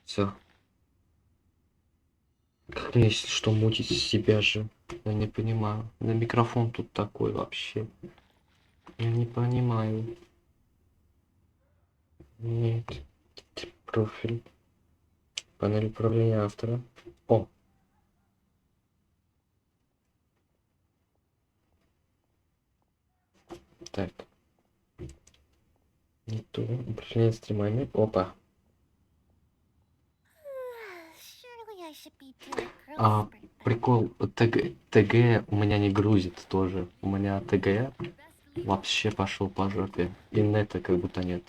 Все. Если что, мутить себя же. Я не понимаю. На микрофон тут такой вообще. Я не понимаю. Нет. Профиль. Панель управления автора. О! Так. Не то. Управление стримами. Опа. Прикол. ТГ у меня не грузит тоже. У меня ТГ вообще пошел по жопе. И нета как будто нет.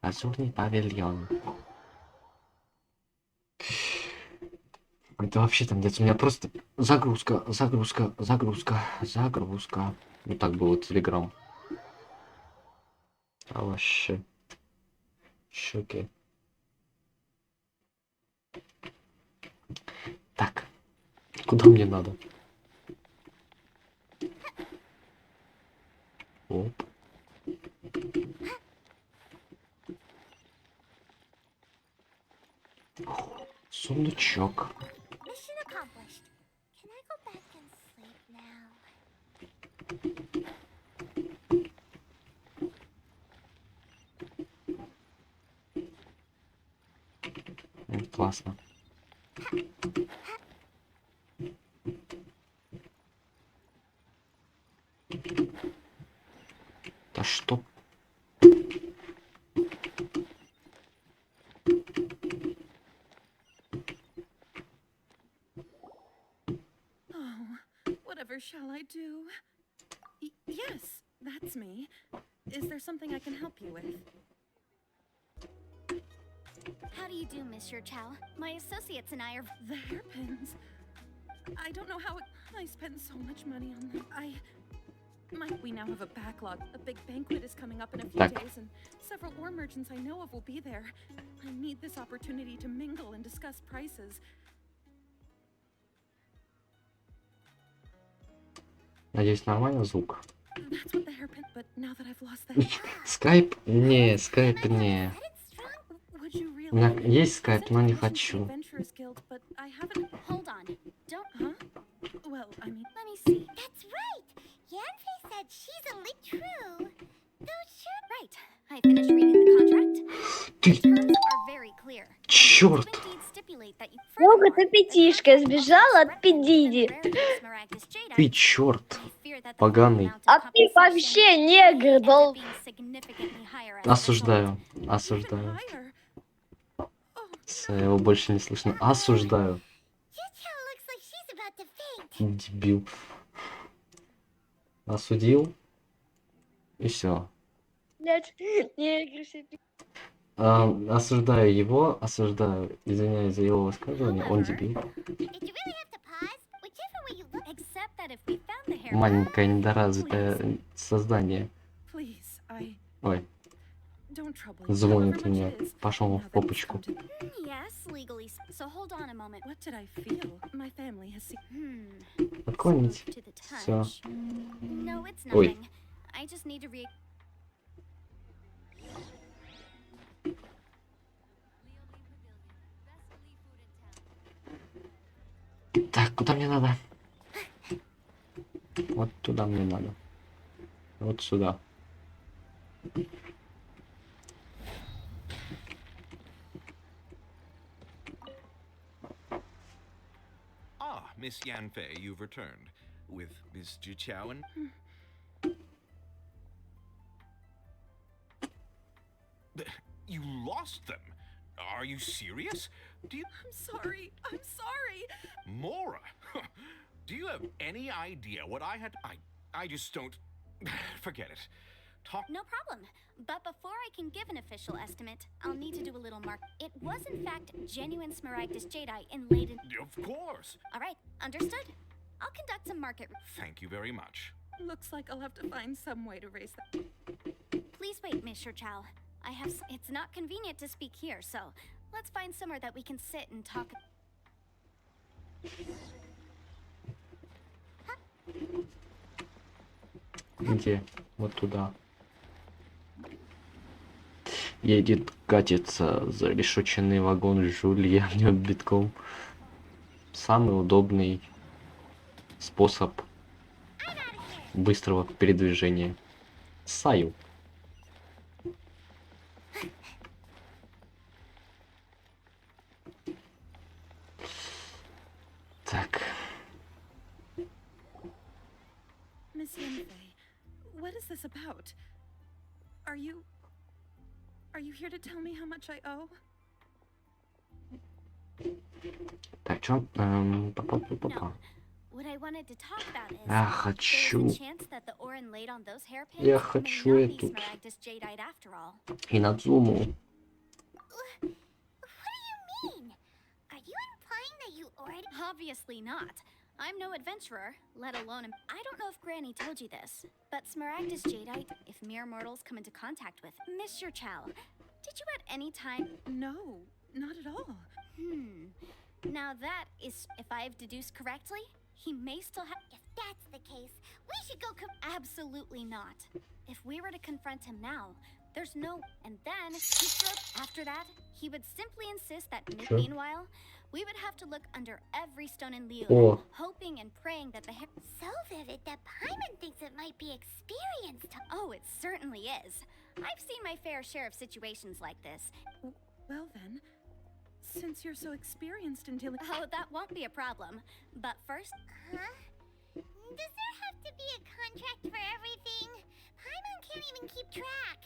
Лазурный павильон. Это вообще там, блядь, у меня просто загрузка. Вот так было Телеграм. А вообще. Щеки. Так. Куда мне надо? Оп. Сундучок. Классно. Да что? Whatever shall I do? Yes, that's me. Is there something I can help you with? How do you do, Mr. Chow? My associates and I are... The hairpins. I don't know how I spent so much money on them. We now have a backlog. A big banquet is coming up in a few days, and several ore merchants I know of will be there. I need this opportunity to mingle and discuss prices. Надеюсь, нормально звук. That's what the hairpin, but now that I've lost that... Скайп? Не, скайп не. Would you really? У меня есть скайп, но не хочу. Hold on. Don't... Huh? Well, I mean... Let me see. That's right! Yanfei said she's only true. Those sure... Right. I finished reading the contract. The terms are very clear. Черт! Ого, ты пятишка, сбежала от педиди. Ты черт, поганый. А ты вообще негр, дол... Осуждаю, осуждаю. Его больше не слышно. Осуждаю. Дебил. Осудил. И все. Осуждаю его, осуждаю. Извиняюсь за его высказывание. Он дебил. маленькое недоразвитое создание. Please, Ой, don't trouble you. звонит However much мне. it is, Пошел now в that it's попочку. come to- Yes, legally. So hold on a moment. What did I feel? My family has seen. Отклонить. Smooth to the Всё. touch. No, it's Ой. nothing. I just need to Так, куда мне надо? Вот туда мне надо. Вот сюда. Ah, Miss Yanfei, you've returned. With Miss Jiqiao and... You lost them? Are you serious? Do you... I'm sorry. I'm sorry. Mora! Do you have any idea what I had... I just don't... Forget it. Talk... No problem. But before I can give an official estimate, I'll need to do a little mark. It was in fact genuine Smaragdus jadeite inlaid in... Of course! All right, understood. I'll conduct some market... Thank you very much. Looks like I'll have to find some way to raise that. Please wait, Miss Chow. I have... It's not convenient to speak here, so let's find somewhere that we can sit and talk... Где? Вот туда. Едет, катится зарешоченный вагон Жулья, в нем битком. Самый удобный способ быстрого передвижения. Саю. Так. Miss Yanfei, what is this about? Are you here to tell me how much I owe? Так, чё? No. What I wanted to talk about is... Я There's хочу... a chance that the ore inlaid on those hairpins Я may хочу not be эту Smaragdus jadeite after all. инадзуму. What do you mean? Are you implying that you already... Obviously not. I'm no adventurer, let alone I don't know if Granny told you this, but Smaragdus jadeite, if mere mortals come into contact with... Mr. Chow, did you at any time... No, not at all. Now that is... If I've deduced correctly, he may still have... If that's the case, we should go Absolutely not. If we were to confront him now, there's no... And then, after that, he would simply insist that Sure. meanwhile, we would have to look under every stone in Leo, Oh. hoping and praying that the hair... so vivid that Paimon thinks it might be experienced. Oh, it certainly is. I've seen my fair share of situations like this. Well then, since you're so experienced in dealing... Oh, that won't be a problem. But first... Huh? Does there have to be a contract for everything? Paimon can't even keep track.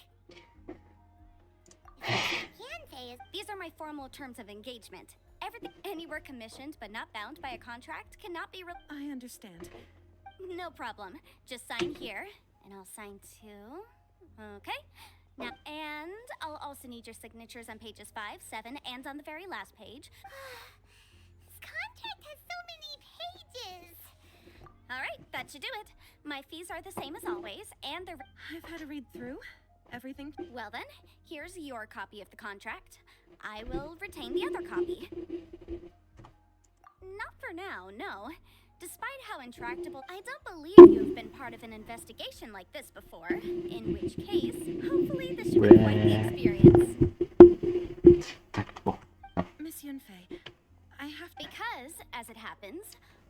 Yanfei is... These are my formal terms of engagement. Everything anywhere commissioned but not bound by a contract cannot be I understand. No problem. Just sign here, and I'll sign too. Okay. Now, and I'll also need your signatures on pages 5, 7, and on the very last page. This contract has so many pages. All right, that should do it. My fees are the same as always, and they're... I've had to read through everything. Well then, here's your copy of the contract. I will retain the other copy. Not for now, no. Despite how intractable, I don't believe you've been part of an investigation like this before. In which case, hopefully this should be quite the experience. Так, о. Miss Yunfei, I have to... Because, as it happens,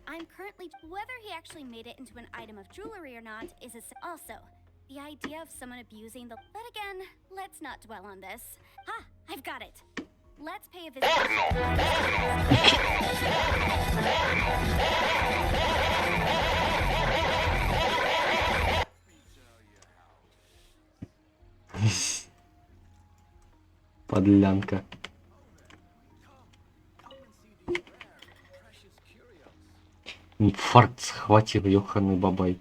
I'm currently... Whether he actually made it into an item of jewelry or not is also... The idea of someone abusing the... But again, let's not dwell on this. Ha! I've got it. Let's pay a visit. Подлянка. Инфаркт схватил ёханый бабай.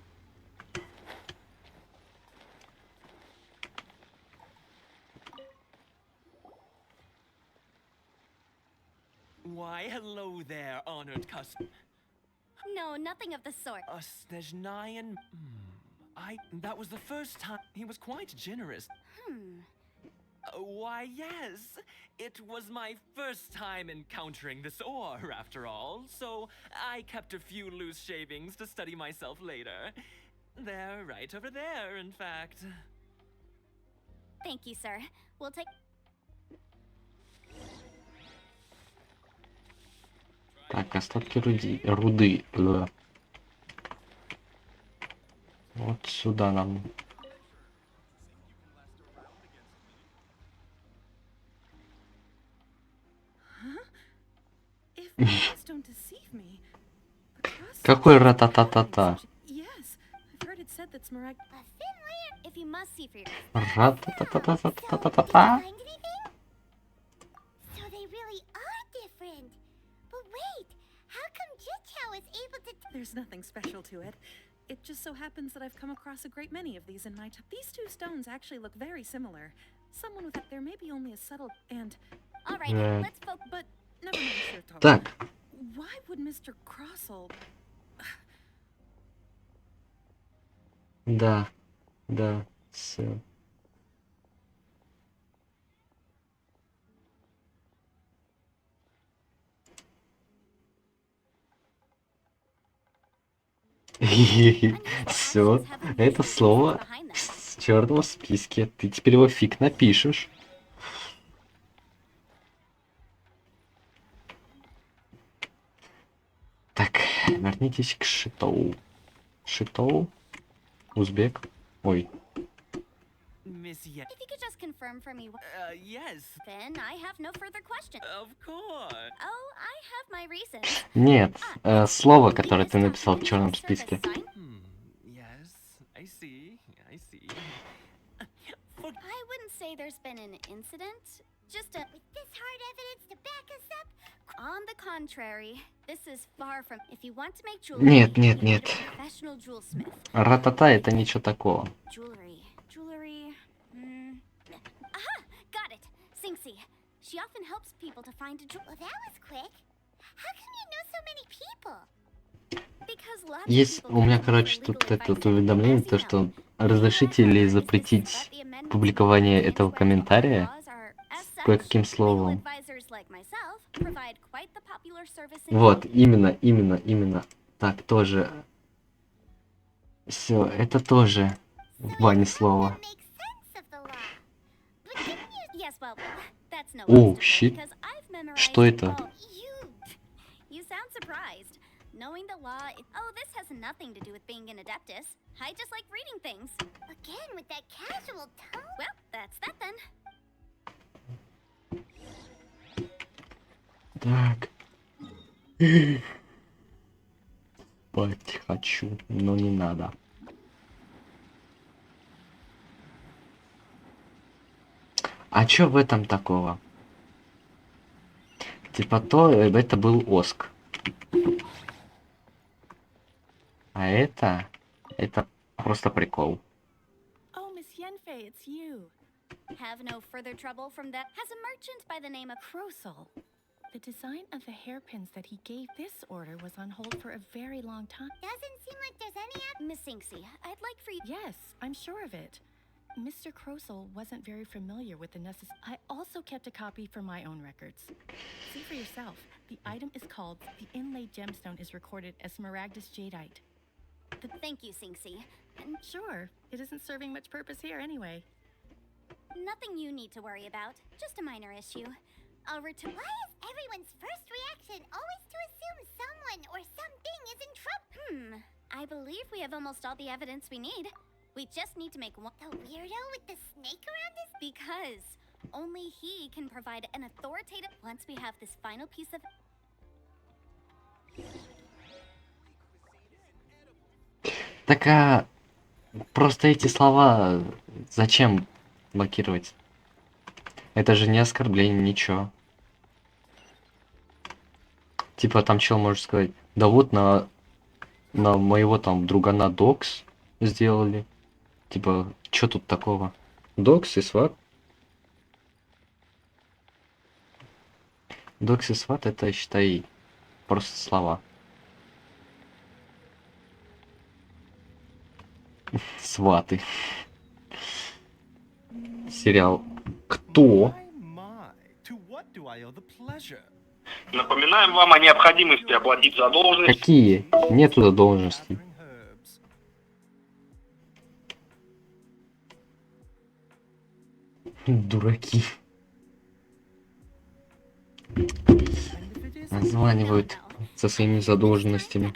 Why, hello there, honored customer. No, nothing of the sort. Snezhnayan? That was the first time. He was quite generous. Why, yes. It was my first time encountering this ore, after all, so I kept a few loose shavings to study myself later. They're right over there, in fact. Thank you, sir. We'll take... Так, остатки руды. Вот сюда нам. If my eyes don't deceive me, the cross Какой section is ра-та-та-та-та? Yes, I've heard it said that Smaragd. A thin layer, if you must see for yourself. Ра-та-та-та-та-та-та-та. Find anything? So they really are different. But wait, how come Jichao is able to... There's nothing special to it. It just so happens that I've come across a great many of these in my time. These two stones actually look very similar. Someone with there may be only a subtle and All right, let's focus. but never mind, sure talk. Так, Why would Mr. Crossell? да, все. Все, это слово в черном списке. Ты теперь его фиг напишешь. Так, вернитесь к Шитоу. Шитоу? Узбек? Ой. Miss Ye... If you could just confirm for me. Yes. Then I have no further questions. Of course. Oh, I have my reasons. Нет, слово, которое ты написал в черном списке. Yes, I see. I wouldn't say there's been an incident. Just a... With this hard evidence to back us up? On the contrary, this is far from... If you want to make jewelry... Нет. you need a professional jewelsmith. Ратата это ничего такого. Jewelry. Aha! Got it! Singsi. She often helps people to find a jewel... Well, that was quick. How come you know so many people? Because lots of Есть people у меня, come to короче, for тут legal это вот advice, уведомление, as то you что know. разрешите ли запретить That the amendments публикование made этого against комментария laws are, as с such, кое-каким legal словом. advisors like myself provide quite the popular service in Вот, именно. Так, тоже. Все, это тоже в бане слова. That makes sense of the law. But didn't you... Yes, well, that's no Oh, obstacle, shit. because I've memorized Что это? all- You sound surprised. Knowing the law, oh, this has nothing to do with being an adeptus. I just like reading things. Again, with that casual tone? Well, that's that then. Так. Спать хочу, но не надо. А чё в этом такого? Типа это был Оск. А это просто прикол. Oh, Miss Yenfei, it's you. Have no further trouble from that. Has a merchant by the name of Crossell. The design of the hairpins that he gave this order was on hold for a very long time. Doesn't seem like there's any... Miss Inksy. I'd like for you. Yes, I'm sure of it. Mr. Crossell wasn't very familiar with the necessary... I also kept a copy for my own records. See for yourself. The item is called... The inlaid gemstone is recorded as Smaragdus Jadeite. Thank you, Sinksy. And sure, it isn't serving much purpose here anyway. Nothing you need to worry about. Just a minor issue. I'll return. Why is everyone's first reaction always to assume someone or something is in trouble? I believe we have almost all the evidence we need. We just need to make one. The weirdo with the snake around his... Because only he can provide an authoritative. Once we have this final piece of. Так, просто эти слова зачем блокировать? Это же не оскорбление, ничего. Типа там чел может сказать, да вот на моего там другана Докс сделали. Типа, что тут такого? Докс и сват? Докс и сват это, считай, просто слова. Сваты. Сериал. Кто? To what do I owe the pleasure? Напоминаем вам о необходимости оплатить задолженность. Какие? Нету задолженности. Gathering herbs. Дураки. And if it isn't, Названивают со своими задолженностями.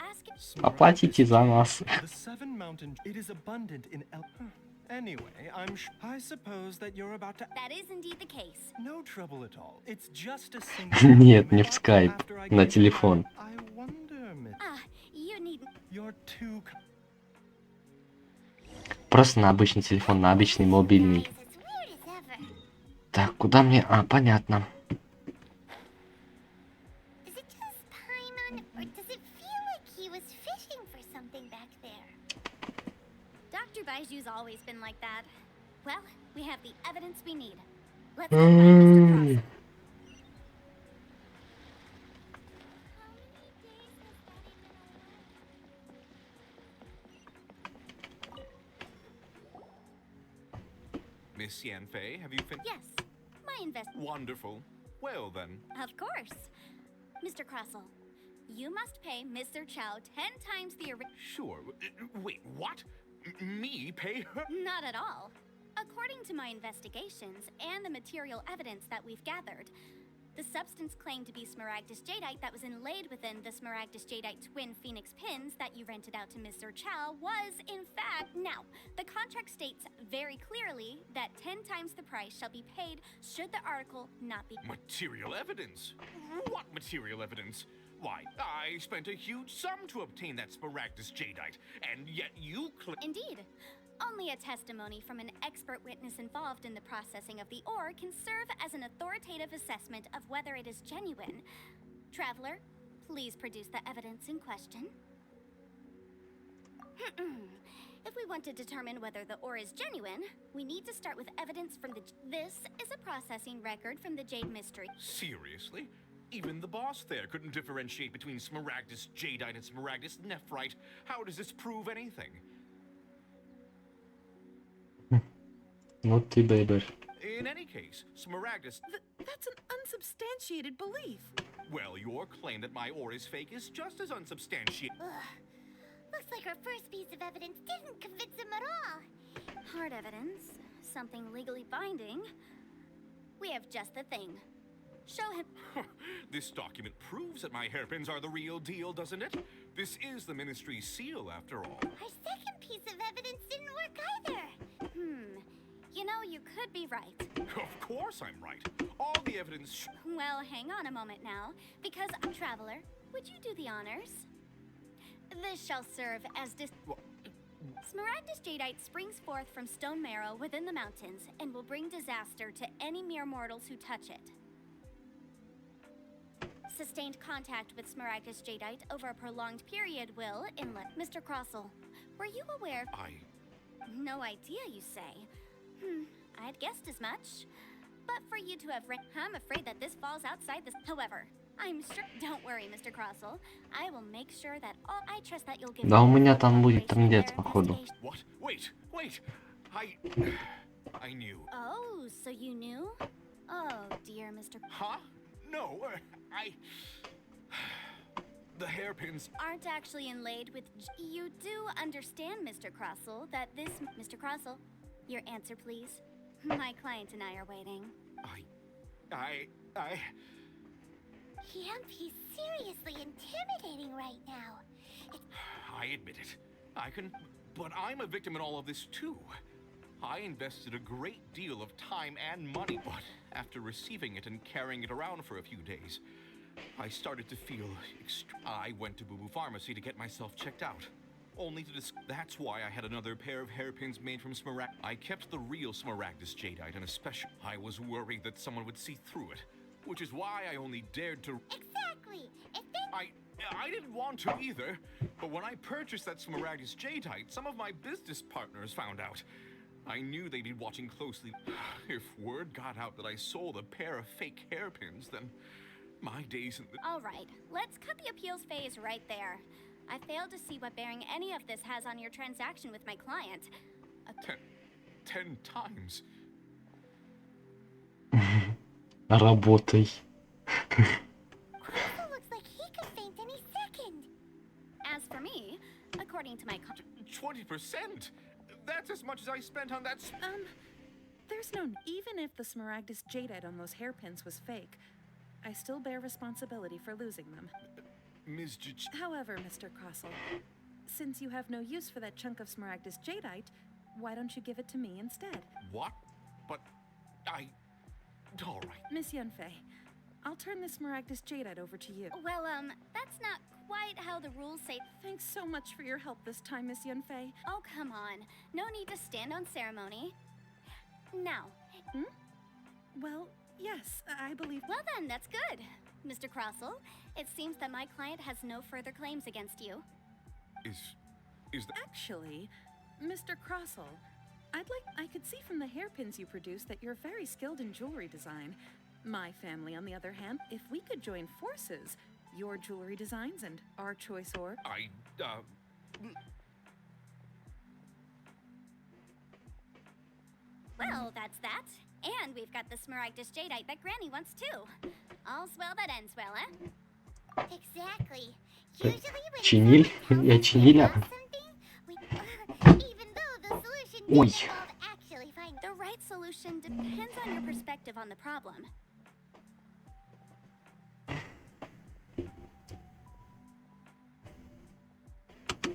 Оплатите за нас. the seven mountain. It is abundant in Anyway, I suppose that you're about to. That is indeed the case. No trouble at all. It's just a single. Нет, не в скайп, на телефон. I wonder, Miss. Ah, you needn't. You're too. Просто на обычный телефон, на обычный мобильный. Guys, as weird as ever. Так, куда мне... А, понятно. Is it just Paimon, or does it feel like he was fishing for something back there? Dr. Baiju's always been like that. Well, we have the evidence we need. Let's go find Mr. Cross. Miss Yanfei, have you finished? Yes, my Wonderful. Well then. Of course. Mr. Crossell, you must pay Mr. Chow 10 times the Sure. Wait, what? Me pay her? Not at all. According to my investigations and the material evidence that we've gathered, the substance claimed to be Smaragdus jadeite that was inlaid within the Smaragdus jadeite twin phoenix pins that you rented out to Mr. Chow was, in fact, now, the contract states very clearly that 10 times the price shall be paid should the article not be. Material evidence? What material evidence? Why, I spent a huge sum to obtain that Smaragdus jadeite, and yet you Indeed. Only a testimony from an expert witness involved in the processing of the ore can serve as an authoritative assessment of whether it is genuine. Traveler, please produce the evidence in question. If we want to determine whether the ore is genuine, we need to start with evidence from the... This is a processing record from the Jade Mystery. Seriously? Even the boss there couldn't differentiate between Smaragdus jadeite and Smaragdus nephrite. How does this prove anything? Вот ты, бейбер. In any case, Smaragdus... That's an unsubstantiated belief. Well, your claim that my ore is fake is just as unsubstantiated. Ugh. Looks like our first piece of evidence didn't convince him at all. Hard evidence, something legally binding. We have just the thing. Show him. This document proves that my hairpins are the real deal, doesn't it? This is the Ministry's seal, after all. Our second piece of evidence didn't work either. You know, you could be right. Of course I'm right. All the evidence... Well, hang on a moment now, because Traveler, would you do the honors? This shall serve as Smaragdus jadeite springs forth from stone marrow within the mountains and will bring disaster to any mere mortals who touch it. Sustained contact with Smaragdus jadeite over a prolonged period will inlet. Mr. Crossell, were you aware? No idea, you say? I'd guessed as much. But for you to have I'm afraid that this falls outside this. However, I'm sure. Don't worry, Mr. Crossell. I will make sure that all. I trust that you'll give. Да, у меня там будет трындец, походу. What? Wait! I knew. Oh, so you knew? Oh, dear Mr. Huh? No, The hairpins aren't actually inlaid with. You do understand, Mr. Crossell, that this. Mr. Crossell, your answer, please. My client and I are waiting. He's seriously intimidating right now. I admit it. I can... But I'm a victim in all of this, too. I invested a great deal of time and money, but after receiving it and carrying it around for a few days, I started to feel... I went to Boo Boo Pharmacy to get myself checked out. Only to that's why I had another pair of hairpins made from I kept the real Smaragdus jadeite, and especially I was worried that someone would see through it, which is why I only dared to... Exactly. I didn't want to either, but when I purchased that Smaragdus jadeite, some of my business partners found out. I knew they'd be watching closely. If word got out that I sold a pair of fake hairpins, then my days in the... All right, let's cut the appeals phase right there. I fail to see what bearing any of this has on your transaction with my client. 10 times. Работай. Crossel looks like he could faint any second. As for me, according to my 20%? That's as much as I spent on that. There's no. Even if the Smaragdus jadeite on those hairpins was fake, I still bear responsibility for losing them. Ms. However, Mr. Crossel, since you have no use for that chunk of Smaragdus jadeite, why don't you give it to me instead? What? But all right. Miss Yunfei, I'll turn this Smaragdus jadeite over to you. Well, that's not quite how the rules say. Thanks so much for your help this time, Miss Yunfei. Oh, come on. No need to stand on ceremony. Now. Well, yes, I believe. Well then, that's good. Mr. Crossel, it seems that my client has no further claims against you. Is that... Actually, Mr. Crossel, I could see from the hairpins you produce that you're very skilled in jewelry design. My family, on the other hand, if we could join forces, your jewelry designs and our choice orb. Well, that's that. And we've got the Smaragdus jadeite that Granny wants too. All's well that ends well, eh? Exactly. Usually when Чиниль? someone Я tells us чиниля. to do something, even though the solution Ой. didn't involve actually finding The right solution depends on your perspective on the problem.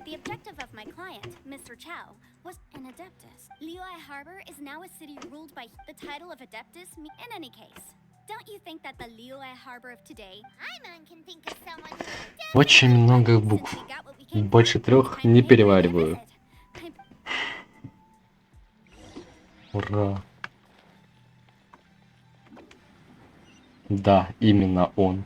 The objective of my client, Mr. Chow, was an adeptus. Liyue Harbor is now a city ruled by the title of adeptus. In any case, don't you think that the Liyue Harbor of today? Paimon can think of someone who Очень много букв. Больше 3 не перевариваю. Ура. Да, именно он.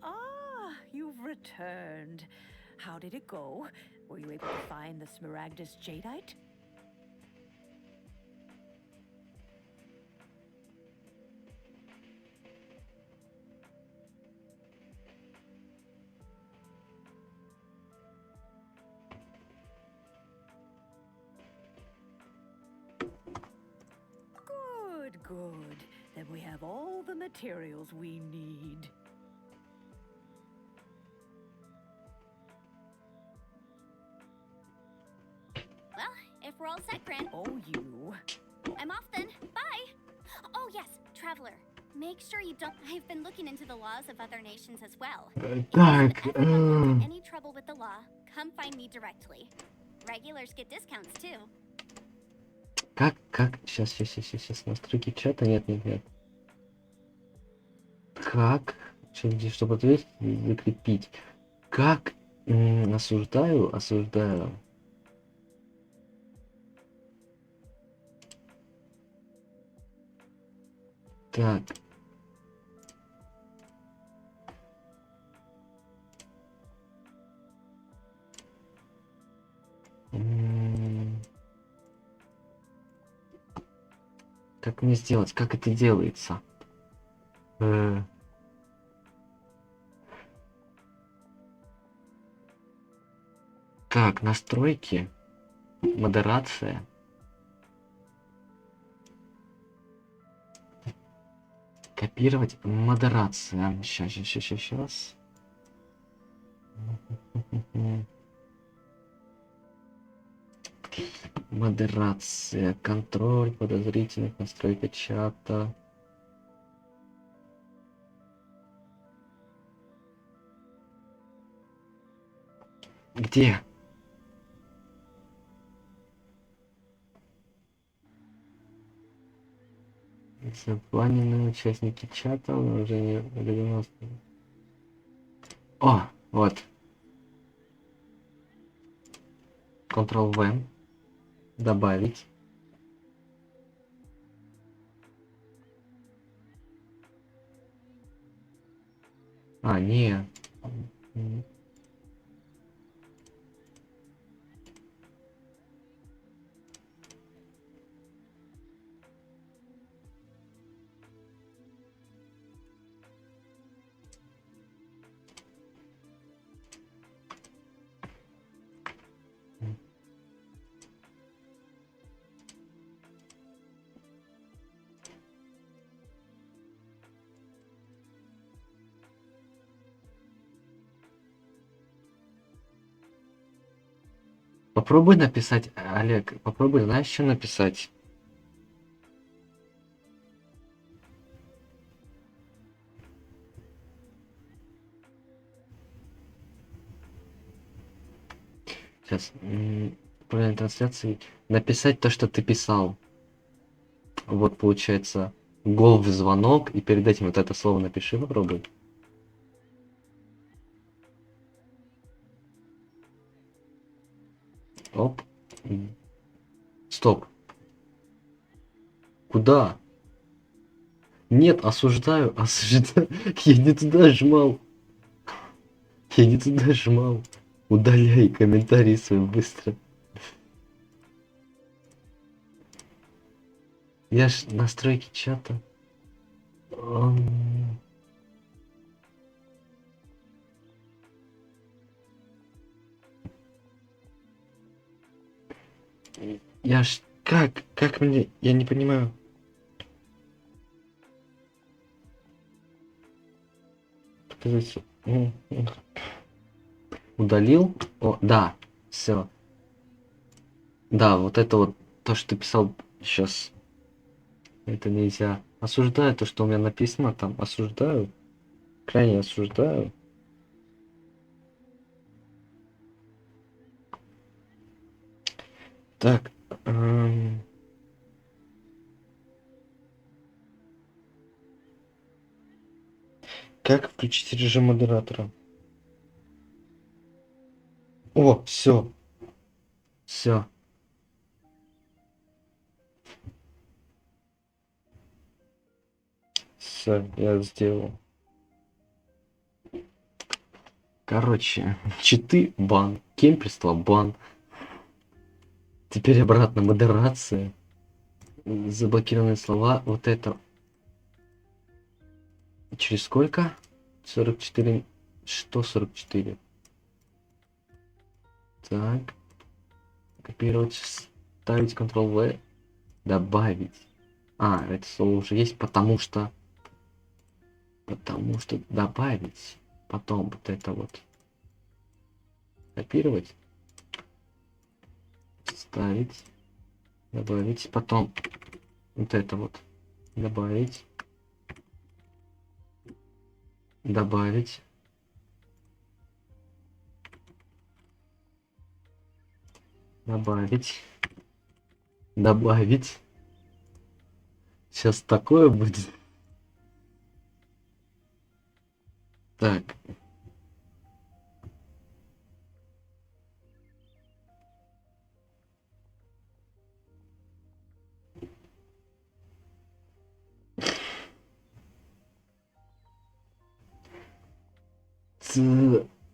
Ah, you've returned. How did it go? Were you able to find the Smaragdus jadeite? Good, good. Then we have all the materials we need. Well, if we're all set, Grant. Oh, you. I'm off then. Bye. Oh yes, traveler. Make sure you don't. I've been looking into the laws of other nations as well. Так, If anyone runs into any trouble with the law, come find me directly. Regulars get discounts too. как, сейчас, настройки чата, нет. Как, чтобы ответить, закрепить, как, осуждаю. Так. Как мне сделать? Как это делается? Так, настройки, модерация. Копировать, модерация. Сейчас. Модерация, контроль подозрительных, настройка чата. Где? Запланенные участники чата, уже 90. О, вот. Ctrl-V. Добавить. А, не. Попробуй написать, Олег, попробуй, знаешь, что написать? Сейчас, правильной трансляции. Написать то, что ты писал. Вот, получается, гол в звонок, и перед этим вот это слово напиши, попробуй. Оп. Стоп. Куда? Нет, осуждаю, осуждаю. Я не туда жмал. Я не туда жмал. Удаляй комментарии свои быстро. Я ж настройки чата. Я ж как мне, я не понимаю. Покажите. Удалил? О, да, все. Да, вот это вот то, что ты писал сейчас. Это нельзя. Осуждаю то, что у меня написано там. Осуждаю. Крайне осуждаю. Так. Как включить режим модератора? О, все. Все. Все, я сделал. Короче, читы бан, кемперство бан. Теперь обратно модерация. Заблокированные слова. Вот это. Через сколько? 44. Что 44? Так. Копировать, ставить Ctrl-V. Добавить. А, это слово уже есть, потому что добавить. Потом вот это вот. Копировать. Ставить. Добавить. Потом вот это вот. Добавить. Добавить. Добавить. Добавить. Сейчас такое будет. Так.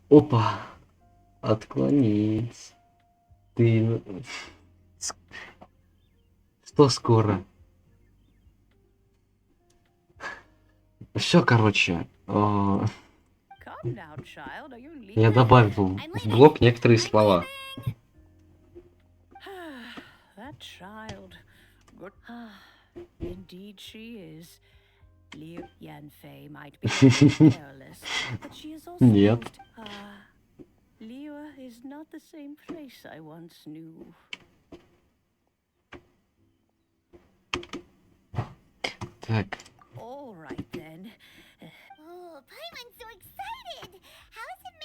Опа. Отклонить. Ты... Что скоро? Все, короче. Come now, child. Are you Я leaving? добавил в блок некоторые слова. That child. Good. Indeed, she is. Liu Yanfei might be a little careless, but she is also Нет. Liu is not the same place I once knew. Так. All right then. Oh, Paimon's so excited! How is it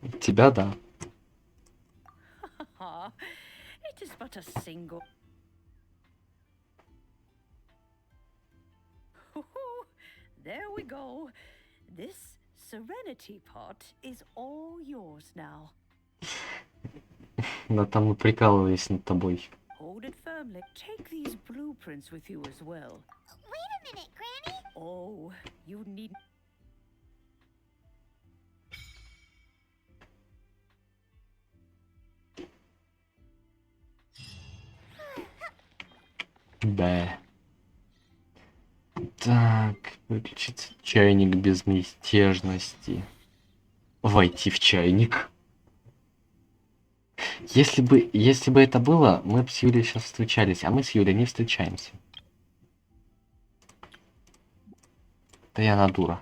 made? Тебя, да. It is but a single. There we go. This serenity pot is all yours now. Да там мы прикалывались над тобой. Hold it firmly. Take these blueprints with you as well. Wait a minute, Granny. Oh, you need. Да. Так, выключить чайник безмятежности. Войти в чайник. Если бы это было, мы бы с Юлей сейчас встречались, а мы с Юлей не встречаемся. Да я на дура.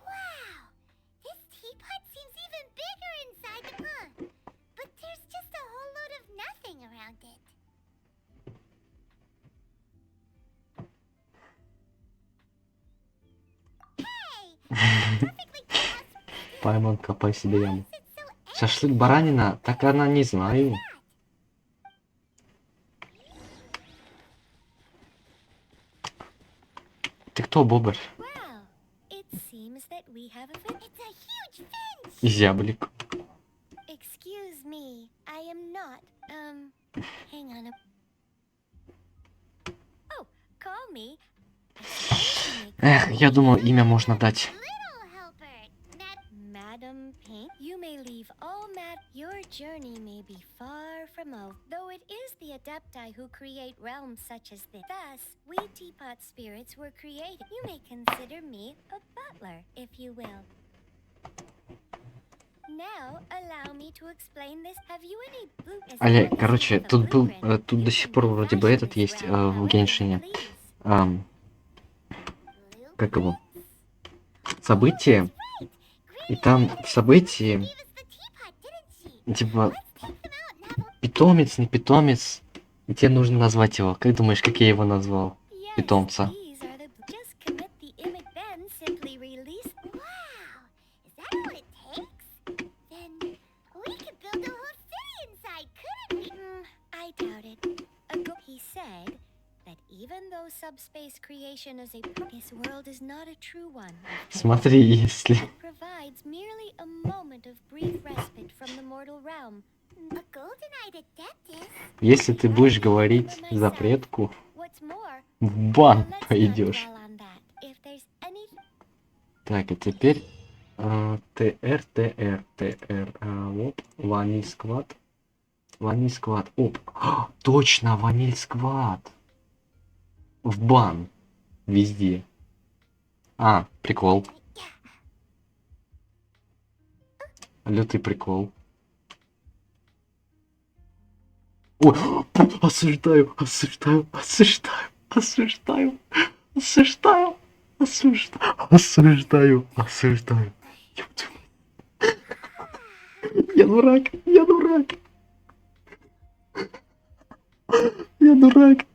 Wow, this teapot seems even bigger inside the pot. But there's just a whole load of nothing around it. Hey, perfectly cast. Пайман, копай себе яму. It's so Шашлык баранина? Так она не знаю. Ты кто, Бобр? Well, it seems that we have a It's a huge finch. Зяблик. Excuse me, I am not. Hang on a. Oh, call me. Эх, я думал, имя можно дать. Little helper. Madam Pink, you may leave all Your journey may be far from over, though it is the Adepti who create realms such as this. Thus, we teapot spirits were created. You may consider me a butler, if you will. Now, allow me to explain this. Have you any blue... Аля, короче, тут был, тут до сих пор вроде бы этот есть в Геншине. Как его? Событие. И там в событии, типа, питомец, не питомец. И тебе нужно назвать его. Как думаешь, как я его назвал? Питомца. Subspace creation is a this world is not a true one. Смотри, если... It provides merely a moment of brief respite from the mortal realm. A golden-eyed adeptus. Если ты будешь говорить запретку, в бан пойдешь. Так, и теперь ТР, вот, ваниль сквад. Ваниль сквад. Оп, точно, ваниль сквад. В бан. Везде. А, прикол. Лютый прикол. Ой, осуждаю, осуждаю, осуждаю, осуждаю, осуждаю, осуждаю, осуждаю, осуждаю. Я дурак, я дурак. Я дурак.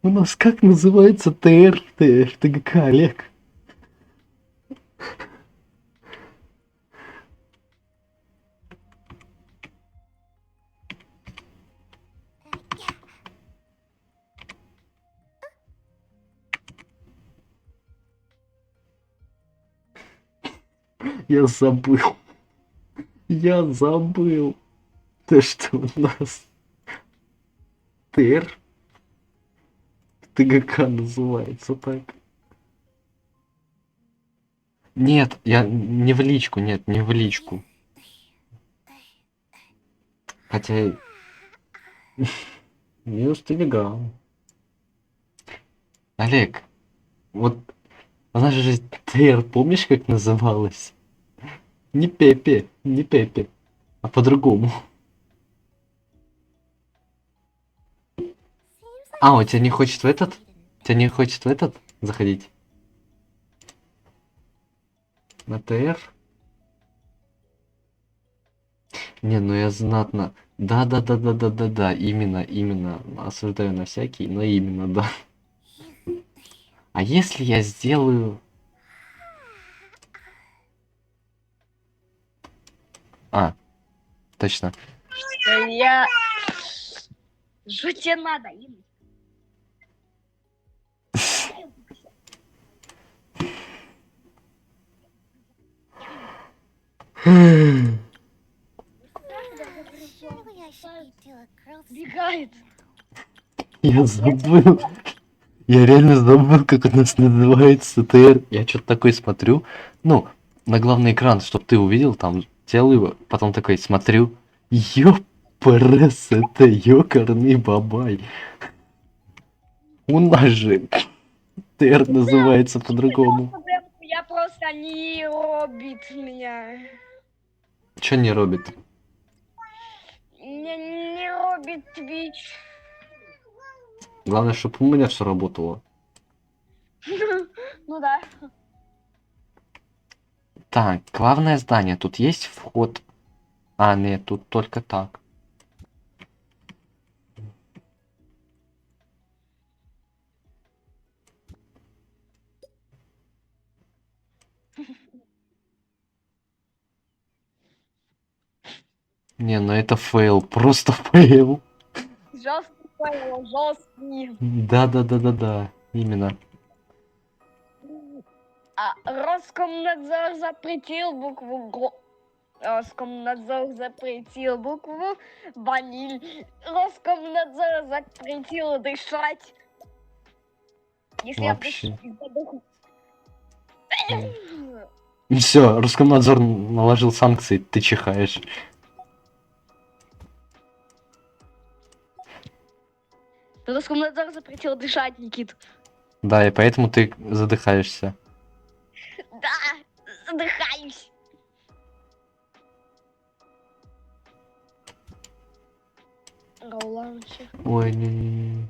У нас как называется ТГК, Олег? Я забыл. Я забыл. То, что у нас ТГК называется так. Нет, я не в личку, нет, не в личку. Хотя... Минус Телеграм. Олег, вот она же ТР, помнишь, как называлась? Не Пепе, не Пепе, а по-другому. А, у тебя не хочет в этот? Тебя не хочет в этот заходить? На ТР? Не, ну я знатно. Да, именно. Осуждаю на всякий, но именно, да. А если я сделаю... А, точно. Я... Что тебе надо, Инна? Surely I should do a girl's Бегает. Я забыл. Я реально забыл, как у нас называется ТР. Я что-то такой смотрю. Ну, на главный экран, чтоб ты увидел, там делаю, потом такой смотрю. Ёпрс, это ёкарный бабай. У нас же ТР называется по-другому. Я просто не робит меня. Чё не робит? Не робит Twitch. Главное, чтобы у меня все работало. Ну да. Так, главное здание. Тут есть вход. А, нет, тут только так. Не, ну это фейл, просто фейл. Жесткий понял, жесткий. Да, именно. А Роскомнадзор запретил букву Г. Роскомнадзор запретил букву ваниль. Роскомнадзор запретил дышать. Если Вообще. я задохну. Все, Роскомнадзор наложил санкции, ты чихаешь. Роскомнадзор запретил дышать, Никит. Да, и поэтому ты задыхаешься. Да, задыхаюсь. Роланчик. Ой, не.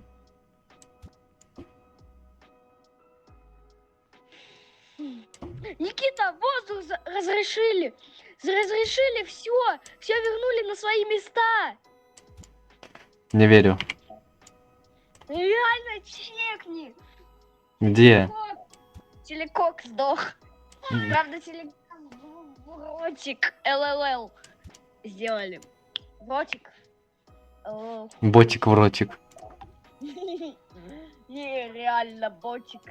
Никита, воздух разрешили. Разрешили все. Все вернули на свои места. Не верю. Реально чекни. Где? Телекок сдох. Правда, телекок в ротик ЛЛЛ сделали. Ротик. ЛЛЛ. Ботик в ротик. Не, реально ботик.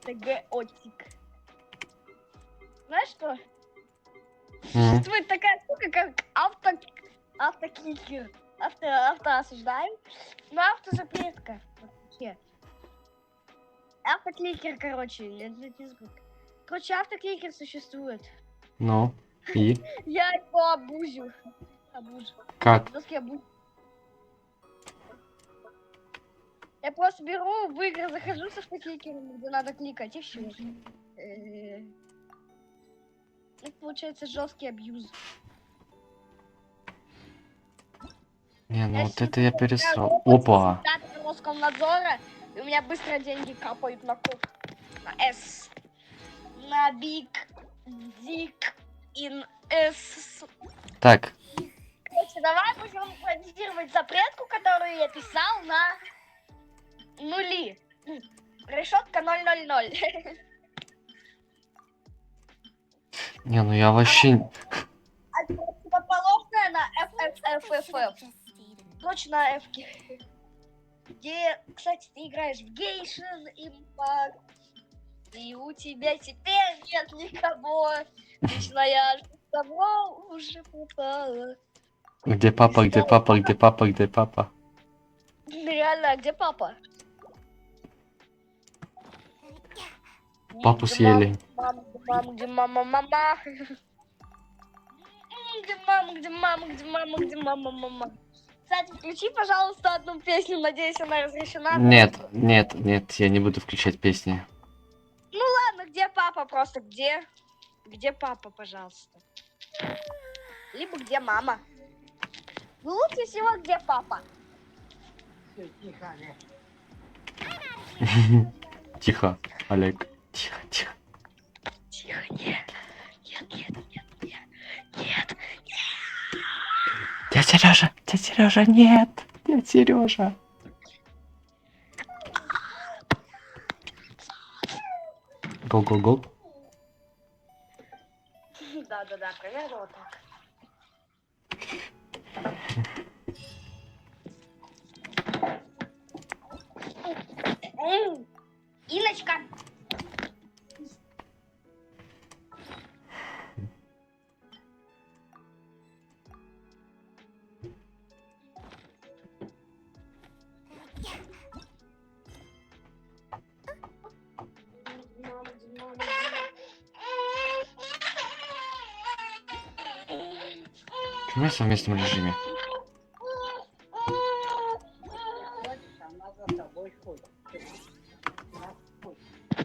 ТГ-отик. Знаешь что? Существует такая штука, как автокликер. Авто осуждаем, но автозапретка. Вообще. Автокликер, короче, не забудь. Короче, автокликер существует. Ну, и? Я его абузю. Как? Я просто беру, в игры захожу с автокликером, где надо кликать, и все. Это получается жесткий абьюз. Не, ну вот это я пересрал. Опа! Роскомнадзора, и у меня быстро деньги капают на код. На S. На Big Dick in S. Так. Короче, давай будем продюсировать запретку, которую я писал на нули. Решетка 000. Не, ну я вообще... А противоположная на FFFFF. Точно F. Где, кстати, ты играешь в Genshin Impact. И у тебя теперь нет никого. Лично я с тобой уже попала. Где папа, где папа, где папа, где папа? Реально, а где папа? Папу съели. Где мама? Где мама? Кстати, включи, пожалуйста, одну песню, надеюсь, она разрешена. Нет, я не буду включать песни. Ну ладно, где папа просто? Где папа, пожалуйста? Либо где мама? Ну, лучше всего, где папа? Тихо, Олег. Тихо. тихо, нет. Нет. Дядя Сережа, нет! Дядя Сережа! Гол. Да, примерно вот так. Иночка. Почему я в совместном режиме?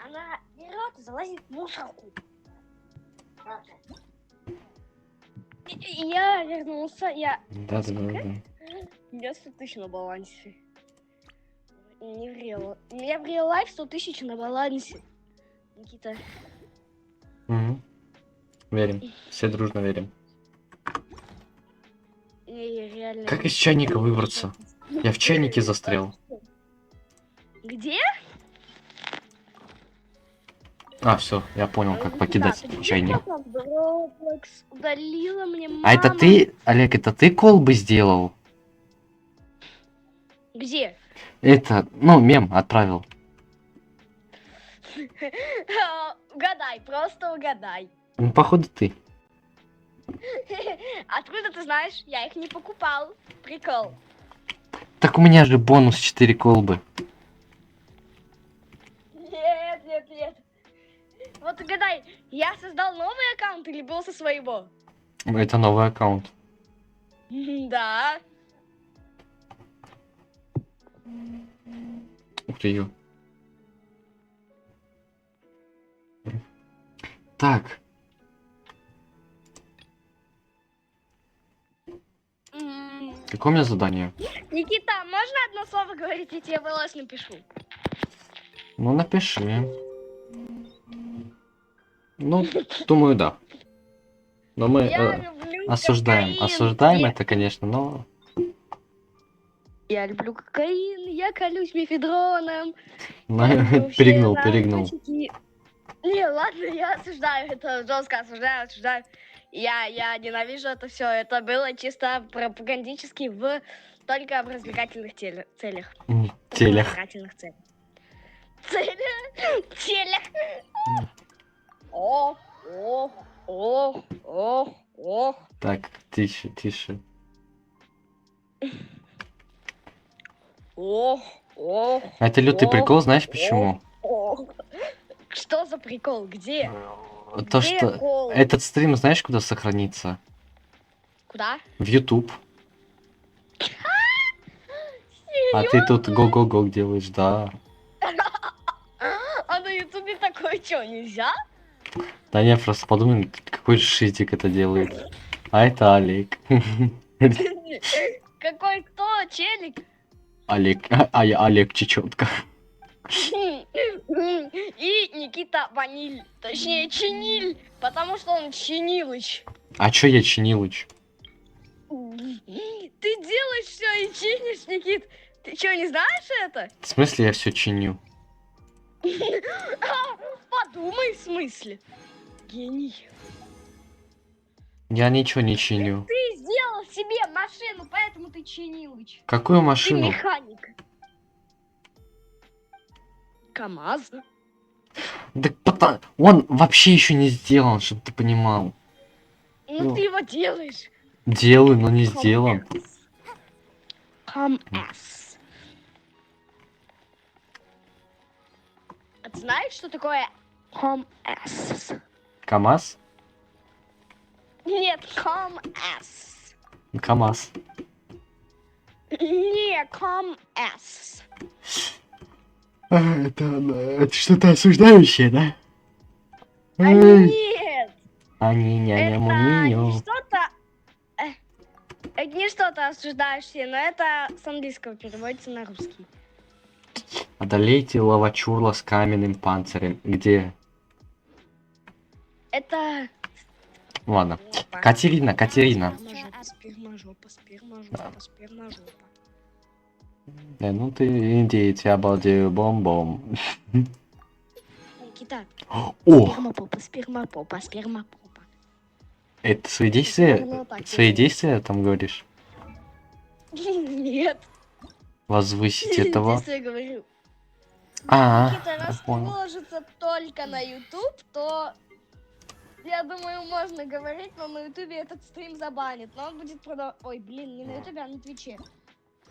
Она берет и залазит в мусорку. Я вернулся, Да. У меня 100 тысяч на балансе. Не в реал. У меня в реал лайф 100 тысяч на балансе. Никита. Угу. Верим. Все дружно верим. Реально. Как из чайника выбраться? Я в чайнике застрял. Где? А, все, я понял, как покидать чайник. Roblox удалила мне мама. А это ты, Олег, это ты колбы сделал? Где? Это, ну, мем отправил. Угадай, просто угадай. Ну, походу, ты. Откуда ты знаешь? Я их не покупал. Прикол. Так у меня же бонус 4 колбы. Нет. Вот угадай, я создал новый аккаунт или был со своего? Это новый аккаунт. Да. Ух ты, ё. Так. Какое у меня задание? Никита, можно одно слово говорить, я тебе волос напишу? Ну, напиши. Ну, думаю, да. Но мы Я люблю осуждаем. кокаин. Осуждаем это, конечно, но... Я люблю кокаин, я колюсь мефедроном. Перегнул. Не, ладно, я осуждаю, это жестко осуждаю. Я ненавижу это все. Это было чисто пропагандически только в развлекательных целях. Целях. Развлекательных целях. Целях. Ох. Так, тише. Ох. А это лютый прикол, знаешь почему? Что за прикол? Где? То, Где что кол? этот стрим, знаешь, куда сохранится? Куда? В YouTube. А ты тут го-го-го делаешь, да. А на Ютубе такое что, нельзя? Да я просто подумал, какой же шизик это делает. А это Олег. Какой кто? Челик? Олег, а я Олег Чечетка. И Никита Ваниль. Точнее, Чиниль. Потому что он Чинилыч. А чё я Чинилыч? Ты делаешь все и чинишь, Никит. Ты что, не знаешь это? В смысле я все чиню? Подумай, в смысле. Гений. Я ничего не чиню. Ты сделал себе машину, поэтому ты Чинилыч. Какую Ты машину? механик. КамАЗ. Да он вообще еще не сделан, чтобы ты понимал. Ну, ты его делаешь. Делаю, но не сделан. КамАЗ. А ты знаешь, что такое КамАЗ? КамАЗ? Нет, КамАЗ. КамАЗ. Не, КамАЗ. Это что-то осуждающее, да? Нет. А не Это няня-муниню. не что-то... Это не что-то осуждающее, но это с английского переводится на русский. Одолейте лавачурла с каменным панцирем. Где? Это... Ладно. Опа. Катерина. Спермажопа, спермажопа, спермажопа. Ну ты индейец, я обалдею, бом-бом. Никита, О! спермопопа, спермопопа. Это свои Правильно действия? так Свои называется. действия там говоришь? Нет, Возвысить этого? здесь я говорю. А, Никита, я раз понял. выложится только на YouTube, то я думаю, можно говорить, но на YouTube этот стрим забанит. Но он будет продолжаться. Ой, блин, не на YouTube, а на Твиче.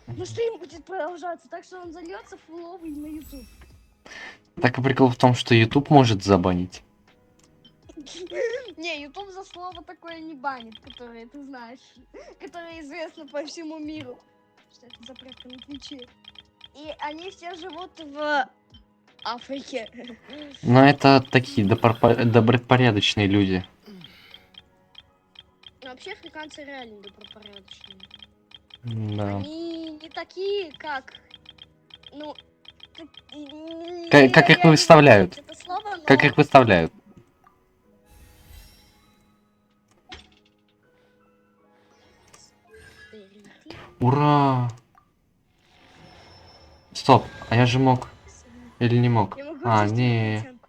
Но стрим будет продолжаться, так что он зальется фуловый на YouTube. Так и прикол в том, что YouTube может забанить. Не, YouTube за слово такое не банит, которое ты знаешь, которое известно по всему миру. Что это запретка на Твиче. И они все живут в Африке. Но это такие добропорядочные люди. Вообще африканцы реально добропорядочные. Да. Они не такие, как... Ну... Как их выставляют. Это слово, но... Как их выставляют. Ура! Стоп, а я же мог. Или не мог? Я могу А, здесь не. тебе купить.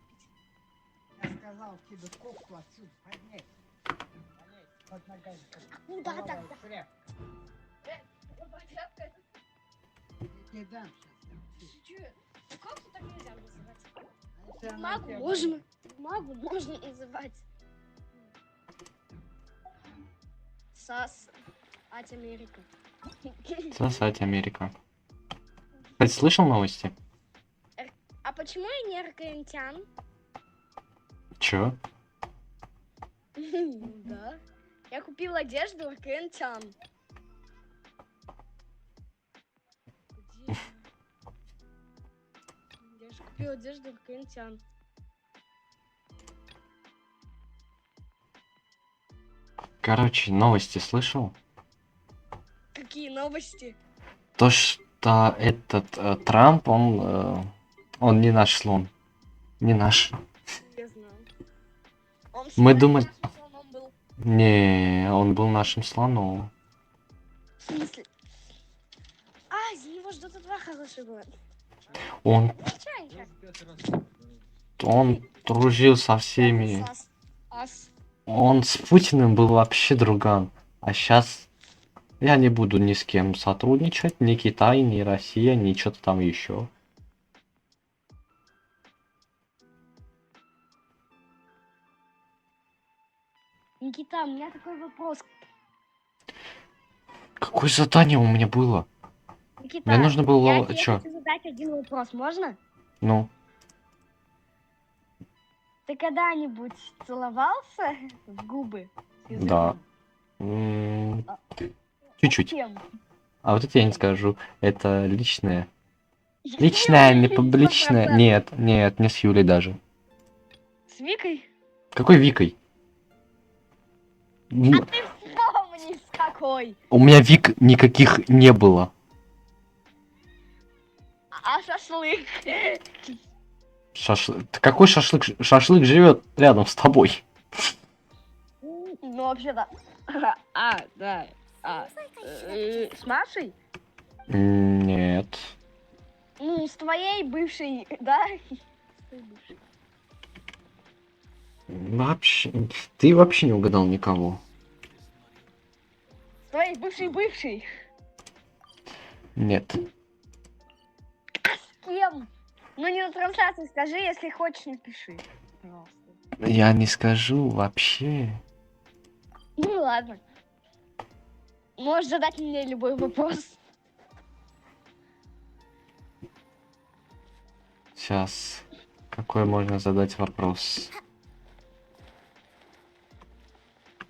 Ну да, да, да. Как так нельзя называть? Магу можно. Магу можно называть. САС. Ать Америка. Сосать Америка. Кстати, слышал новости? А почему я не аркаентян? Чё? Ну да. Я купил одежду аркаентян. Где? Я же купил одежду аркаентян. Короче, новости слышал? Какие новости? То, что этот Трамп, он не наш слон. Не наш. Я знаю. Он Мы всегда думали- нашим слоном был. Не, он был нашим слоном. В смысле? А, за него ждут два хороших года. Он Нечаянно. дружил со всеми. Он с Путиным был вообще друган. А сейчас я не буду ни с кем сотрудничать. Ни Китай, ни Россия, ни что-то там еще. Никита, у меня такой вопрос. Какое задание у меня было? Никита, Мне нужно я было... тебе Чё? хочу задать один вопрос, можно? Ну, Ты когда-нибудь целовался в губы? с языком? да. Чуть-чуть. С кем? А вот это я не скажу. Это личное. С Личное, не Юлей, публичное. 100%. Нет, не с Юлей даже. С Викой? Какой Викой? А ты вспомни, с какой. У меня Вик никаких не было. А шашлык? Какой шашлык? Шашлык живет рядом с тобой. Ну, вообще-то... А, да. С нашей? Нет. Ну, с твоей бывшей, да? С твоей бывшей. Вообще. Ты вообще не угадал никого. С твоей бывшей. Нет. С кем? Ну, не на трансляции скажи, если хочешь, напиши. Пожалуйста. Я не скажу вообще. Ну, ладно. Можешь задать мне любой вопрос. Сейчас. Какой можно задать вопрос?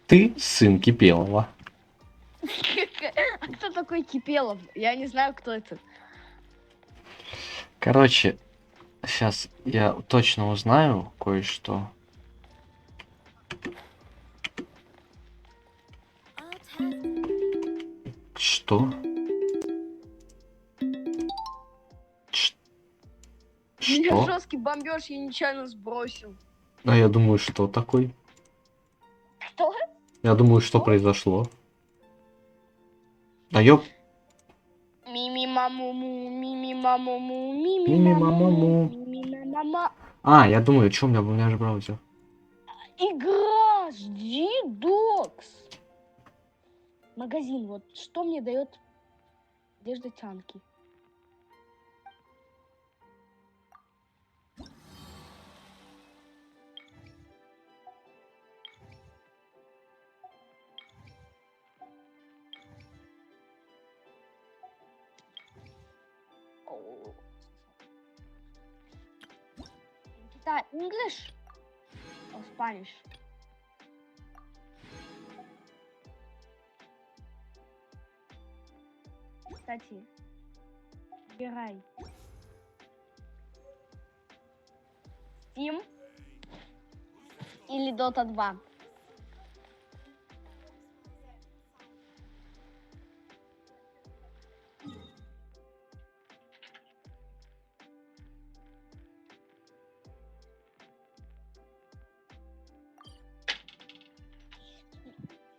Ты сын Кипелова. А кто такой Кипелов? Я не знаю, кто это. Короче, сейчас я точно узнаю кое-что. Что? Меня Что? жесткий бомбеж я нечаянно сбросил. А я думаю, что такой? Что? Я думаю, что произошло. Да ёп. Мими-маму-му, мими-маму-му, Мими-маму-му. мими-мама. А, я думаю, что у меня же браузер. Игра, жди, докс. Магазин, вот что мне дает одежда тянки? Никита, English or Spanish? Кстати, выбирай. Steam или Dota 2?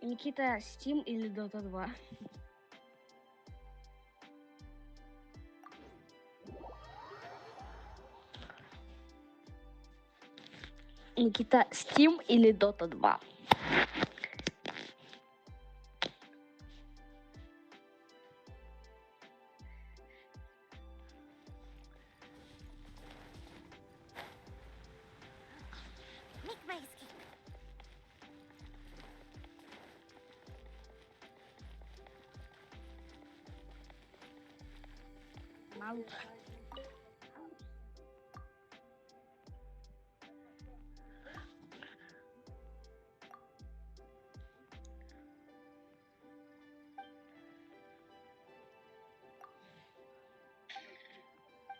Никита, Steam или Dota 2? Никита, Steam или Dota 2? Make my escape. Маус.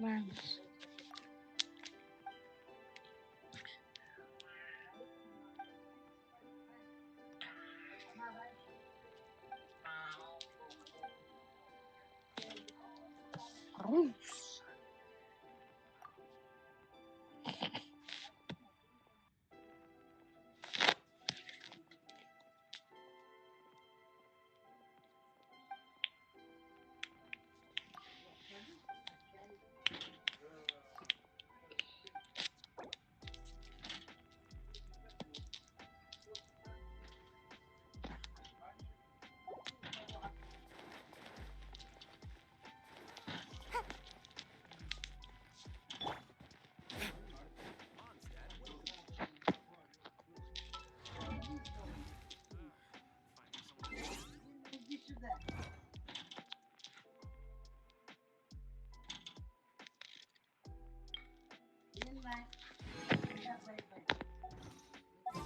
Маус. Рус.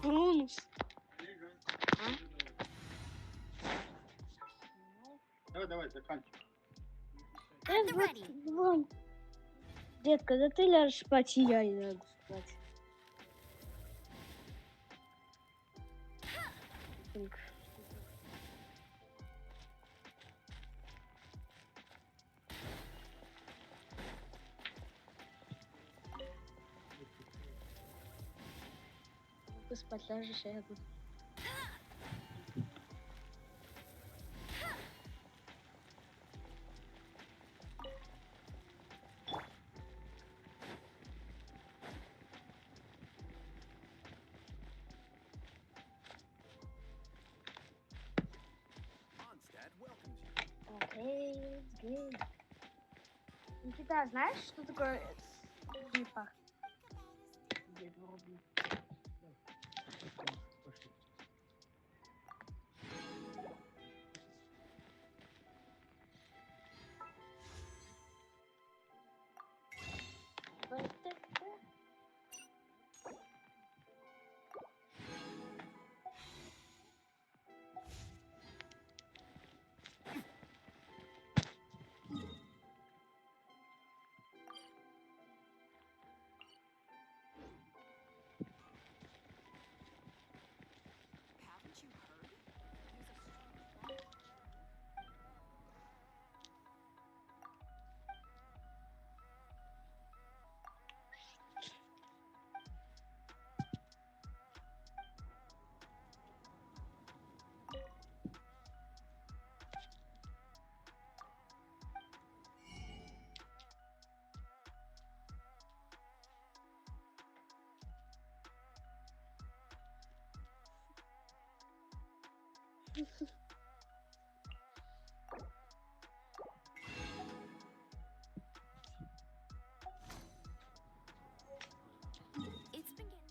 Брунус. Давай, заканчивай. I'm ready. Вон. Детка, да ты ляжешь спать, и я лягу спать. Так. Ты спать ляжешь, а я тут. Окей, окей. Никита, знаешь, что такое фифа? Где вроде? It's been getting.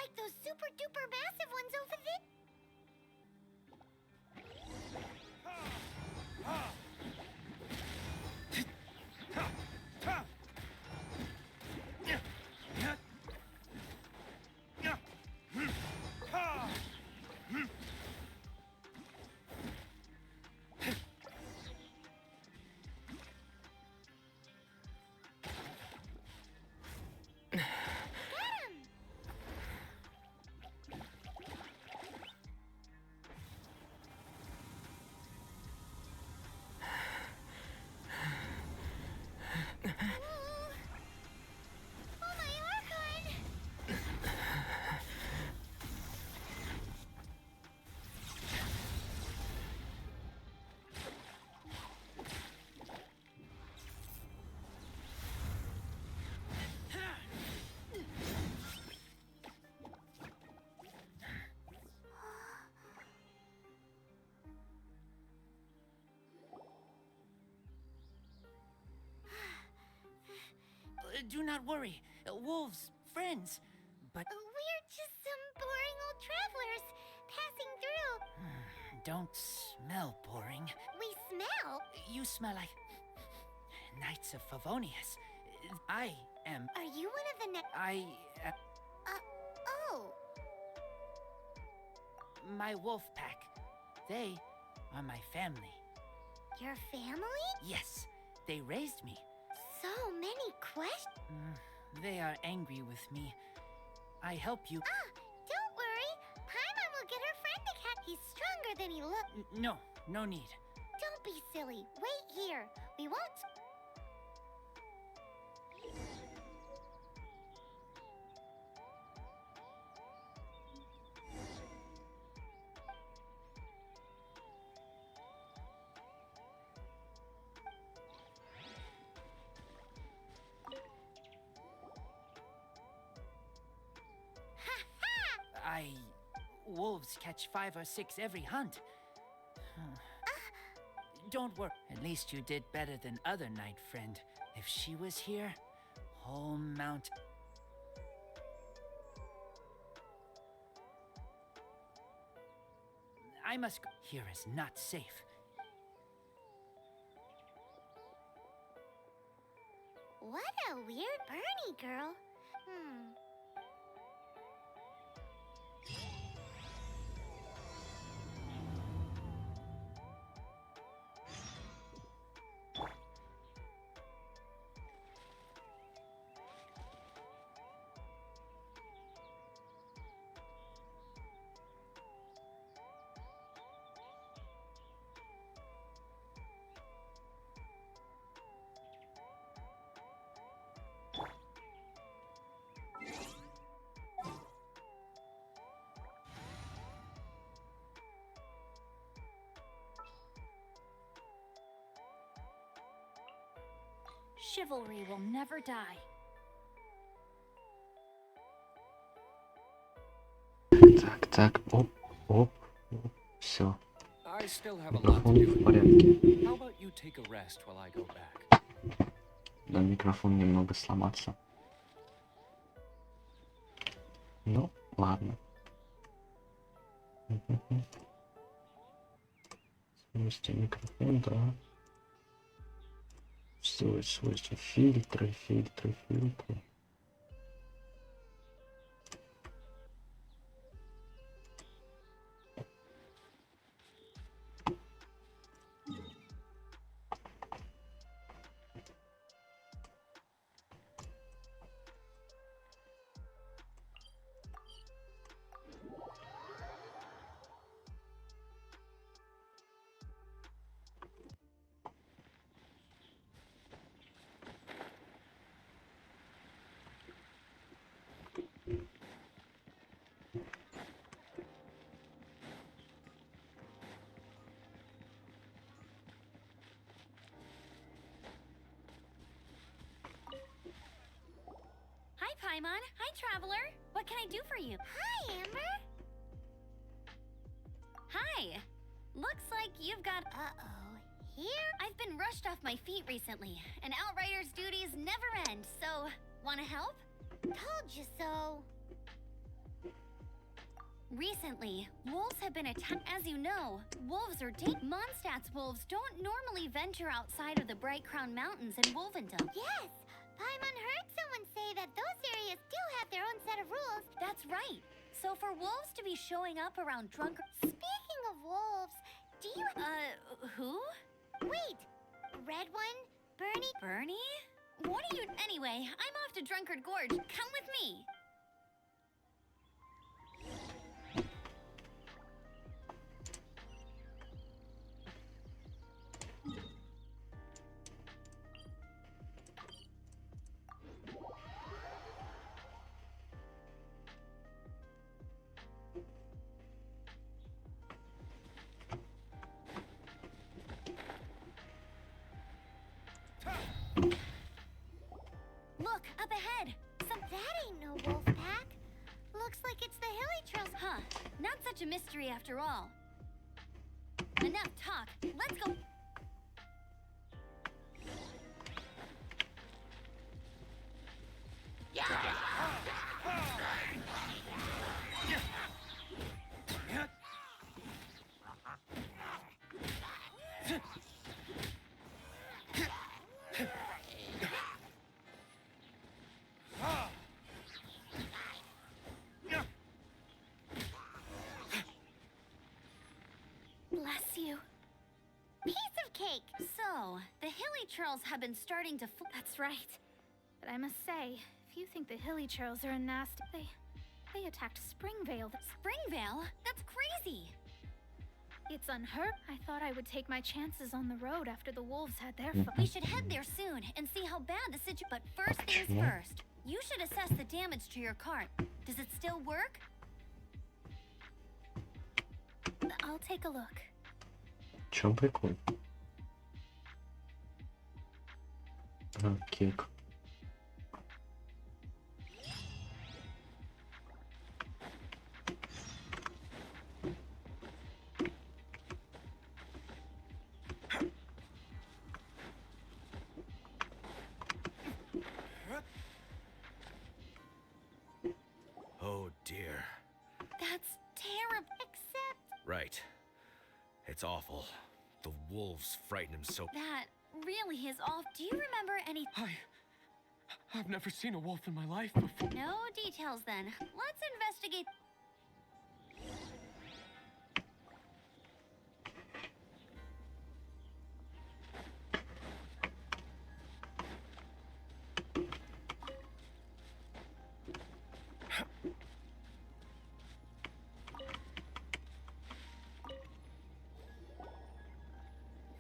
like those super duper massive ones over there. Oh, my Archon! Do not worry. Wolves, friends. But We're just some boring old travelers passing through. don't smell boring. We smell. You smell like Knights of Favonius. I am. Are you one of the oh. My wolf pack. They are my family. Your family? Yes, they raised me. So many questions. They are angry with me. I help you. Don't worry. Paimon will get her friend a cat. He's stronger than he looks. No, no need. Don't be silly. Wait here. We won't. Wolves catch 5 or 6 every hunt. Don't worry. At least you did better than other night friend. If she was here, whole mount. I must go. Here is not safe. What a weird Bernie girl. Chivalry will never die. Так, оп, оп, все. I still have a lot to Микрофон do. в порядке. How about you take a rest while I go back? Да, микрофон немного сломаться. Ну, ладно. Свойства микрофон, да. Свойства фильтры. Hi, Paimon. Hi, Traveler. What can I do for you? Hi, Amber. Hi. Looks like you've got... Uh-oh. Here? I've been rushed off my feet recently, and Outrider's duties never end, so... Wanna help? Told you so. Recently, wolves have been attacked. As you know, wolves are Mondstadt's wolves don't normally venture outside of the Bright Crown Mountains in Wolvendom. Yes, Paimon heard someone say that those areas do have their own set of rules. That's right. So for wolves to be showing up around Speaking of wolves, do you... who? Wait, Red One? Bernie? Bernie? What are you... Anyway, I'm off to Drunkard Gorge. Come with me. Look, up ahead! That ain't no wolf pack. Looks like it's the Hilly Trails. Huh, not such a mystery after all. Enough talk, let's go! Bless you. Piece of cake. So, the Hilly Churls have been starting to That's right. But I must say, if you think the Hilly Churls are a nasty... They attacked Springvale. Springvale? That's crazy! It's unheard. I thought I would take my chances on the road after the wolves had their We should head there soon and see how bad the situation... But first things first, you should assess the damage to your cart. Does it still work? I'll take a look. Чем прикол? Кек. Oh dear. That's terrible. Except... Right. It's awful. The wolves frighten him so... That really is off. Do you remember any... I've never seen a wolf in my life before. No details then. Let's investigate...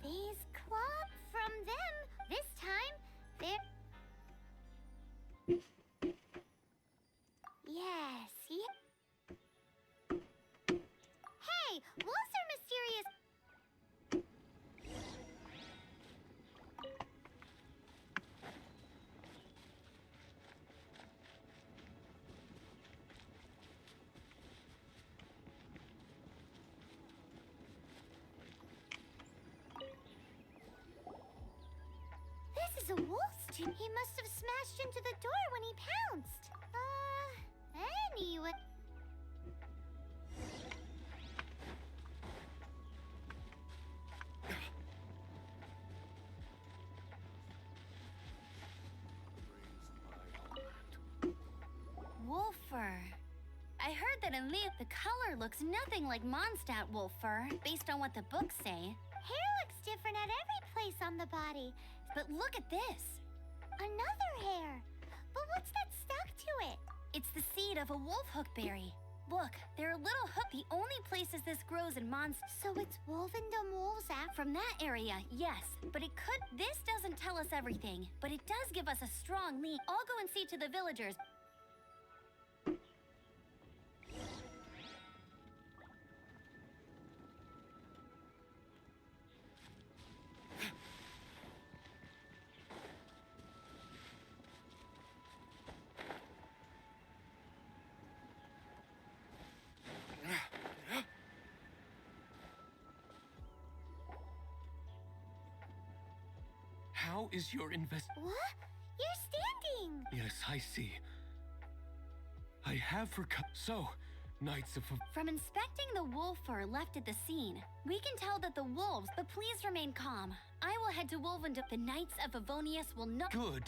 These claw from them. This time, they're... Yes, Hey, wolves are mysterious. This is a wolf's tooth. He must have smashed into the door when he pounced. Anyway. Wolf fur. I heard that in Leo, the color looks nothing like Mondstadt wolf fur, based on what the books say. Hair looks different at every place on the body. But look at this. Another hair. But what's that stuck to it? It's the seed of a wolf hook berry. Look, there are little hook. The only places this grows in Mondstadt. So it's Wolvendom wolves From that area, yes. But it could... This doesn't tell us everything, but it does give us a strong lead. I'll go and see to the villagers. How is your What? You're standing! Yes, I see. I have So, Knights of... From inspecting the wolf fur left at the scene, we can tell that the wolves, but please remain calm. I will head to Wolven. The Knights of Favonius will not. Good.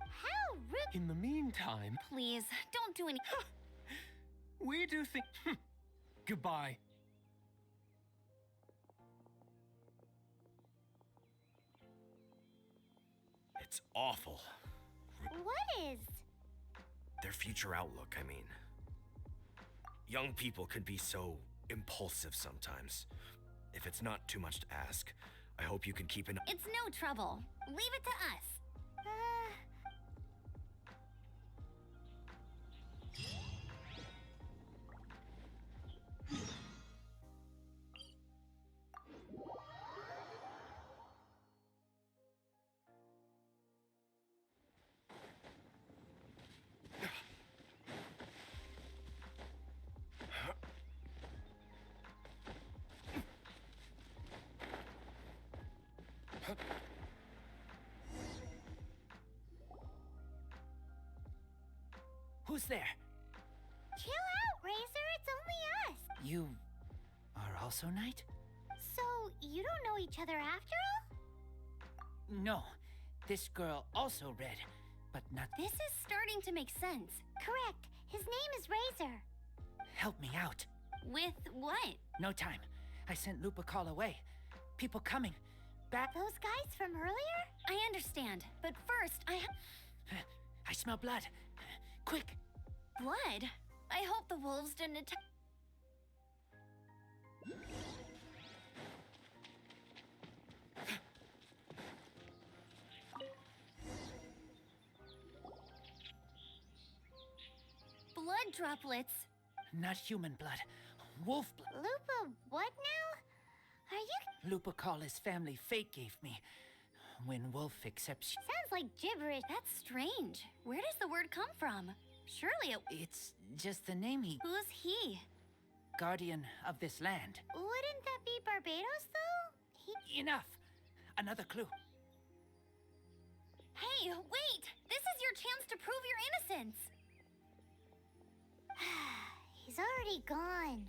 How rude. In the meantime, Please, don't do any. we do think... Goodbye. It's awful. What is? Their future outlook, I mean. Young people could be so impulsive sometimes. If it's not too much to ask, I hope you can keep an... It's no trouble. Leave it to us. Who's there? Chill out, Razor. It's only us. You are also Knight? So, you don't know each other after all? No. This girl also read, but not... This is starting to make sense. Correct. His name is Razor. Help me out. With what? No time. I sent Lupa call away. People coming. Back... Those guys from earlier? I understand, but first I smell blood. Quick. blood. I hope the wolves didn't attack. Blood droplets. Not human blood. Wolf blood. Lupa, what now? Are you... Lupa call his family fate gave me. When Wolf accepts... Sounds like gibberish. That's strange. Where does the word come from? Surely it... It's just the name he... Who's he? Guardian of this land. Wouldn't that be Barbados, though? Enough! Another clue. Hey, wait! This is your chance to prove your innocence! He's already gone.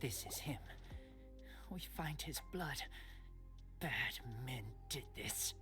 This is him. We find his blood. Bad men did this.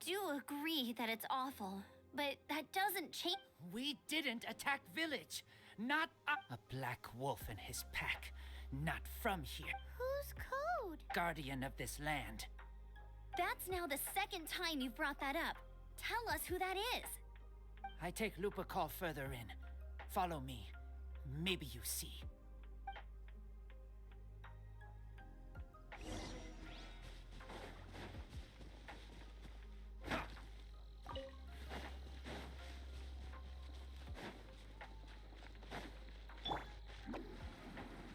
do agree that it's awful, but that doesn't change. We didn't attack village. Not a black wolf and his pack. Not from here. Who's Code? Guardian of this land. That's now the second time you've brought that up. Tell us who that is. I take Lupa call further in. Follow me. Maybe you see.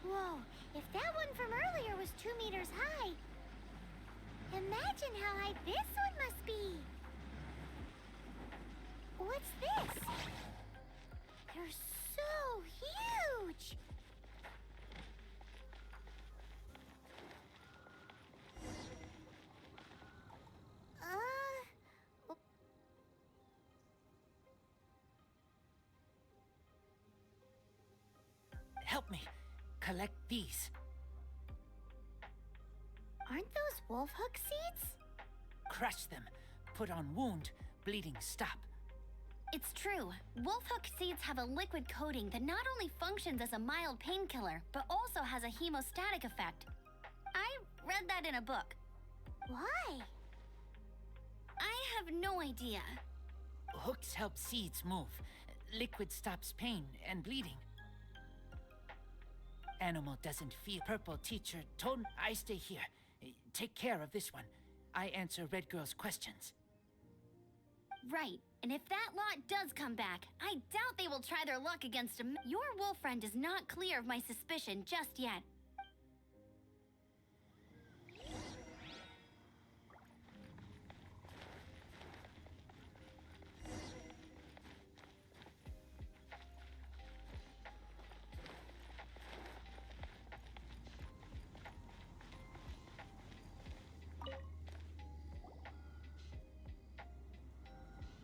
Whoa, if that one from earlier was 2 meters high, imagine how high this one must be. What's this? They're so huge. Help me. Collect these. Aren't those wolf hook seeds? Crush them. Put on wound. Bleeding stop. It's true. Wolf hook seeds have a liquid coating that not only functions as a mild painkiller, but also has a hemostatic effect. I read that in a book. Why? I have no idea. Hooks help seeds move. Liquid stops pain and bleeding. Animal doesn't feel. Purple teacher told me I stay here. Take care of this one. I answer Red Girl's questions. Right, and if that lot does come back, I doubt they will try their luck against a... Your wolf friend is not clear of my suspicion just yet.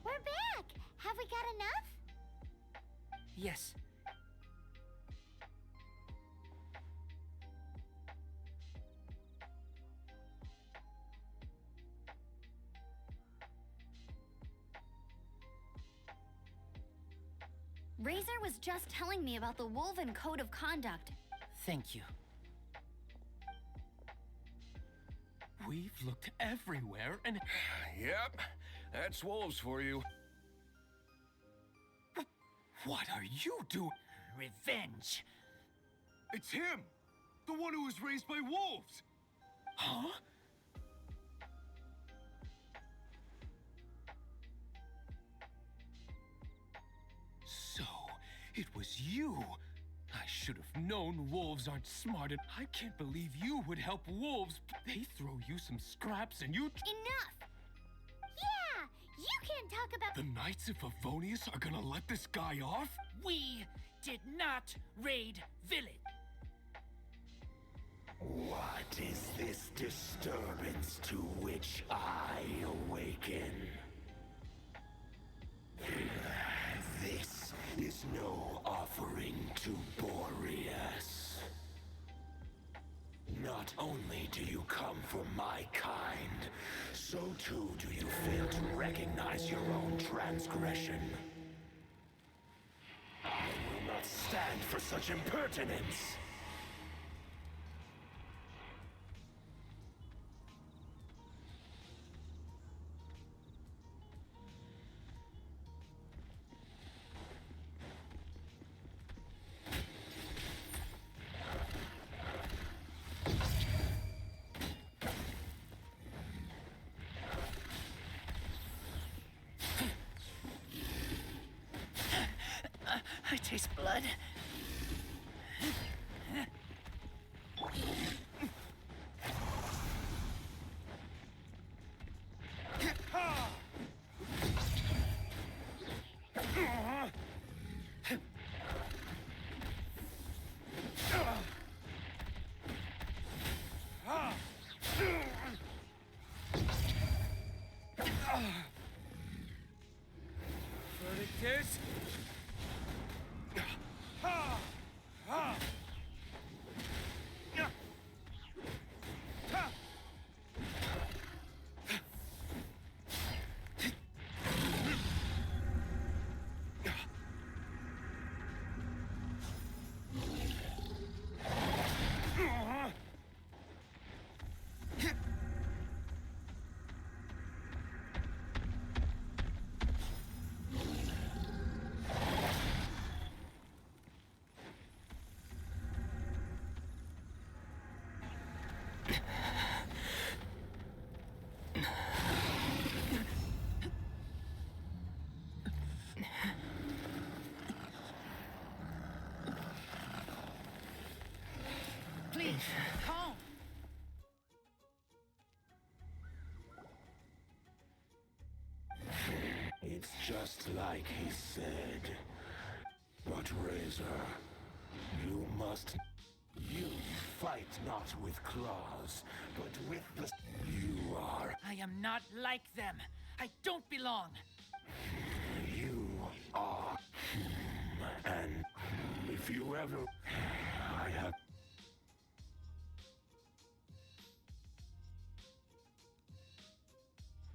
We're back. Have we got enough? Yes. Razor was just telling me about the Woven Code of Conduct. Thank you. We've looked everywhere and... Yep, that's wolves for you. What are you doing? Revenge. It's him! The one who was raised by wolves! Huh? So, it was you. I should have known wolves aren't smart, and I can't believe you would help wolves. They throw you some scraps and you... Enough! Yeah! You can't talk about... The Knights of Favonius are gonna let this guy off? We did not raid village. What is this disturbance to which I awaken? This is no offering to Boreas. Not only do you come from my kind, so too do you fail to recognize your own transgression. I will not stand for such impertinence. I taste blood. Verdict is... Calm. It's just like he said. But Razor, you must... You fight not with claws, but with the... You are... I am not like them. I don't belong. You are... And if you ever... I have...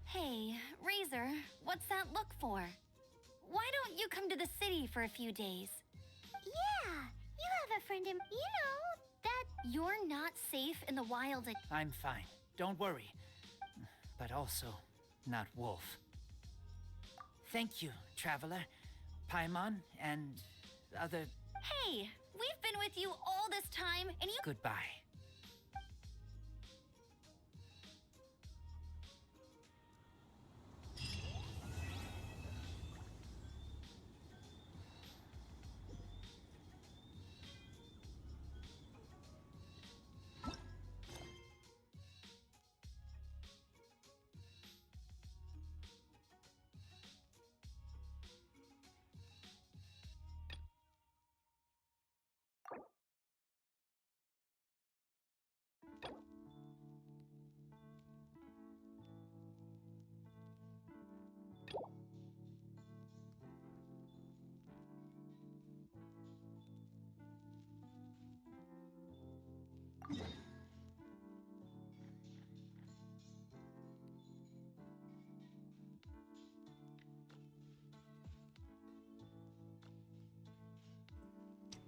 Hey, Razor, what's that look for? Why don't you come to the city for a few days? Yeah, you have a friend in, that... You're not safe in the wild. I'm fine. Don't worry. But also, not Wolf. Thank you, Traveler, Paimon, and other... Hey, we've been with you all this time, and you... Goodbye.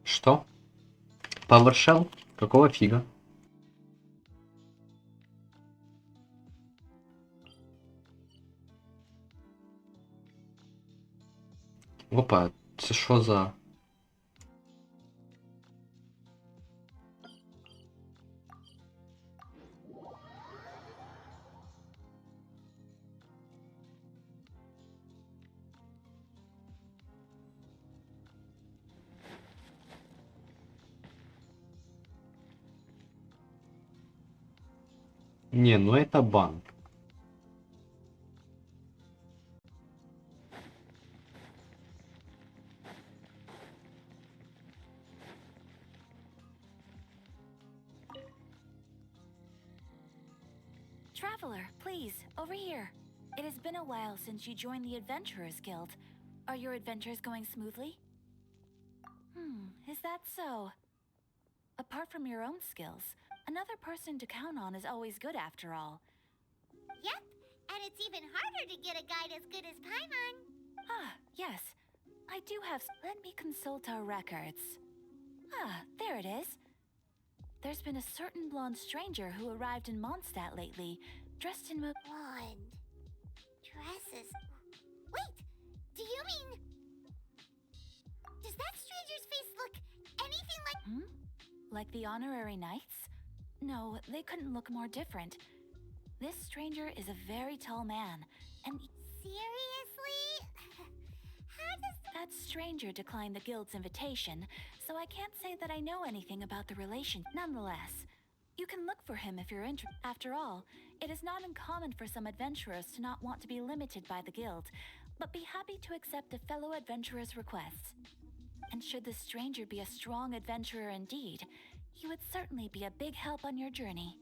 Что? PowerShell? Какого фига? Опа, це що за... Не, ну это бан. Traveler, please, over here. It has been a while since you joined the Adventurers Guild. Are your adventures going smoothly? Is that so? Apart from your own skills, another person to count on is always good after all. Yep, and it's even harder to get a guide as good as Paimon. Ah, yes. I do have... Let me consult our records. Ah, there it is. There's been a certain blonde stranger who arrived in Mondstadt lately, dressed in Blonde. Dresses. Wait, do you mean... Does that stranger's face look anything like... Like the honorary knights? No, they couldn't look more different. This stranger is a very tall man, and... Seriously? How does... That stranger declined the guild's invitation, so I can't say that I know anything about the relation. Nonetheless, you can look for him if you're interested. After all, it is not uncommon for some adventurers to not want to be limited by the guild, but be happy to accept a fellow adventurer's requests. And should the stranger be a strong adventurer indeed, he would certainly be a big help on your journey.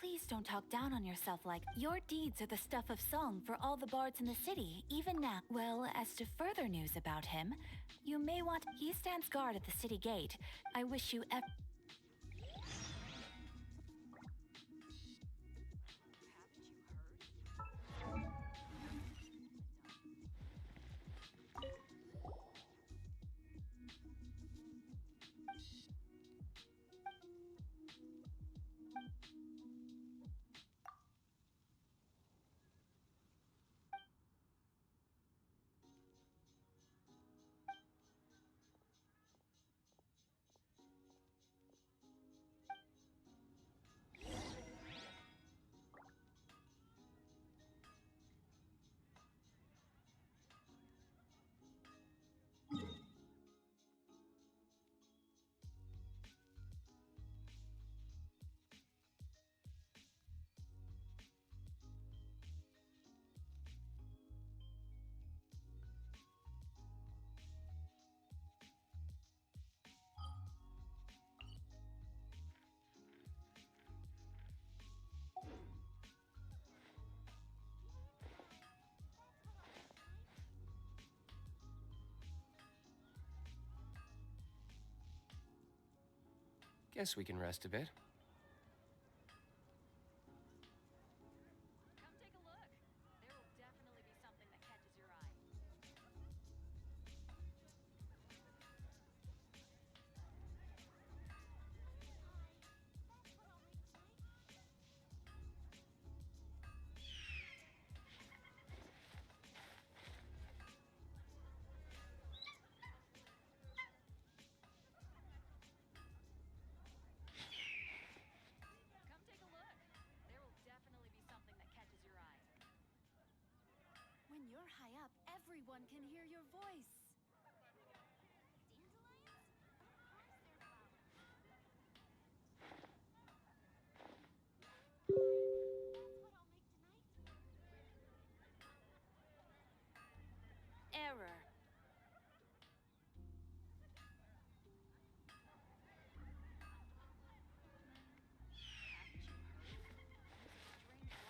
Please don't talk down on yourself like your deeds are the stuff of song for all the bards in the city, even now. Well, as to further news about him, you may want... He stands guard at the city gate. I wish you Guess we can rest a bit. Come take a look. There will definitely be something that catches your eye. Come take a look. There will definitely be something that catches your eye. When you're high up, everyone can hear your voice. Dandelions? Of course they're flowers. That's what I'll make tonight. Error. Haven't you heard? There's a strange rumble in the room.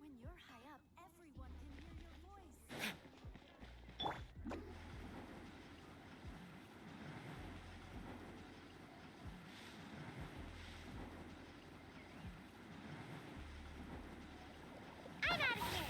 When you're high up, everyone can hear your voice. I'm out of here!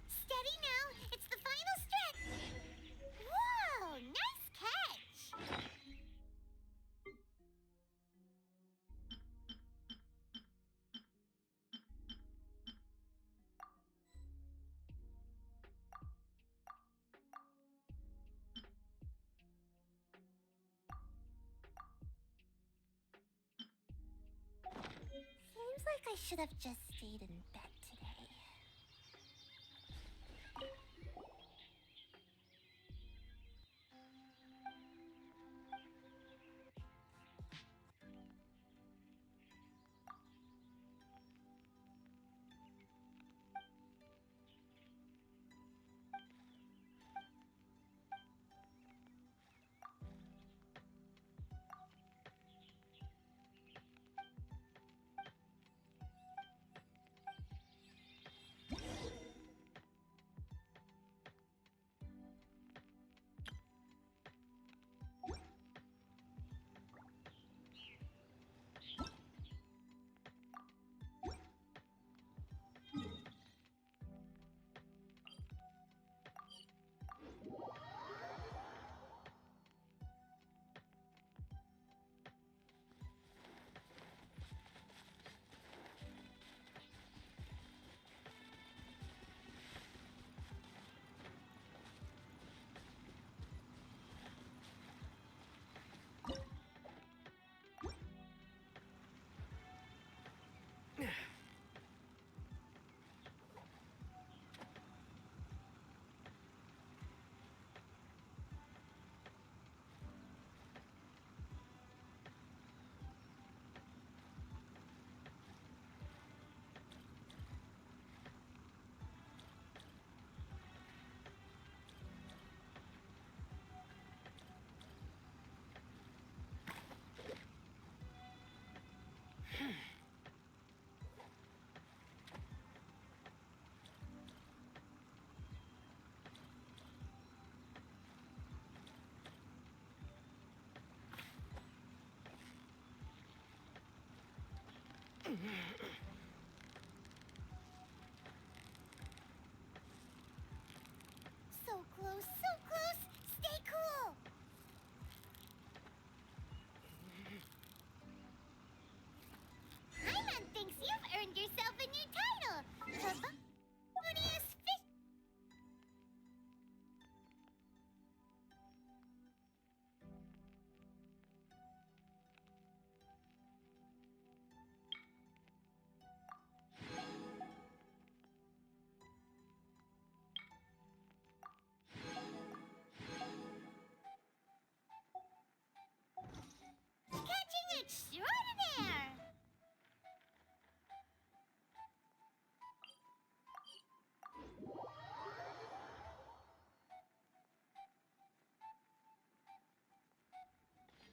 Steady now, it's the final stretch! Whoa, nice catch! should have just stayed in bed today. So close, so close! Stay cool! Hyman thinks you've earned yourself a new title! The funniest fish... Catching extraordinaire!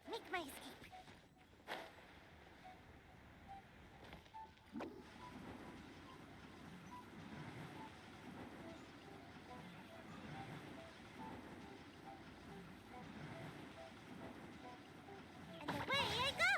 Make my escape. And away I go!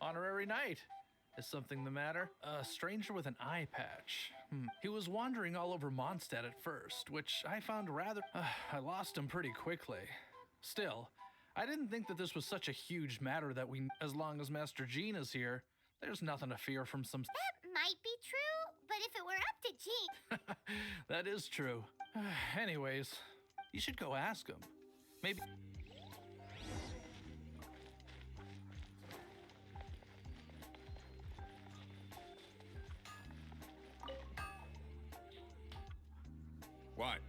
Honorary knight. Is something the matter? A stranger with an eye patch. He was wandering all over Mondstadt at first, which I found rather... I lost him pretty quickly. Still, I didn't think that this was such a huge matter that as long as Master Jean is here, there's nothing to fear from some... That might be true, but if it were up to Jean... That is true. Anyways, you should go ask him. Maybe... What?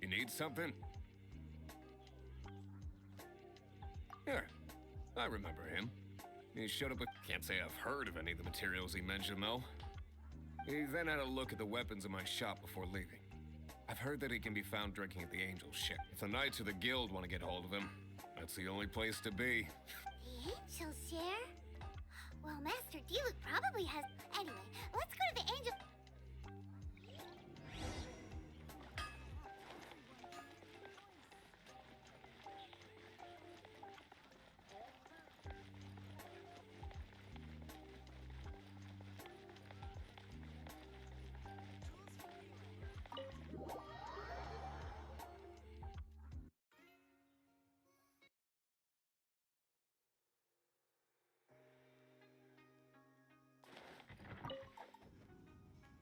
You need something? Yeah, I remember him. He showed up with... Can't say I've heard of any of the materials he mentioned, though. He then had a look at the weapons in my shop before leaving. I've heard that he can be found drinking at the Angel ship. If the Knights or the Guild want to get hold of him, that's the only place to be. The Angel share? Well, Master D-Luke probably has... Anyway, let's go to the Angel...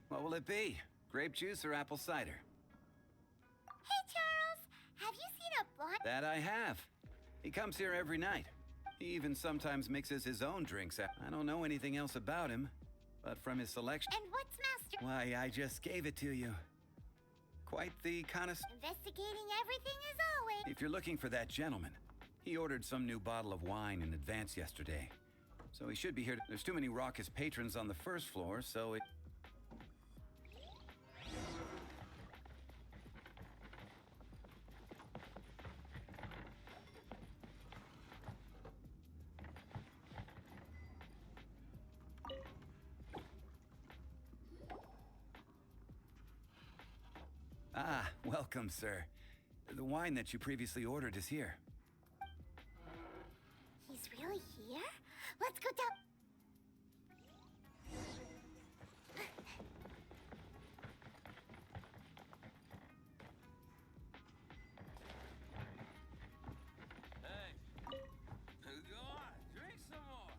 What will it be? Grape juice or apple cider? Hey, Charles! Have you seen a blonde... That I have. He comes here every night. He even sometimes mixes his own drinks. I don't know anything else about him, but from his selection... And what's Master... Why, I just gave it to you. Quite the connoisseur. Investigating everything as always. If you're looking for that gentleman, he ordered some new bottle of wine in advance yesterday. So he should be here. There's too many raucous patrons on the first floor, so it... Ah, welcome, sir. The wine that you previously ordered is here. He's really here? Let's go down... Hey, go on, drink some more.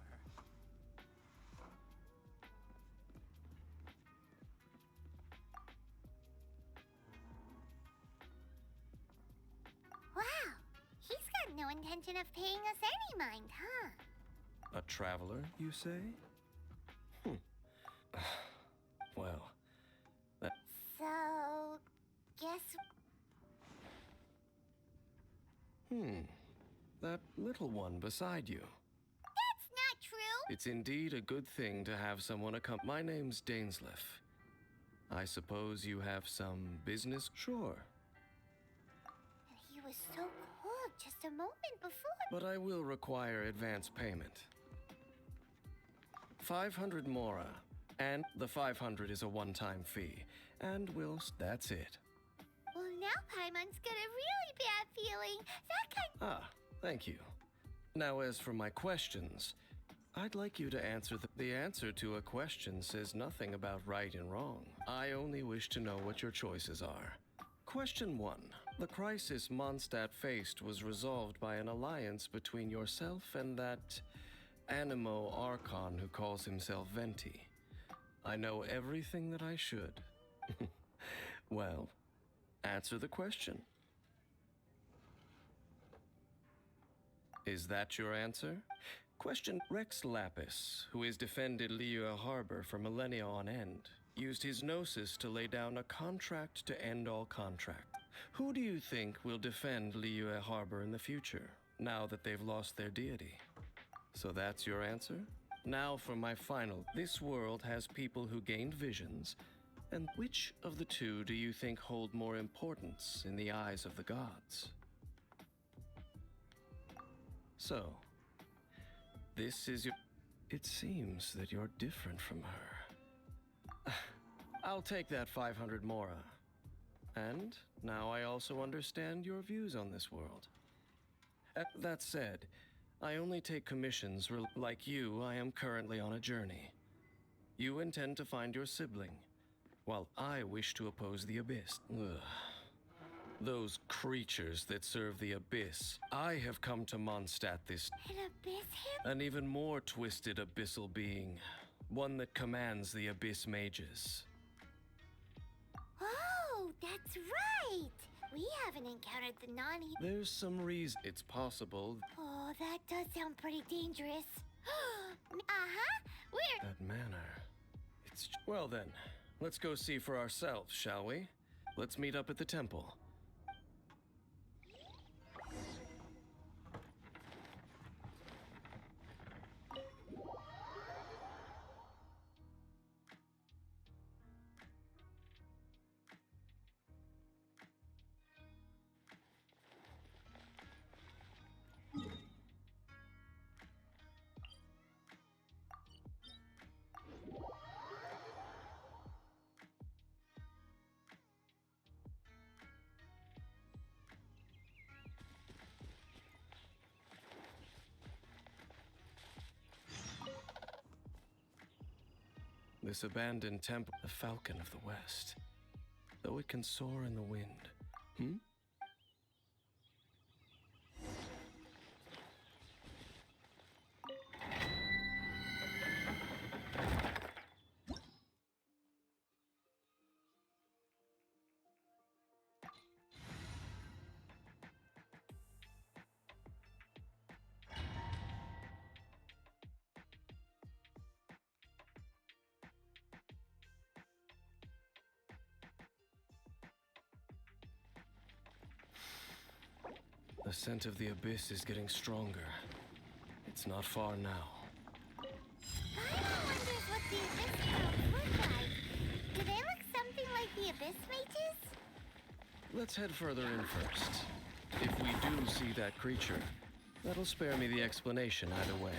Wow, he's got no intention of paying us any mind, huh? A traveler, you say? Well, that... So... guess... That little one beside you. That's not true! It's indeed a good thing to have someone accompany... My name's Dainsleif. I suppose you have some business? Sure. He was so cold just a moment before. But I will require advance payment. 500 mora. And the 500 is a one-time fee. And that's it. Well, now Paimon's got a really bad feeling. That kind... Ah, thank you. Now, as for my questions, I'd like you to answer the answer to a question says nothing about right and wrong. I only wish to know what your choices are. Question 1. The crisis Mondstadt faced was resolved by an alliance between yourself and that Animo Archon who calls himself Venti. I know everything that I should. Well, answer the question. Is that your answer? Question. Rex Lapis, who has defended Liyue Harbor for millennia on end, used his gnosis to lay down a contract to end all contract. Who do you think will defend Liyue Harbor in the future, now that they've lost their deity? So that's your answer? Now for my final. This world has people who gained visions, and which of the two do you think hold more importance in the eyes of the gods? So, this is your... It seems that you're different from her. I'll take that 500 mora. And now I also understand your views on this world. That said, I only take commissions like you. I am currently on a journey. You intend to find your sibling, while I wish to oppose the Abyss. Ugh. Those creatures that serve the Abyss. I have come to Mondstadt this... An abyss him? An even more twisted abyssal being. One that commands the Abyss mages. Oh, that's right! We haven't encountered the Nani. There's some reason it's possible. Oh, that does sound pretty dangerous. Uh-huh. We're... That manor. It's... Well then, let's go see for ourselves, shall we? Let's meet up at the temple. This abandoned temple, the Falcon of the West. Though it can soar in the wind. Hmm? The scent of the Abyss is getting stronger. It's not far now. Paimon wonders what the Abyss Scouts look like. Do they look something like the Abyss Mages? Let's head further in first. If we do see that creature, that'll spare me the explanation either way.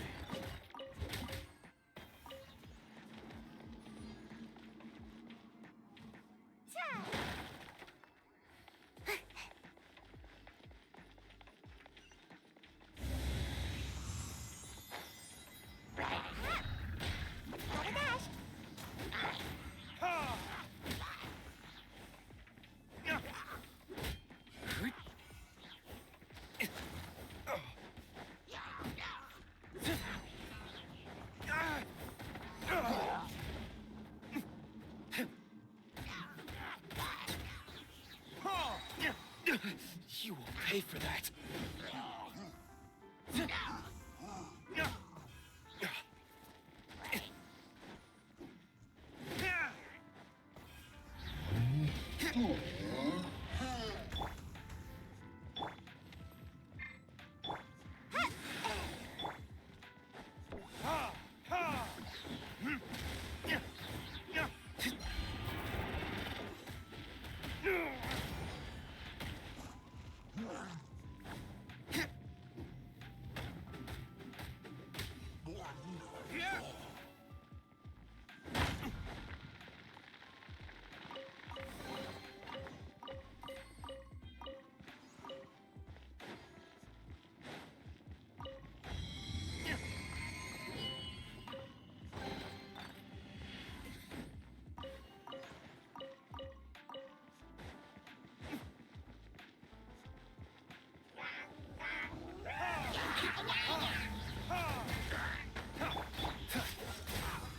You will pay for that.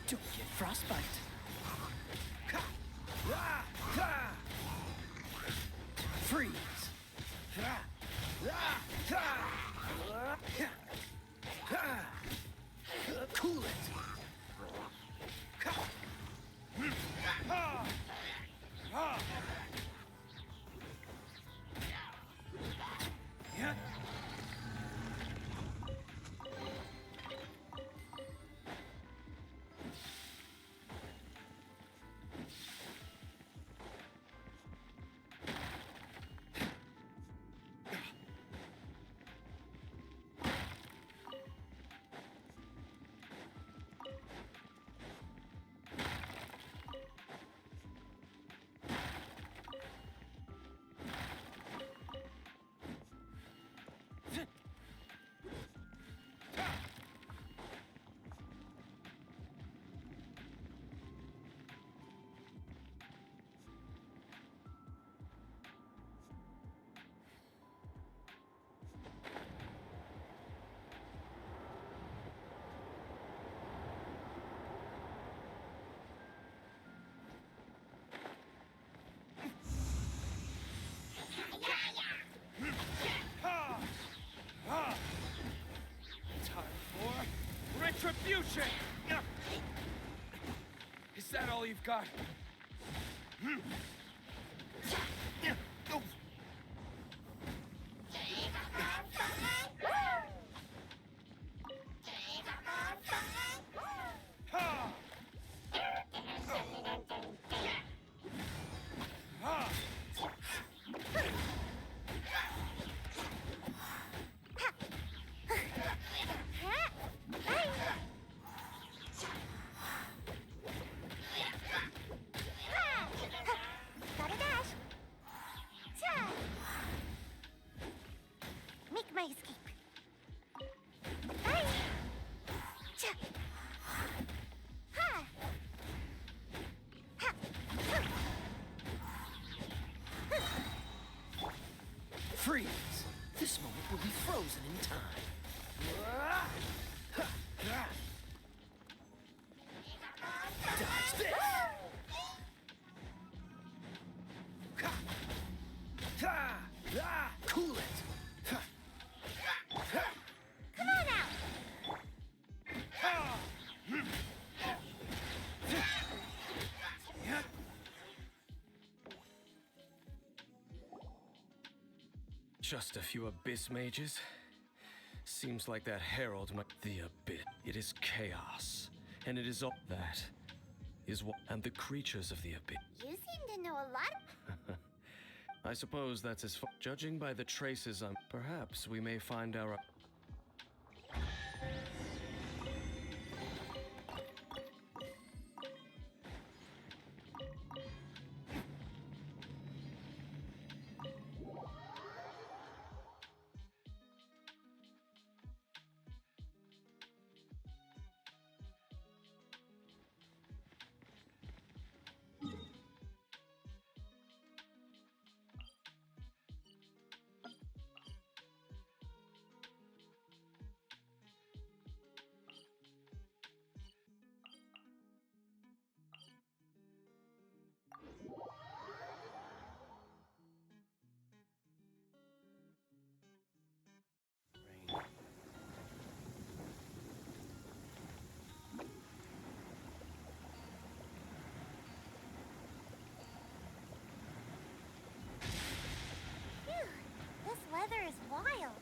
Don't get frostbite. Freeze. Cool it. future! Is that all you've got? Gotta dash. Ta. Make my escape. Hey. Cha. Ha. Ha. Freeze! This moment will be frozen in time. Dodge this! Cool it! Come on out. Just a few abyss mages? Seems like that herald might... The abyss. It is chaos. And it is all... That is what... And the creatures of the abyss. You seem to know a lot. I suppose that's as far... Judging by the traces on... Perhaps we may find our... Phew. This weather is wild.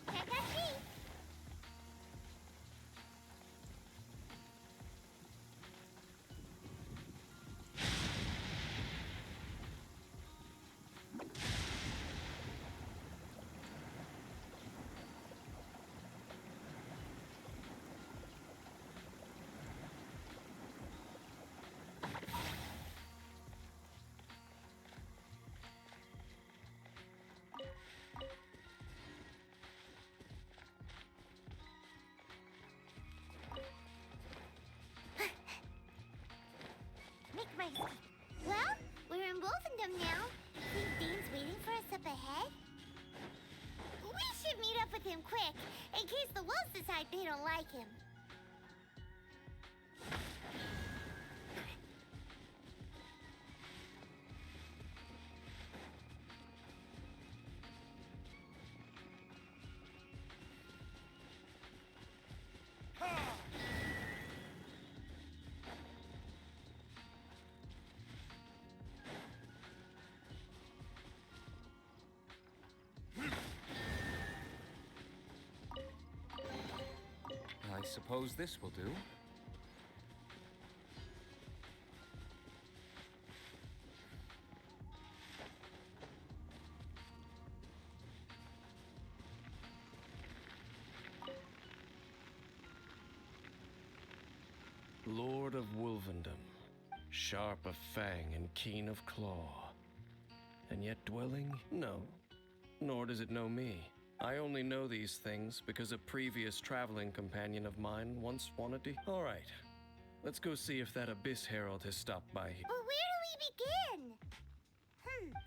Can't catch me. Make my escape. Well, we're in Wolfendom now. Think Dean's waiting for us up ahead? We should meet up with him quick, in case the wolves decide they don't like him. I suppose this will do. Lord of Wolvendom, sharp of fang and keen of claw, and yet dwelling? No, nor does it know me. I only know these things because a previous traveling companion of mine once wanted to... All right, let's go see if that Abyss Herald has stopped by here. But where do we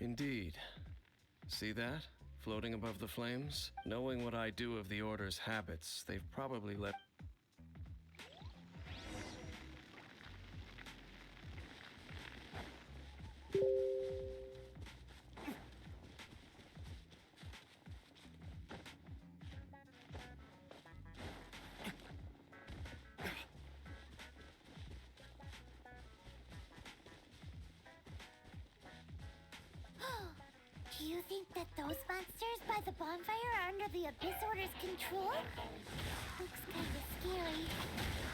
begin? Indeed. See that? Floating above the flames? Knowing what I do of the Order's habits, they've probably let... under the Abyss Order's control? Looks kinda scary.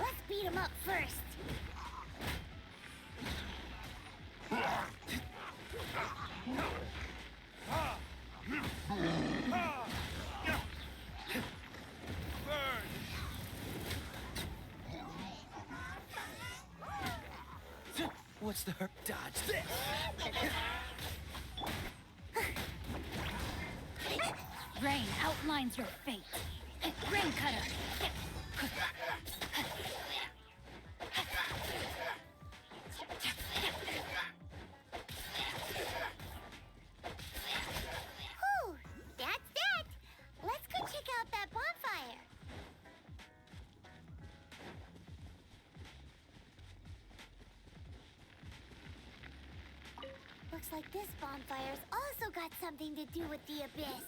Let's beat him up first. What's the hurt? Dodge this! Rain outlines your fate. Rain cutter. Whew, that's that. Let's go check out that bonfire. Looks like this bonfire's also got something to do with the Abyss.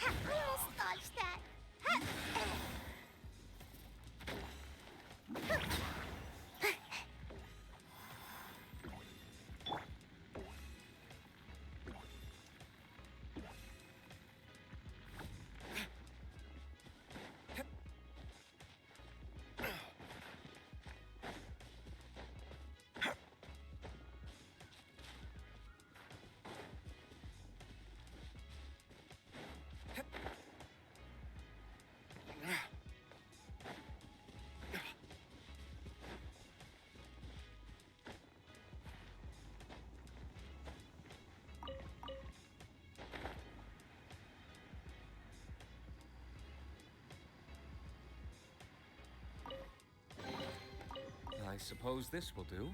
Almost dodged that. I suppose this will do.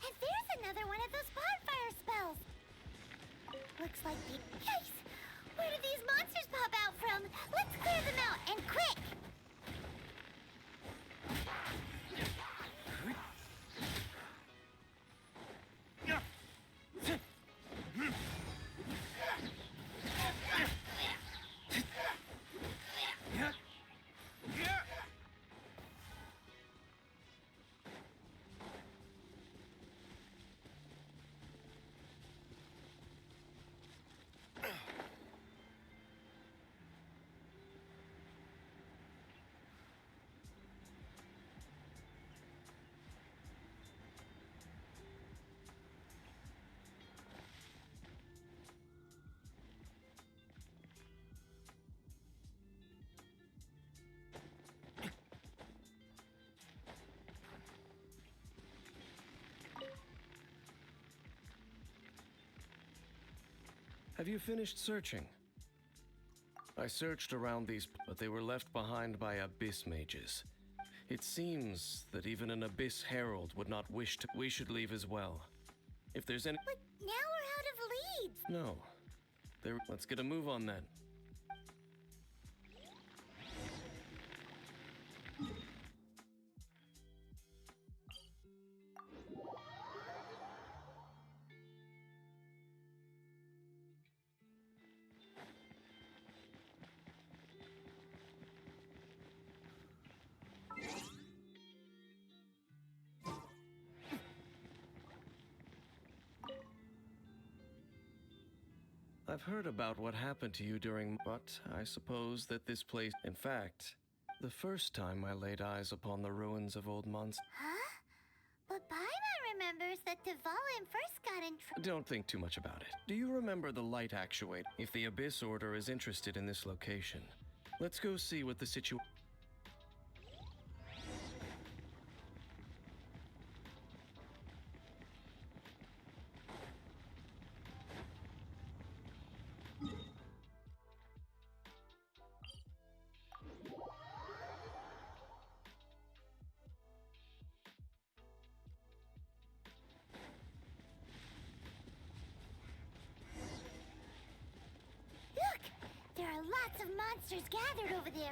And there's another one of those bonfire spells. Looks like the... Yikes! Where did these monsters pop out from? Let's clear them out, and quick! Have you finished searching? I searched around these, but they were left behind by Abyss mages. It seems that even an Abyss Herald would not wish to. We should leave as well. If there's any. But now we're out of leads! No. There. Let's get a move on then. I've heard about what happened to you during, but I suppose that this place, in fact, the first time I laid eyes upon the ruins of old Monst. Huh? But Paimon remembers that Dvalin first got in trouble. Don't think too much about it. Do you remember the light actuator? If the Abyss Order is interested in this location, let's go see what the situation. Look! There are lots of monsters gathered over there.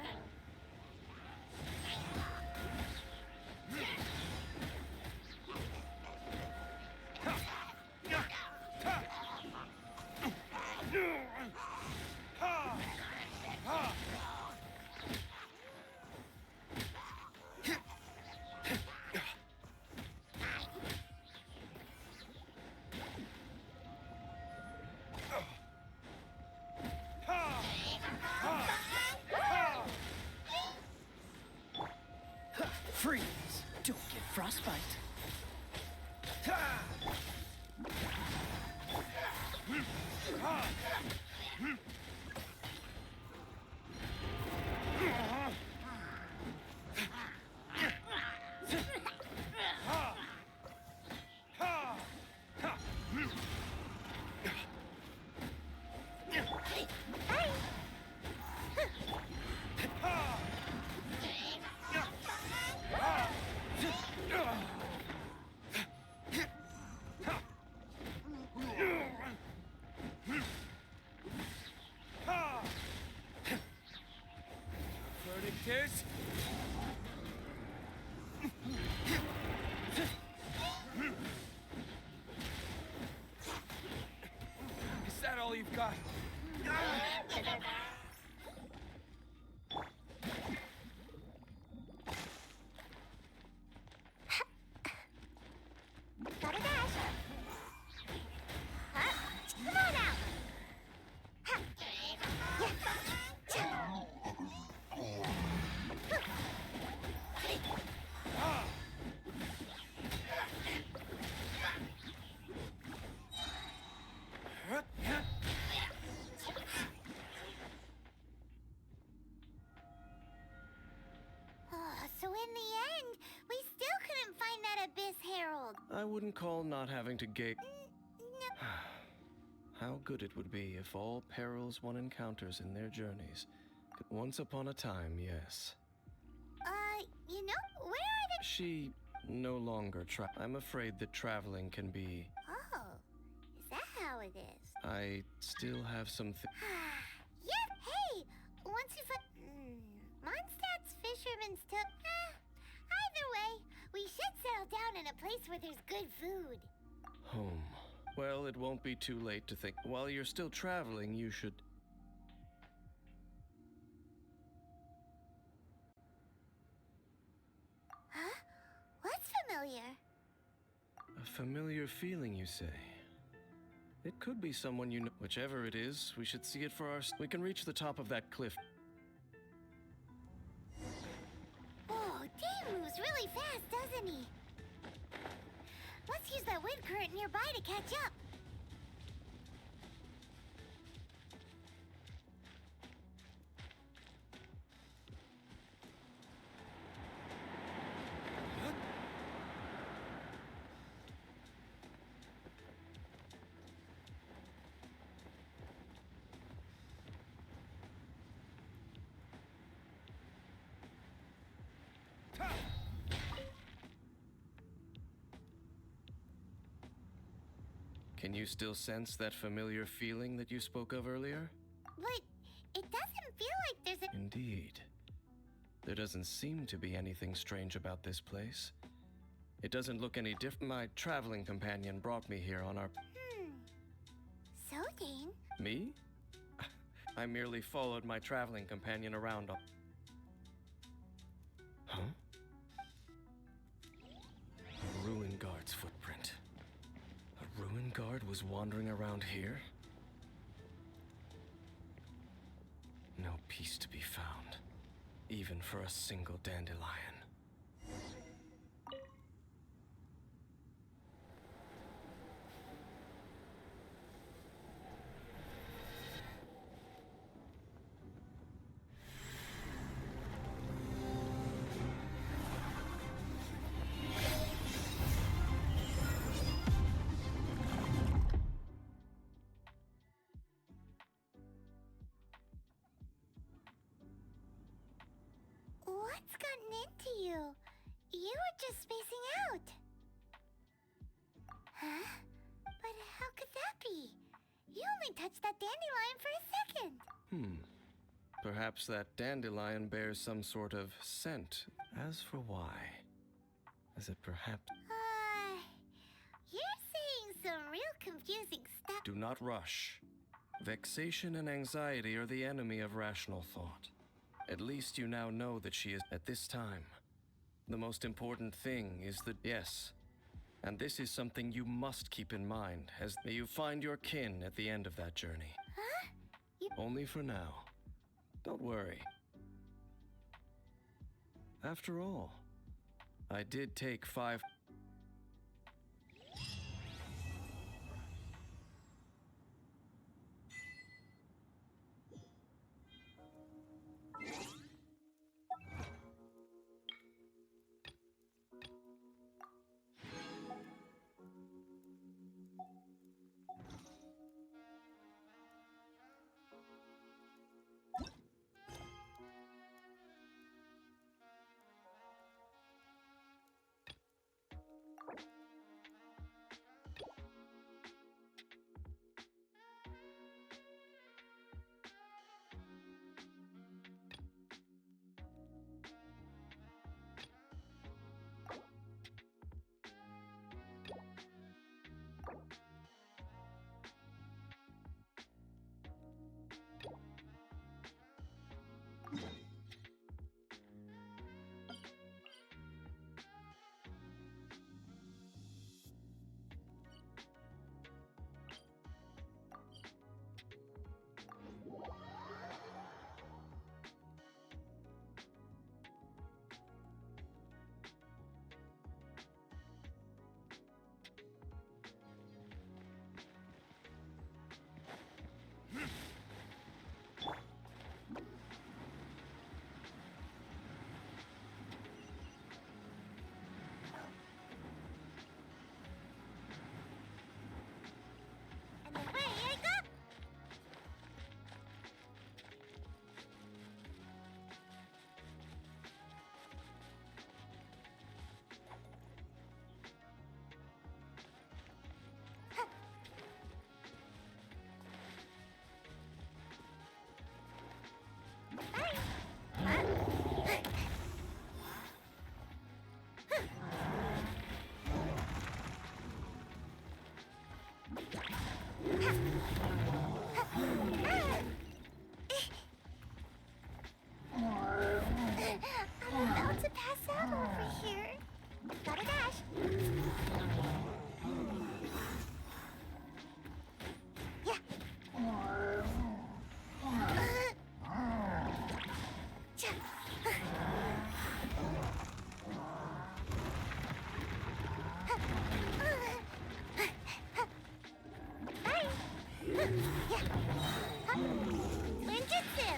Freeze! Don't get frostbite. Verdict is... Is that all you've got? Gotta dash. Come on out. So in the end, we still couldn't find that Abyss Herald. I wouldn't call not having to gate. How good it would be if all perils one encounters in their journeys. Once upon a time, yes. You know, where are the... She no longer I'm afraid that traveling can be... Oh, is that how it is? I still have some Yep, hey, once you find... Mondstadt's fisherman's tale... either way, we should settle down in a place where there's good food. home. Well, it won't be too late to think. While you're still traveling, you should... Huh? What's familiar? A familiar feeling, you say? It could be someone you know. Whichever it is, we should see it for ourselves. We can reach the top of that cliff. Oh, Dane moves really fast, doesn't he? Let's use that wind current nearby to catch up. Can you still sense that familiar feeling that you spoke of earlier? But it doesn't feel like there's a... Indeed. There doesn't seem to be anything strange about this place. It doesn't look any different. My traveling companion brought me here on our... So, Dane? Me? I merely followed my traveling companion around on... Huh? A ruin guard's footprint. A ruin guard was wandering around here? even for a single dandelion. What's gotten into you? You were just spacing out. Huh? But how could that be? You only touched that dandelion for a second. Perhaps that dandelion bears some sort of scent. As for why, is it perhaps... You're saying some real confusing stuff. Do not rush. Vexation and anxiety are the enemy of rational thought. At least you now know that she is at this time. The most important thing is that, yes, and this is something you must keep in mind as you find your kin at the end of that journey. Huh? Only for now. Don't worry. After all, I did take 5... And away I go! I'm about to pass out over here. Gotta dash. Yeah. Ninjutsu!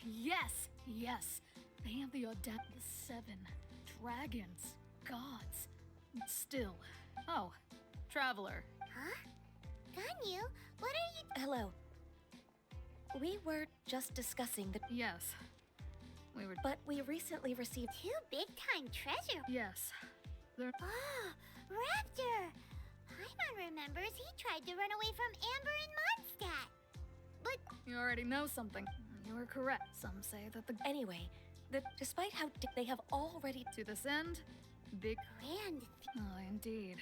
Yes, yes. They have the audacity. The 7 dragons, gods. Still. Oh, traveler. Huh? Ganyu, what are you... Hello. We were just discussing the... Yes. But we recently received... 2 big-time treasure. Yes. They're... Oh, Raptor! Paimon remembers he tried to run away from Amber and Mondstadt. But... You already know something. You are correct. Some say that the... Anyway, despite how they have already... To this end, big... Grand... Oh, indeed.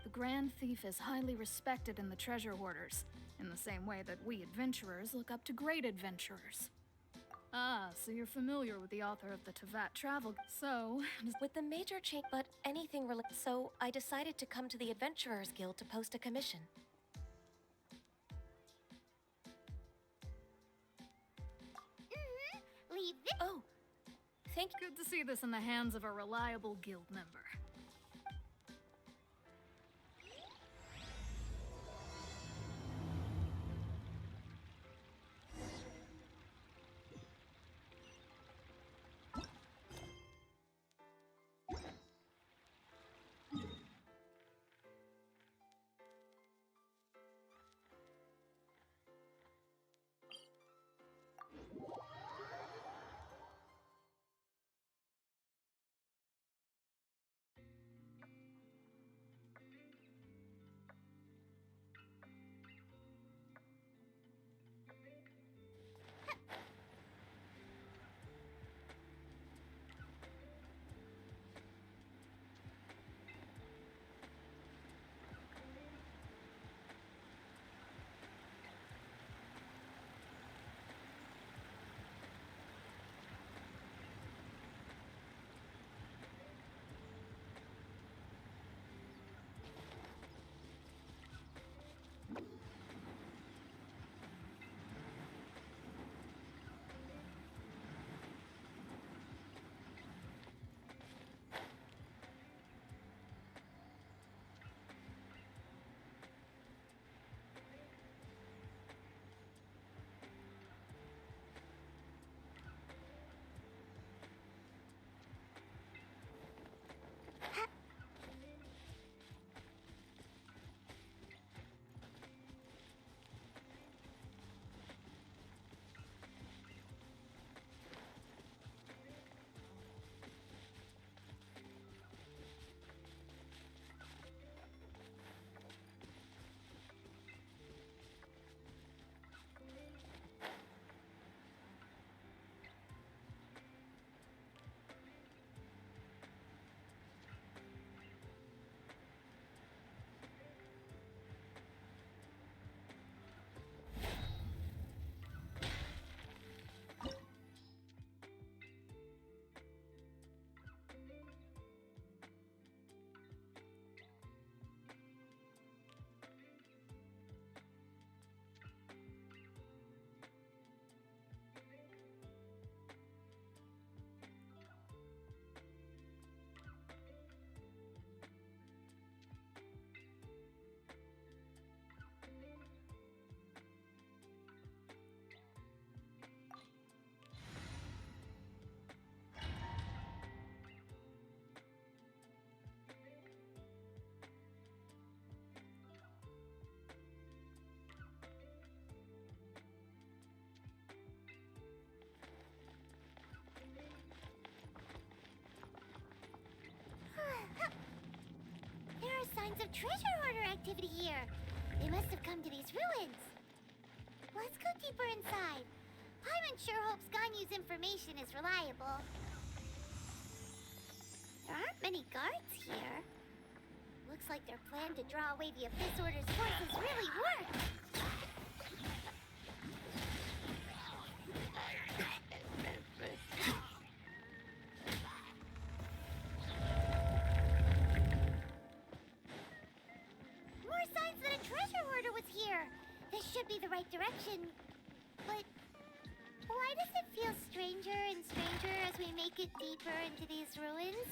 The Grand Thief is highly respected in the treasure hoarders, in the same way that we adventurers look up to great adventurers. Ah, so you're familiar with the author of the Tevat Travel... So... With the major change... But anything So, I decided to come to the Adventurers Guild to post a commission. Leave this... Oh, thank you. Good to see this in the hands of a reliable guild member. There are signs of treasure hoarder activity here. They must have come to these ruins. Let's go deeper inside. Paimon sure hopes Ganyu's information is reliable. There aren't many guards here. Looks like their plan to draw away the Abyss Order's forces really worked. More signs that a treasure hoarder was here. This should be the right direction. But why does it feel stranger and stranger as we make it deeper into these ruins?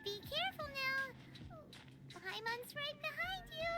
Be careful now. Paimon's right behind you.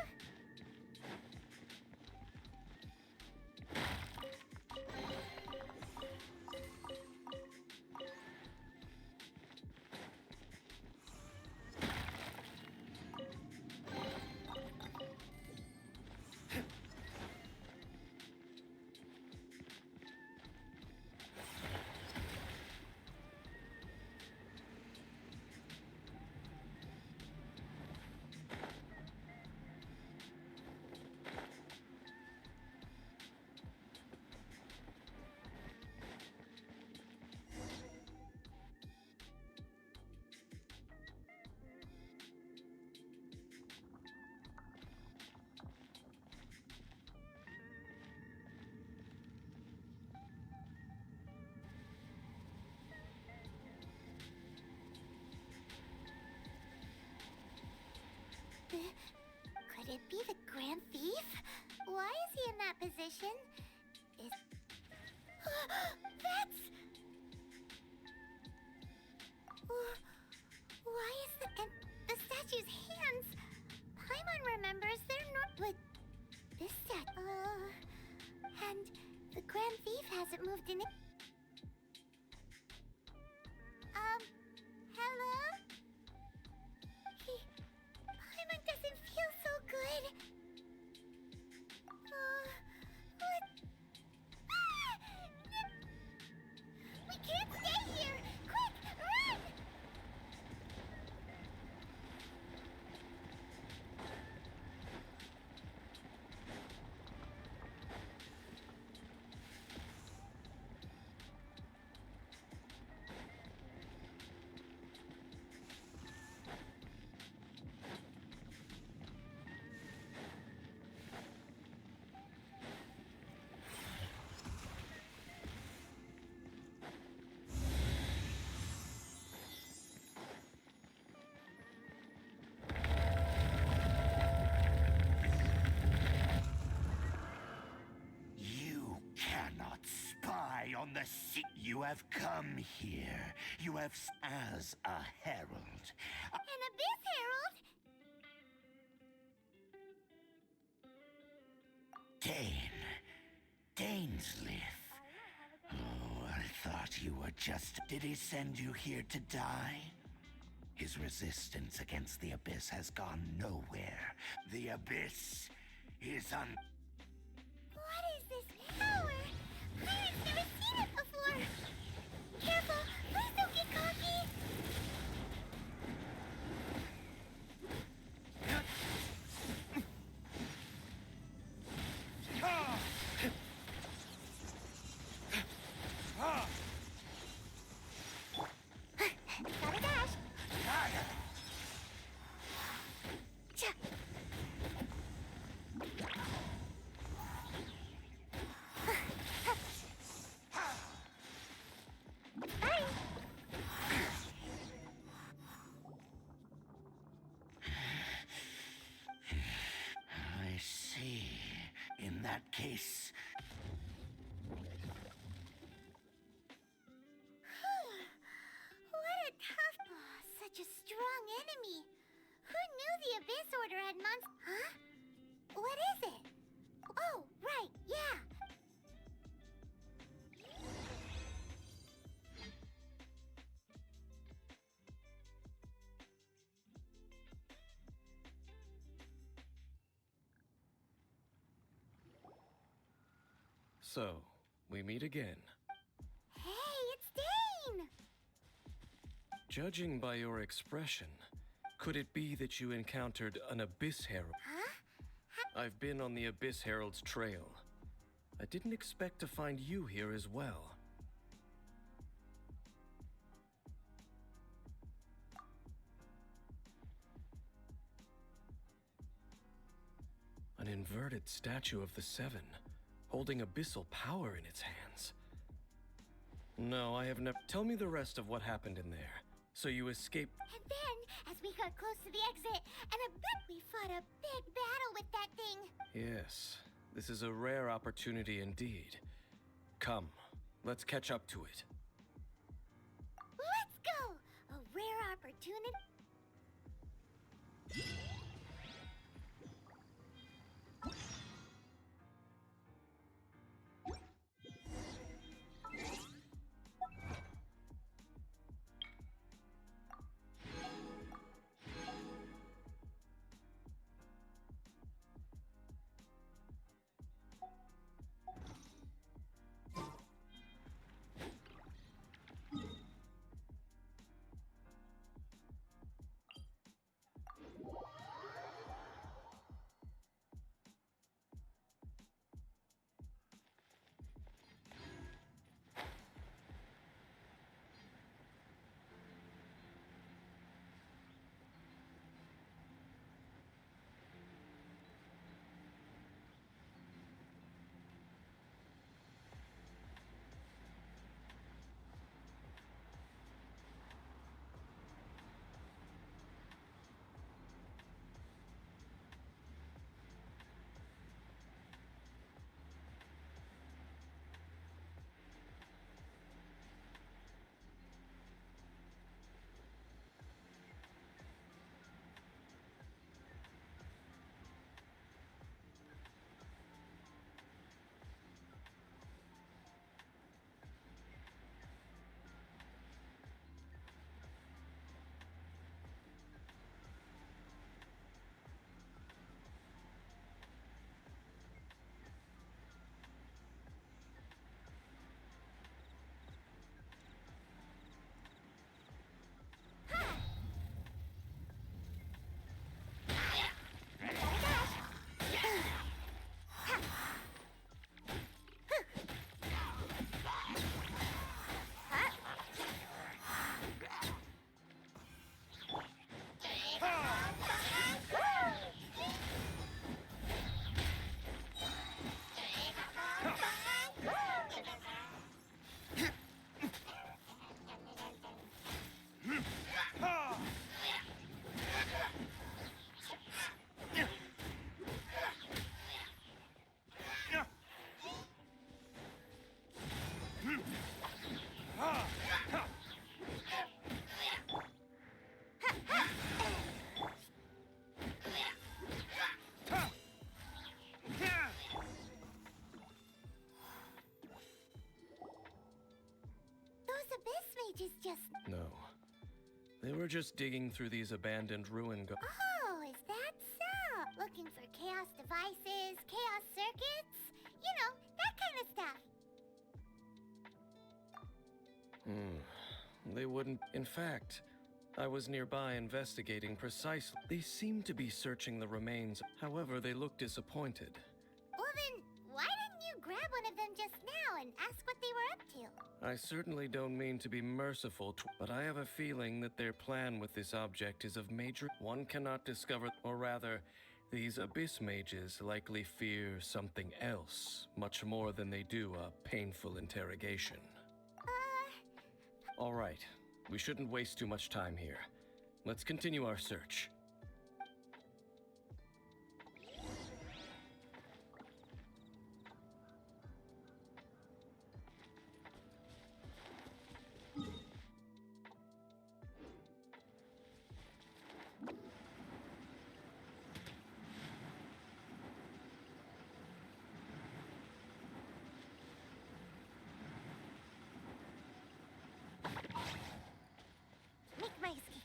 position is... That's... Why is the statue's hands? Paimon remembers they're not... But this and the Grand Thief hasn't moved in it. Hello? Paimon doesn't feel so good. What? We can't stay here! Quick, run! You cannot spy on the sea. You have come here. You have as a herald. An Abyss Herald? Dainsleif. Oh, I thought you were just... Did he send you here to die? His resistance against the Abyss has gone nowhere. The Abyss is What is this power? Pirates never seen it before! Careful! Please don't get cocky! Gotta dash! Cha! Bye! I see. In that case... What a tough boss. Such a strong enemy. Who knew the Abyss Order had Huh? What is it? Oh, right, yeah. So, we meet again. Hey, it's Dane! Judging by your expression, could it be that you encountered an Abyss Herald? Huh? I've been on the Abyss Herald's trail. I didn't expect to find you here as well. An inverted statue of the Seven, holding abyssal power in its hands. No, I have never... Tell me the rest of what happened in there. So you escaped... And then, as we got close to the exit, we fought a big battle with that thing. Yes, this is a rare opportunity indeed. Come, let's catch up to it. Let's go! A rare opportunity. We're just digging through these abandoned Oh, is that so? Looking for chaos devices, chaos circuits? You know, that kind of stuff. They wouldn't. In fact, I was nearby investigating precisely. They seemed to be searching the remains. However, they looked disappointed. Well then, why didn't you grab one of them just now and ask what they were up to? I certainly don't mean to be merciful, but I have a feeling that their plan with this object is of major. One cannot discover, or rather, these abyss mages likely fear something else, much more than they do a painful interrogation. All right, we shouldn't waste too much time here. Let's continue our search. Make my escape.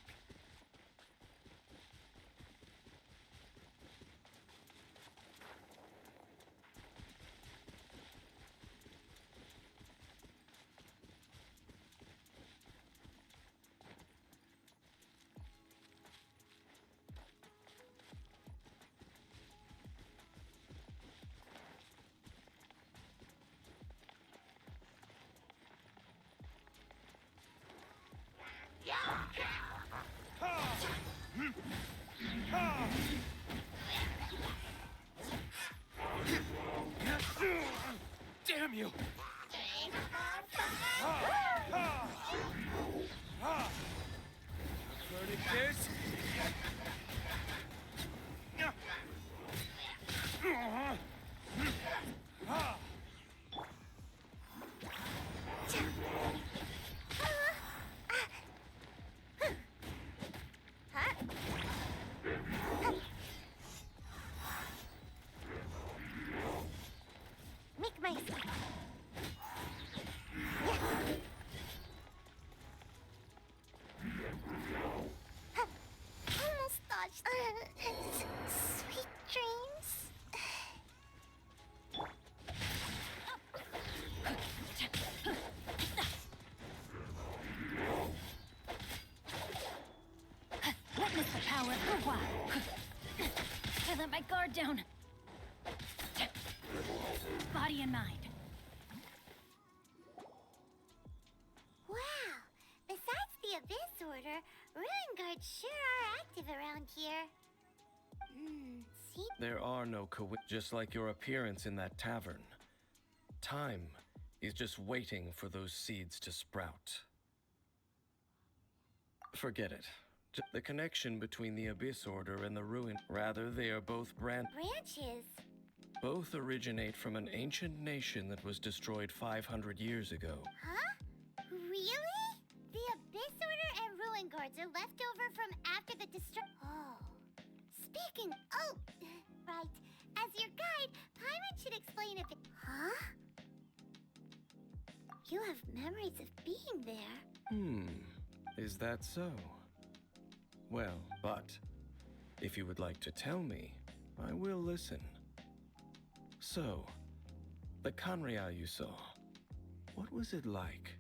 Damn you! Verdict Make my escape. Almost dodged. Sweet dreams. Witness the power for a while. I let my guard down. Body and mind. Wow. Besides the Abyss Order, Ruin Guards sure are active around here. See? There are no just like your appearance in that tavern. Time is just waiting for those seeds to sprout. Forget it. The connection between the Abyss Order and the Ruin, rather, they are both branches. Both originate from an ancient nation that was destroyed 500 years ago. Huh? Really? The Abyss Order and Ruin Guards are left over from after the Oh. Speaking... Oh, right. As your guide, Paimon should explain a bit... Huh? You have memories of being there. Is that so? Well, but if you would like to tell me, I will listen. So, the Kanria you saw, what was it like?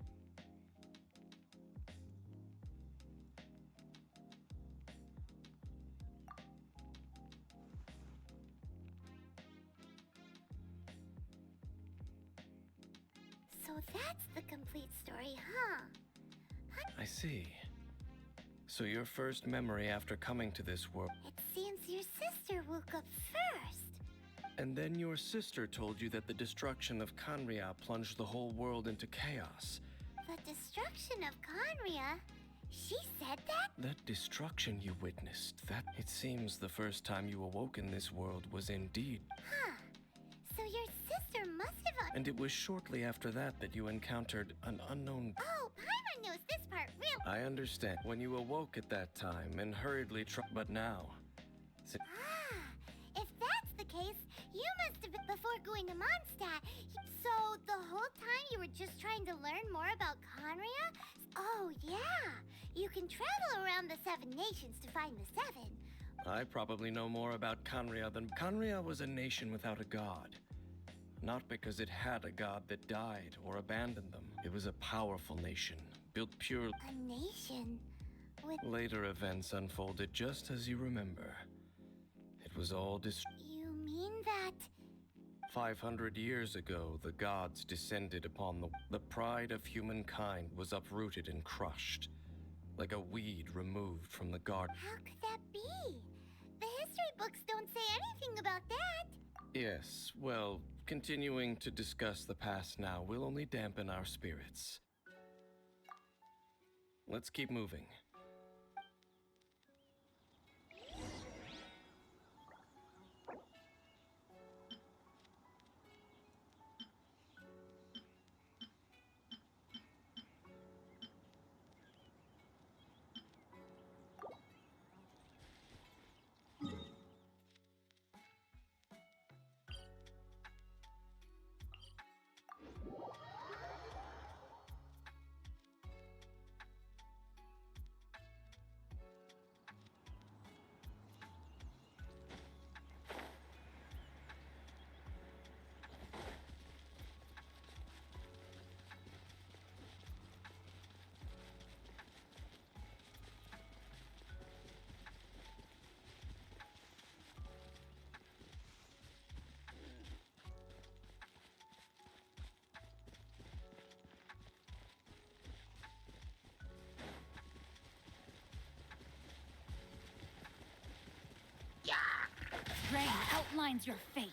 So that's the complete story, huh? I see. So your first memory after coming to this world... It seems your sister woke up first. And then your sister told you that the destruction of Kanria plunged the whole world into chaos. The destruction of Kanria? She said that? That destruction you witnessed, it seems the first time you awoke in this world was indeed... Huh. So your sister must have... And it was shortly after that that you encountered an unknown... Oh, Paimon knows this part real... I understand. When you awoke at that time and hurriedly but now... If that's the case, you must have been before going to Mondstadt. So the whole time you were just trying to learn more about Conria? Oh yeah, you can travel around the 7 nations to find the 7. I probably know more about Conria than... Conria was a nation without a god. Not because it had a god that died or abandoned them. It was a powerful nation, built pure... A nation? With... Later events unfolded just as you remember. It was all You mean that... 500 years ago, the gods descended upon the pride of humankind was uprooted and crushed, like a weed removed from the garden. How could that be? The history books don't say anything about that. Yes, well, continuing to discuss the past now will only dampen our spirits. Let's keep moving. Rain outlines your fate.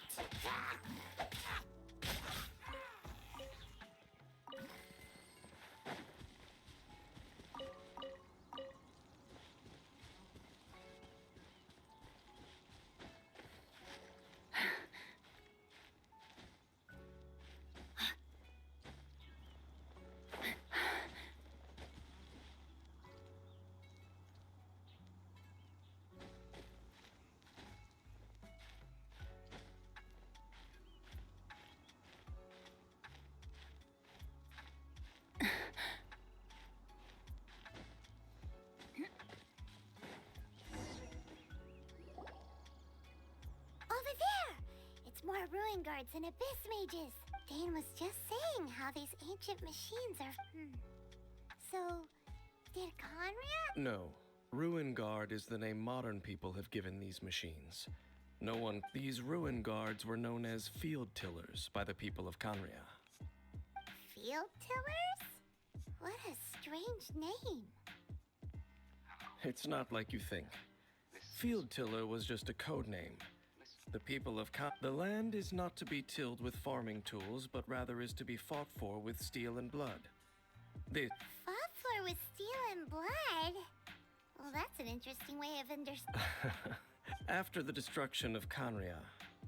Over there! It's more ruin guards and abyss mages. Dane was just saying how these ancient machines are... So, did Conria? No. Ruin Guard is the name modern people have given these machines. These ruin guards were known as field tillers by the people of Conria. Field tillers? What a strange name. It's not like you think. Field tiller was just a code name. The people of the land is not to be tilled with farming tools, but rather is to be fought for with steel and blood. Fought for with steel and blood? Well, that's an interesting way of understanding. After the destruction of Conria,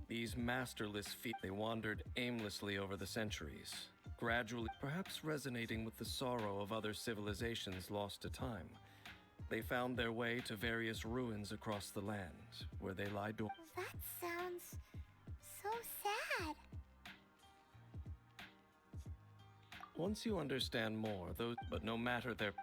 these masterless feet, they wandered aimlessly over the centuries, gradually, perhaps resonating with the sorrow of other civilizations lost to time. They found their way to various ruins across the land, where they lie dormant. That sounds so sad. Once you understand more, but no matter their...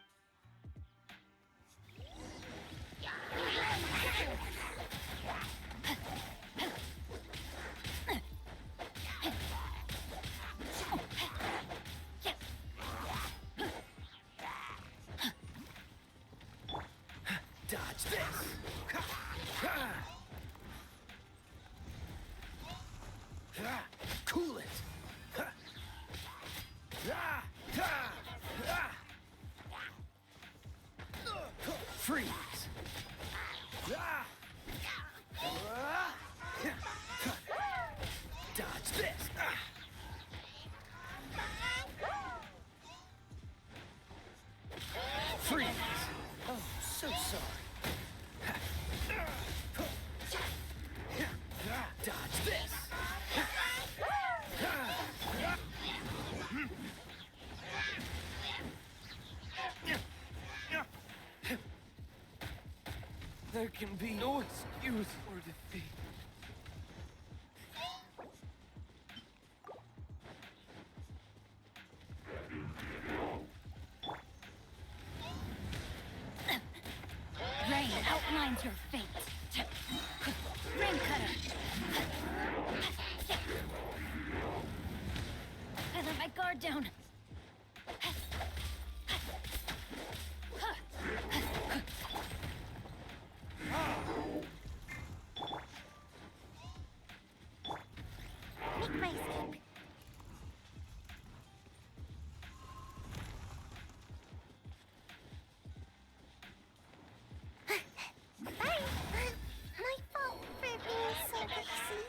Dodge this! Cool it! Freeze! Dodge this! Freeze! Oh, so sorry. Dodge this! There can be no excuse for defeat. demands your fate. Ring cutter. I let my guard down. Make my escape. Sorry. My fault for being so lazy.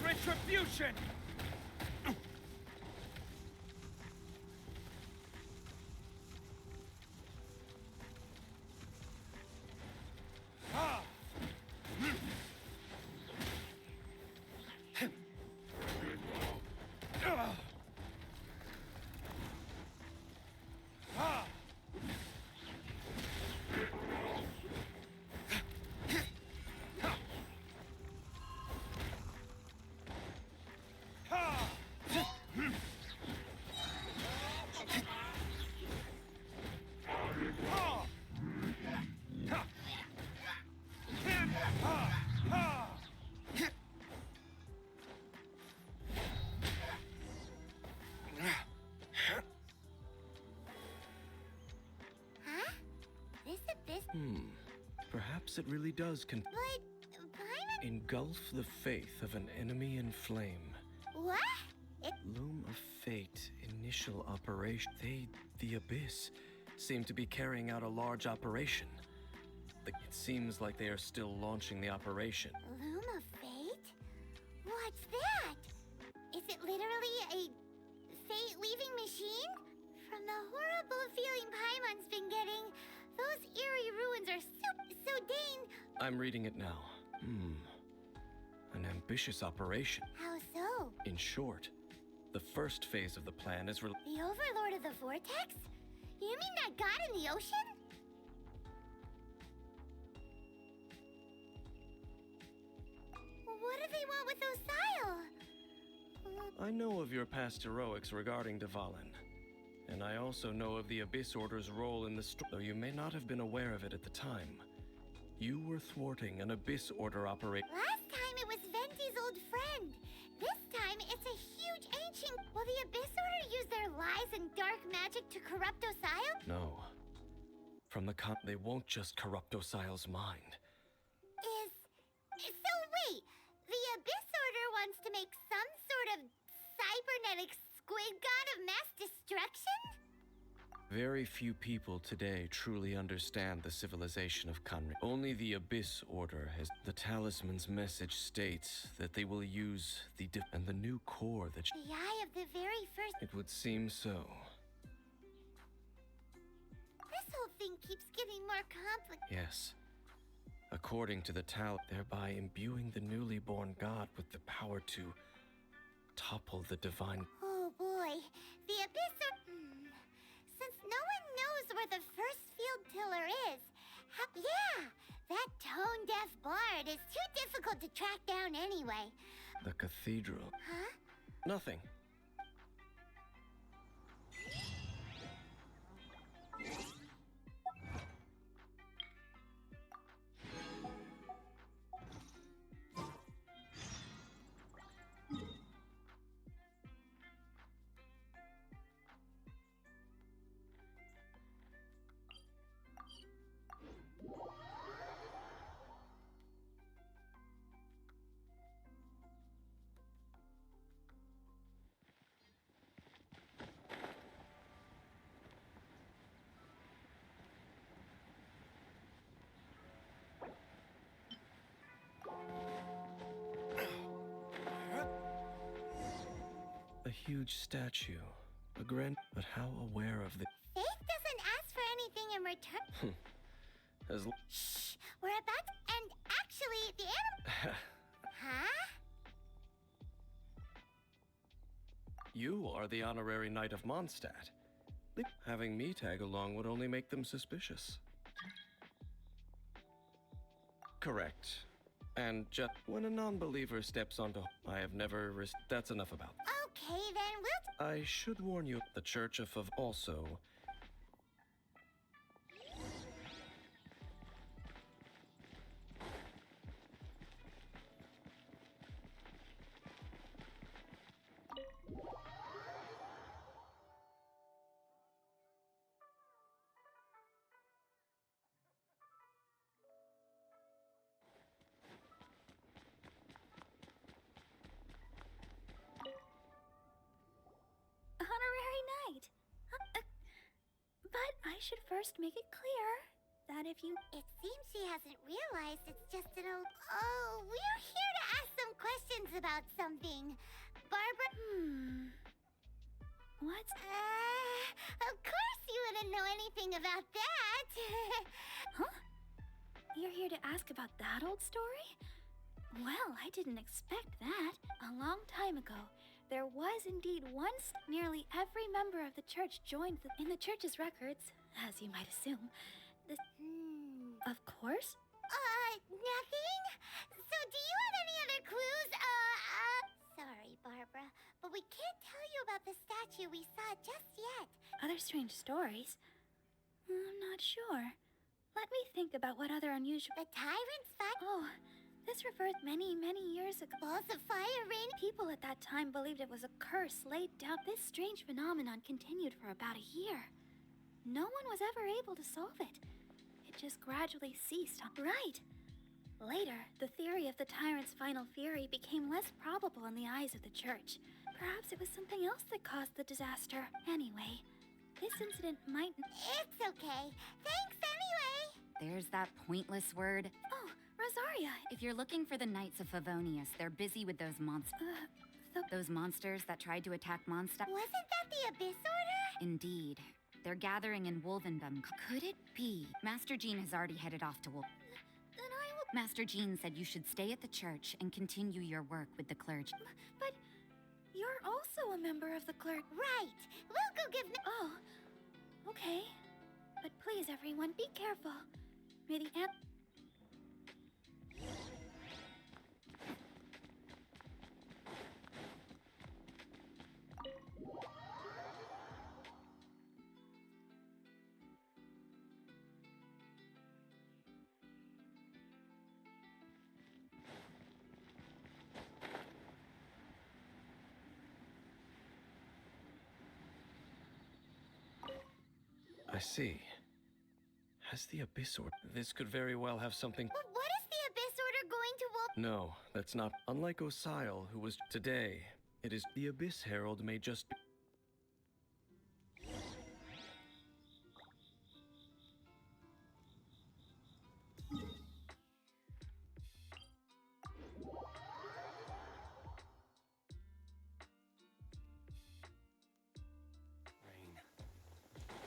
Retribution! Perhaps it really does But engulf the faith of an enemy in flame. what? Loom of Fate, initial operation. The Abyss, seem to be carrying out a large operation. It seems like they are still launching the operation. Loom of Fate? What's that? Is it literally a fate-weaving machine? From the horrible feeling Paimon's been getting, those eerie ruins are so dang... I'm reading it now. An ambitious operation. How so? In short, the first phase of the plan is The Overlord of the Vortex? You mean that god in the ocean? What do they want with Osile? I know of your past heroics regarding Dvalin, and I also know of the Abyss Order's role in the though you may not have been aware of it at the time. You were thwarting an Abyss Order operation. Last time it was Venti's old friend. This time it's a huge ancient... Will the Abyss Order use their lies and dark magic to corrupt Osile? No. From the they won't just corrupt Osile's mind. So wait, the Abyss Order wants to make some sort of cybernetic squid god of mass destruction? Very few people today truly understand the civilization of Kanri. Only the Abyss Order has... The talisman's message states that they will use and the new core that... The eye of the very first... It would seem so. This whole thing keeps getting more complicated. Yes. According to the thereby imbuing the newly born god with the power to topple the divine... Oh boy, the Abyss Order... Since no one knows where the first field tiller is, yeah, that tone-deaf bard is too difficult to track down anyway. The cathedral. Huh? Nothing. A huge statue. A grand... But how aware of the... Faith doesn't ask for anything in return. As... Shh! We're about to... And actually, the animal... Huh? You are the honorary knight of Mondstadt. Having me tag along would only make them suspicious. Correct. And just when a non-believer steps onto... I have never... That's enough about... Okay, then we'll... I should warn you, the Church of also... Honorary knight. But I should first make it clear that if you... It seems she hasn't realized it's just an old... Oh, we're here to ask some questions about something. Barbara... What? Of course you wouldn't know anything about that. Huh? You're here to ask about that old story? Well, I didn't expect that. A long time ago, there was indeed once nearly every member of the church joined in the church's records, as you might assume. Of course. Nothing? So do you have any other clues? Sorry, Barbara, but we can't tell you about the statue we saw just yet. Other strange stories? I'm not sure. Let me think about what other unusual... The tyrant's fight? Oh, this refers many, many years ago. Balls of fire rain? People at that time believed it was a curse laid down. This strange phenomenon continued for about a year. No one was ever able to solve it. It just gradually ceased. Right. Later, the theory of the tyrant's final fury became less probable in the eyes of the church. Perhaps it was something else that caused the disaster. Anyway, this incident might... It's okay. Thanks anyway. There's that pointless word. Oh, Rosaria. If you're looking for the Knights of Favonius, they're busy with those monsters. Those monsters that tried to attack Mondstadt. Wasn't that the Abyss Order? Indeed. They're gathering in Wolvendom. Could it be? Master Jean has already headed off to Then I will... Master Jean said you should stay at the church and continue your work with the clergy. But you're also a member of the clergy. Right. We'll go give... Oh, okay. But please, everyone, be careful. May the amp... I see. Has the Abyss Order... This could very well have something... But what is the Abyss Order going to... No, that's not... Unlike Osile, who was... Today, it is... The Abyss Herald may just...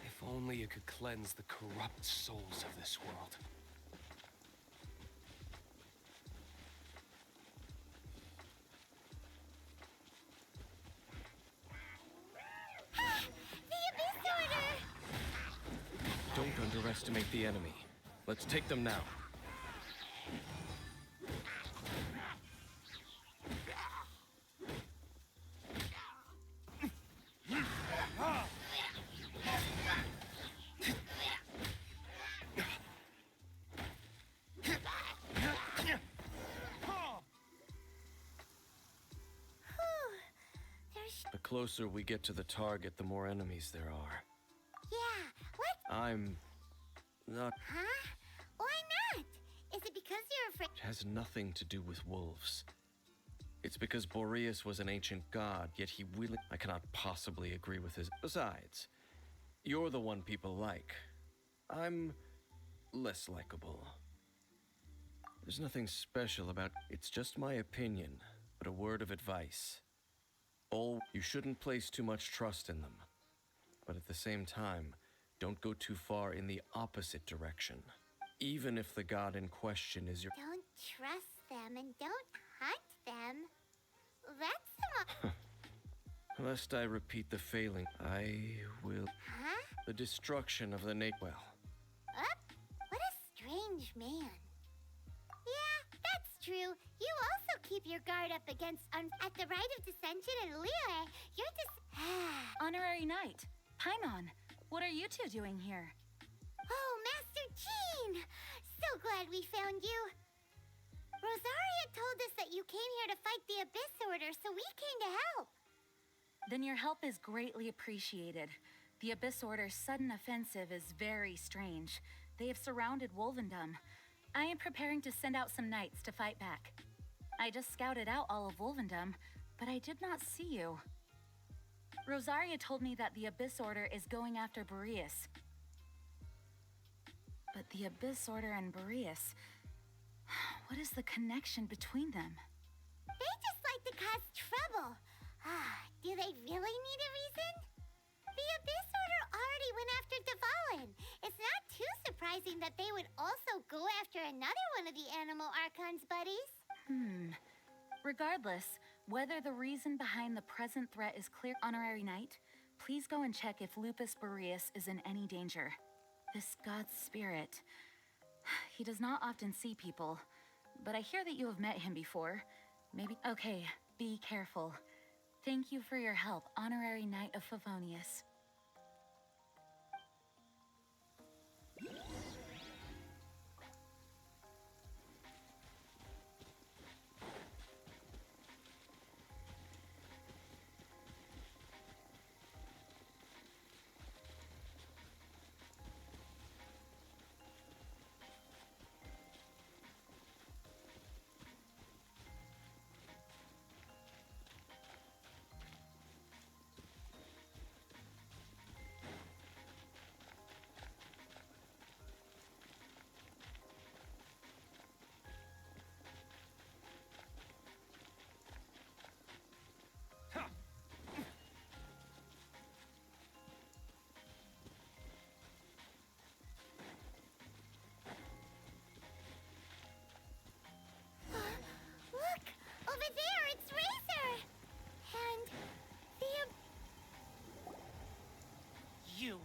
If only it could cleanse the corrupt souls of this world. The Abyss Order! Don't underestimate the enemy. Let's take them now. The closer we get to the target, the more enemies there are. Yeah, what? I'm... not... Huh? Why not? Is it because you're afraid? It has nothing to do with wolves. It's because Boreas was an ancient god, yet he really... I cannot possibly agree with his... Besides, you're the one people like. I'm... less likable. There's nothing special about... It's just my opinion, but a word of advice. You shouldn't place too much trust in them. But at the same time, don't go too far in the opposite direction. Even if the god in question is your... Don't trust them and don't hunt them. That's some... Lest I repeat the failing, I will... Huh? The destruction of the well. What a strange man. Yeah, that's true. You also keep your guard up against at the rite of dissension and Liyue, you're just... Honorary Knight, Paimon, what are you two doing here? Oh, Master Jean! So glad we found you. Rosaria told us that you came here to fight the Abyss Order, so we came to help. Then your help is greatly appreciated. The Abyss Order's sudden offensive is very strange. They have surrounded Wolvendom. I am preparing to send out some knights to fight back. I just scouted out all of Wolvendom, but I did not see you. Rosaria told me that the Abyss Order is going after Boreas. But the Abyss Order and Boreas... What is the connection between them? They just like to cause trouble. Do they really need a reason? The Abyss Order already went after Dvalin. It's not too surprising that they would also go after another one of the Animal Archon's buddies. Regardless, whether the reason behind the present threat is clear, Honorary Knight, please go and check if Lupus Boreas is in any danger. This god's spirit... He does not often see people, but I hear that you have met him before. Maybe... Okay, be careful. Thank you for your help, Honorary Knight of Favonius. Look! Over there, it's Razor! And the... You,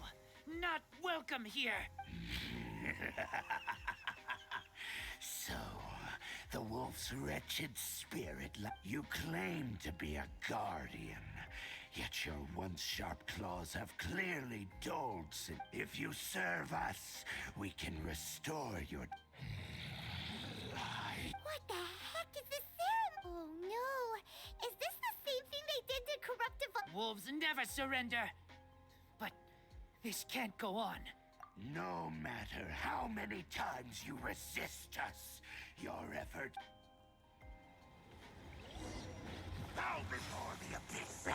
not welcome here! So, the wolf's wretched spirit... You claim to be a guardian, yet your once sharp claws have clearly dulled since... If you serve us, we can restore your... What the heck is this ceremony? Oh no! Is this the same thing they did to corrupt Dvalin? Wolves never surrender! But this can't go on. No matter how many times you resist us, your effort... Bow before the abyss!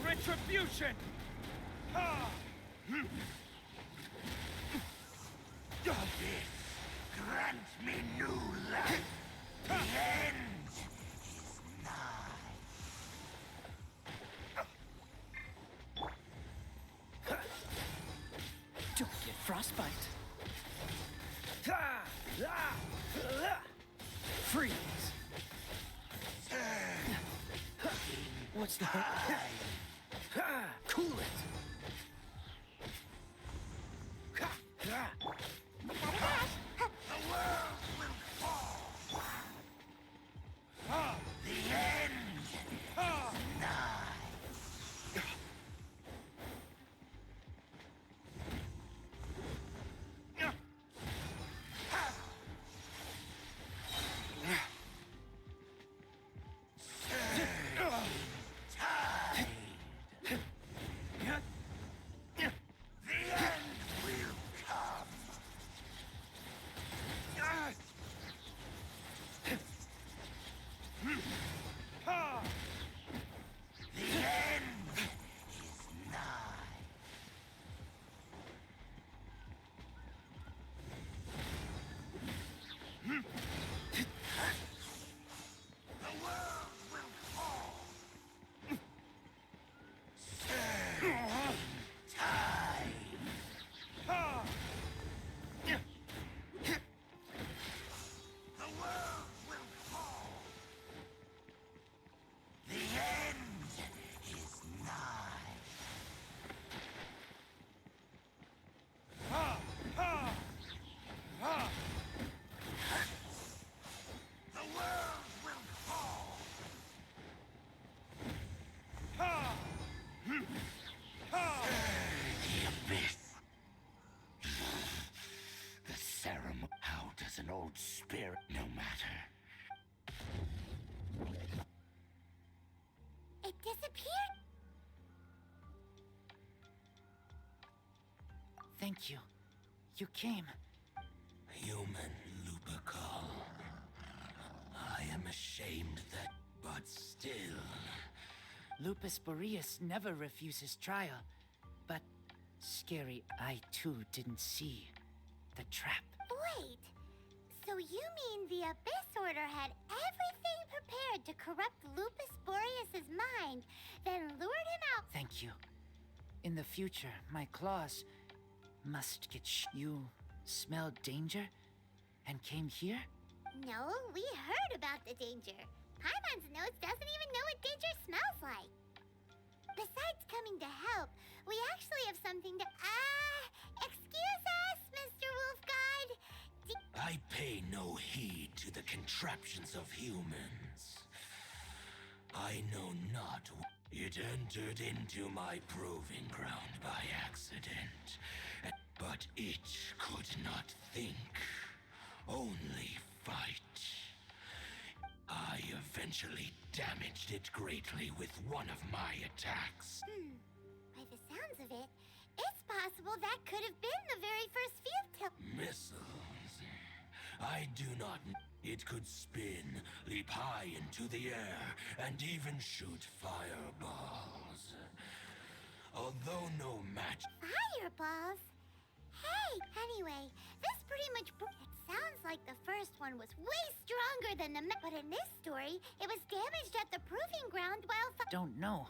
Retribution! Grant me new life! The end is nigh! Don't get frostbite. Freeze! What's the... Cool it! The end is nigh. An old spirit, no matter. It disappeared? Thank you. You came. Human Lupercal. I am ashamed that, but still. Lupus Boreas never refuses trial. But scary, I too didn't see the trap. Wait. So you mean the Abyss Order had everything prepared to corrupt Lupus Boreas's mind, then lured him out? Thank you. In the future, my claws must get You smelled danger and came here? No, we heard about the danger. Paimon's nose doesn't even know what danger smells like. Besides coming to help, we actually have something to... excuse us, Mr. Wolf God. I pay no heed to the contraptions of humans. I know not. It entered into my proving ground by accident. But it could not think, only fight. I eventually damaged it greatly with one of my attacks. By the sounds of it, it's possible that could have been the very first field tilt. Missiles. I do not... It could spin, leap high into the air, and even shoot fireballs. Although no match... Fireballs? Hey, anyway, this pretty much... It sounds like the first one was way stronger than the... But in this story, it was damaged at the proving ground while... Don't know,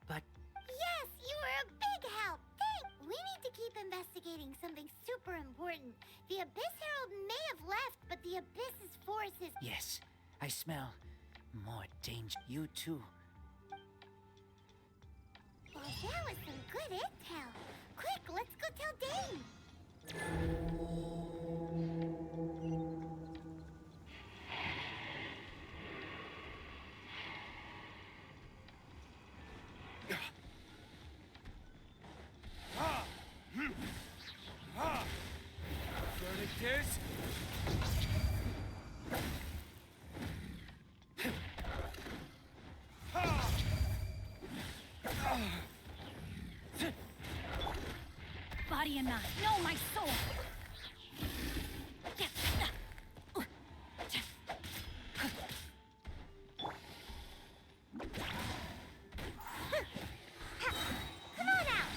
but... Yes, you were a big help. Thanks. We need to keep investigating something super important. The Abyss Herald may have left, but the Abyss's force is... Yes, I smell more danger. You too. Well, that was some good intel. Quick, let's go tell Dane. Verdict is... Body and mind. No, my soul. Come on out.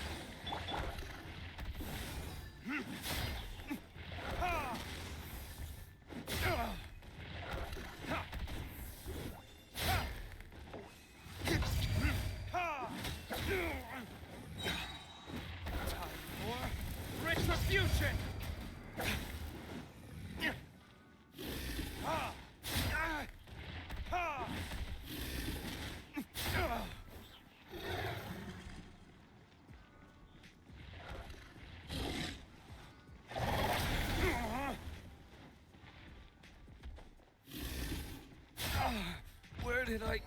Time for retribution! did I go?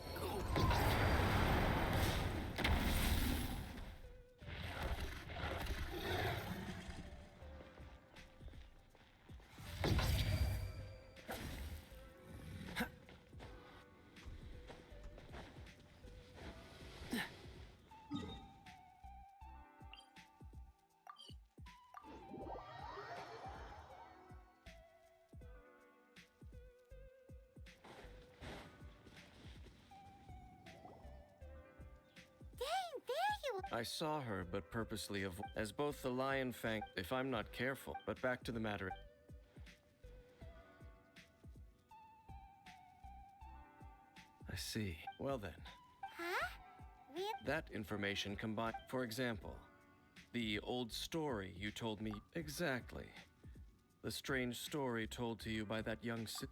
I saw her, but purposely as both the lion fang, if I'm not careful. But back to the matter. I see. Well then. Huh? That information combined. For example, the old story you told me. Exactly. The strange story told to you by that young Paimon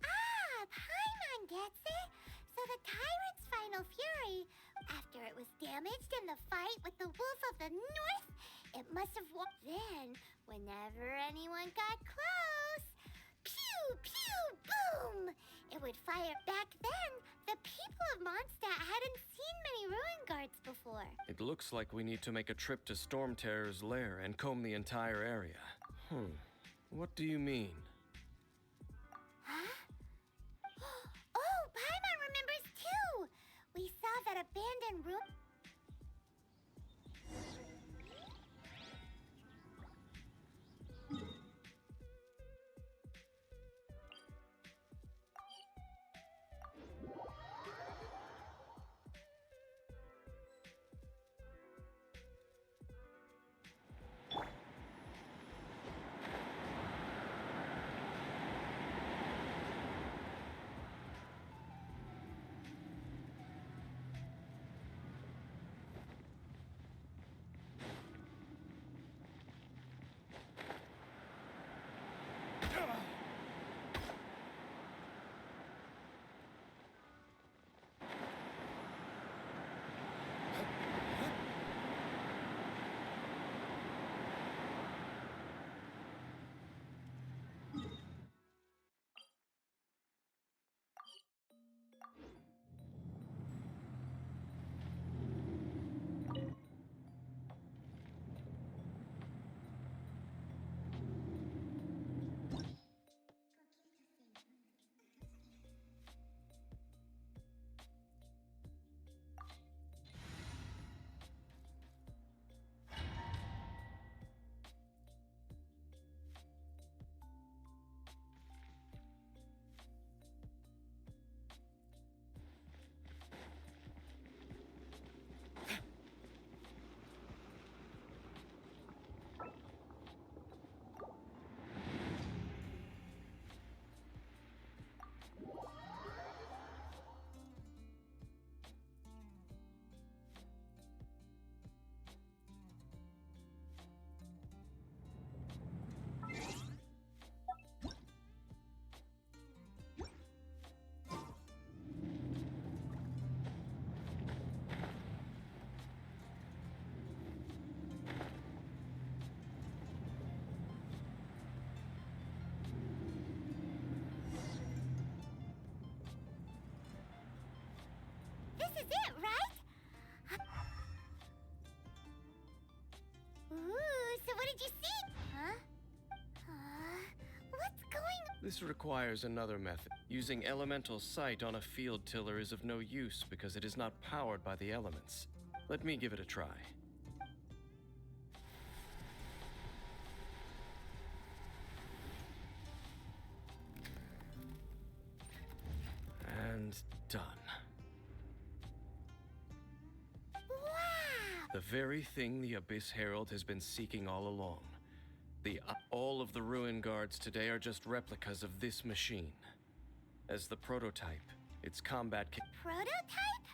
gets it. So the tyrant's final fury, after it was damaged in the fight with the Wolf of the North, it must have walked. Then, whenever anyone got close, pew, pew, boom! It would fire. Back then, the people of Mondstadt hadn't seen many ruin guards before. It looks like we need to make a trip to Storm Terror's lair and comb the entire area. What do you mean? Huh? Oh, Paimon remembers too! We saw that abandoned room. This is it, right? Ooh, so what did you see? Huh? What's going on? This requires another method. Using elemental sight on a field tiller is of no use because it is not powered by the elements. Let me give it a try. And done. Wow! The very thing the Abyss Herald has been seeking all along. All of the ruin guards today are just replicas of this machine. As the prototype, its combat Prototype?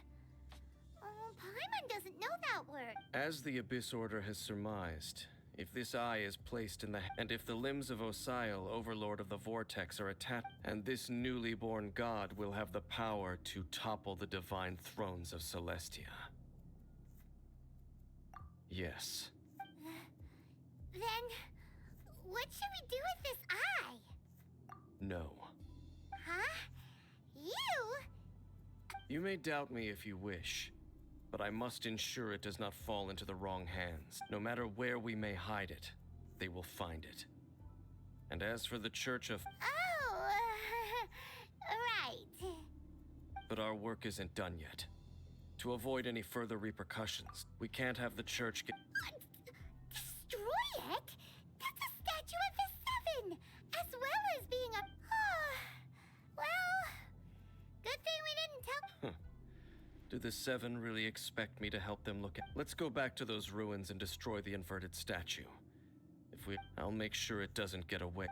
Oh, Paimon doesn't know that word. As the Abyss Order has surmised, if this eye is placed in and if the limbs of Osial, Overlord of the Vortex, are attached, and this newly born god will have the power to topple the divine thrones of Celestia. Yes. Then, what should we do with this eye? No. Huh? You may doubt me if you wish, but I must ensure it does not fall into the wrong hands. No matter where we may hide it, they will find it. And as for the Church of... Oh, right. But our work isn't done yet. To avoid any further repercussions, we can't have the church get... Destroy it? That's a statue of the Seven, as well as being a... well, good thing we didn't tell... Do the Seven really expect me to help them look at... Let's go back to those ruins and destroy the inverted statue. If we... I'll make sure it doesn't get away.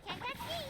Can't touch me.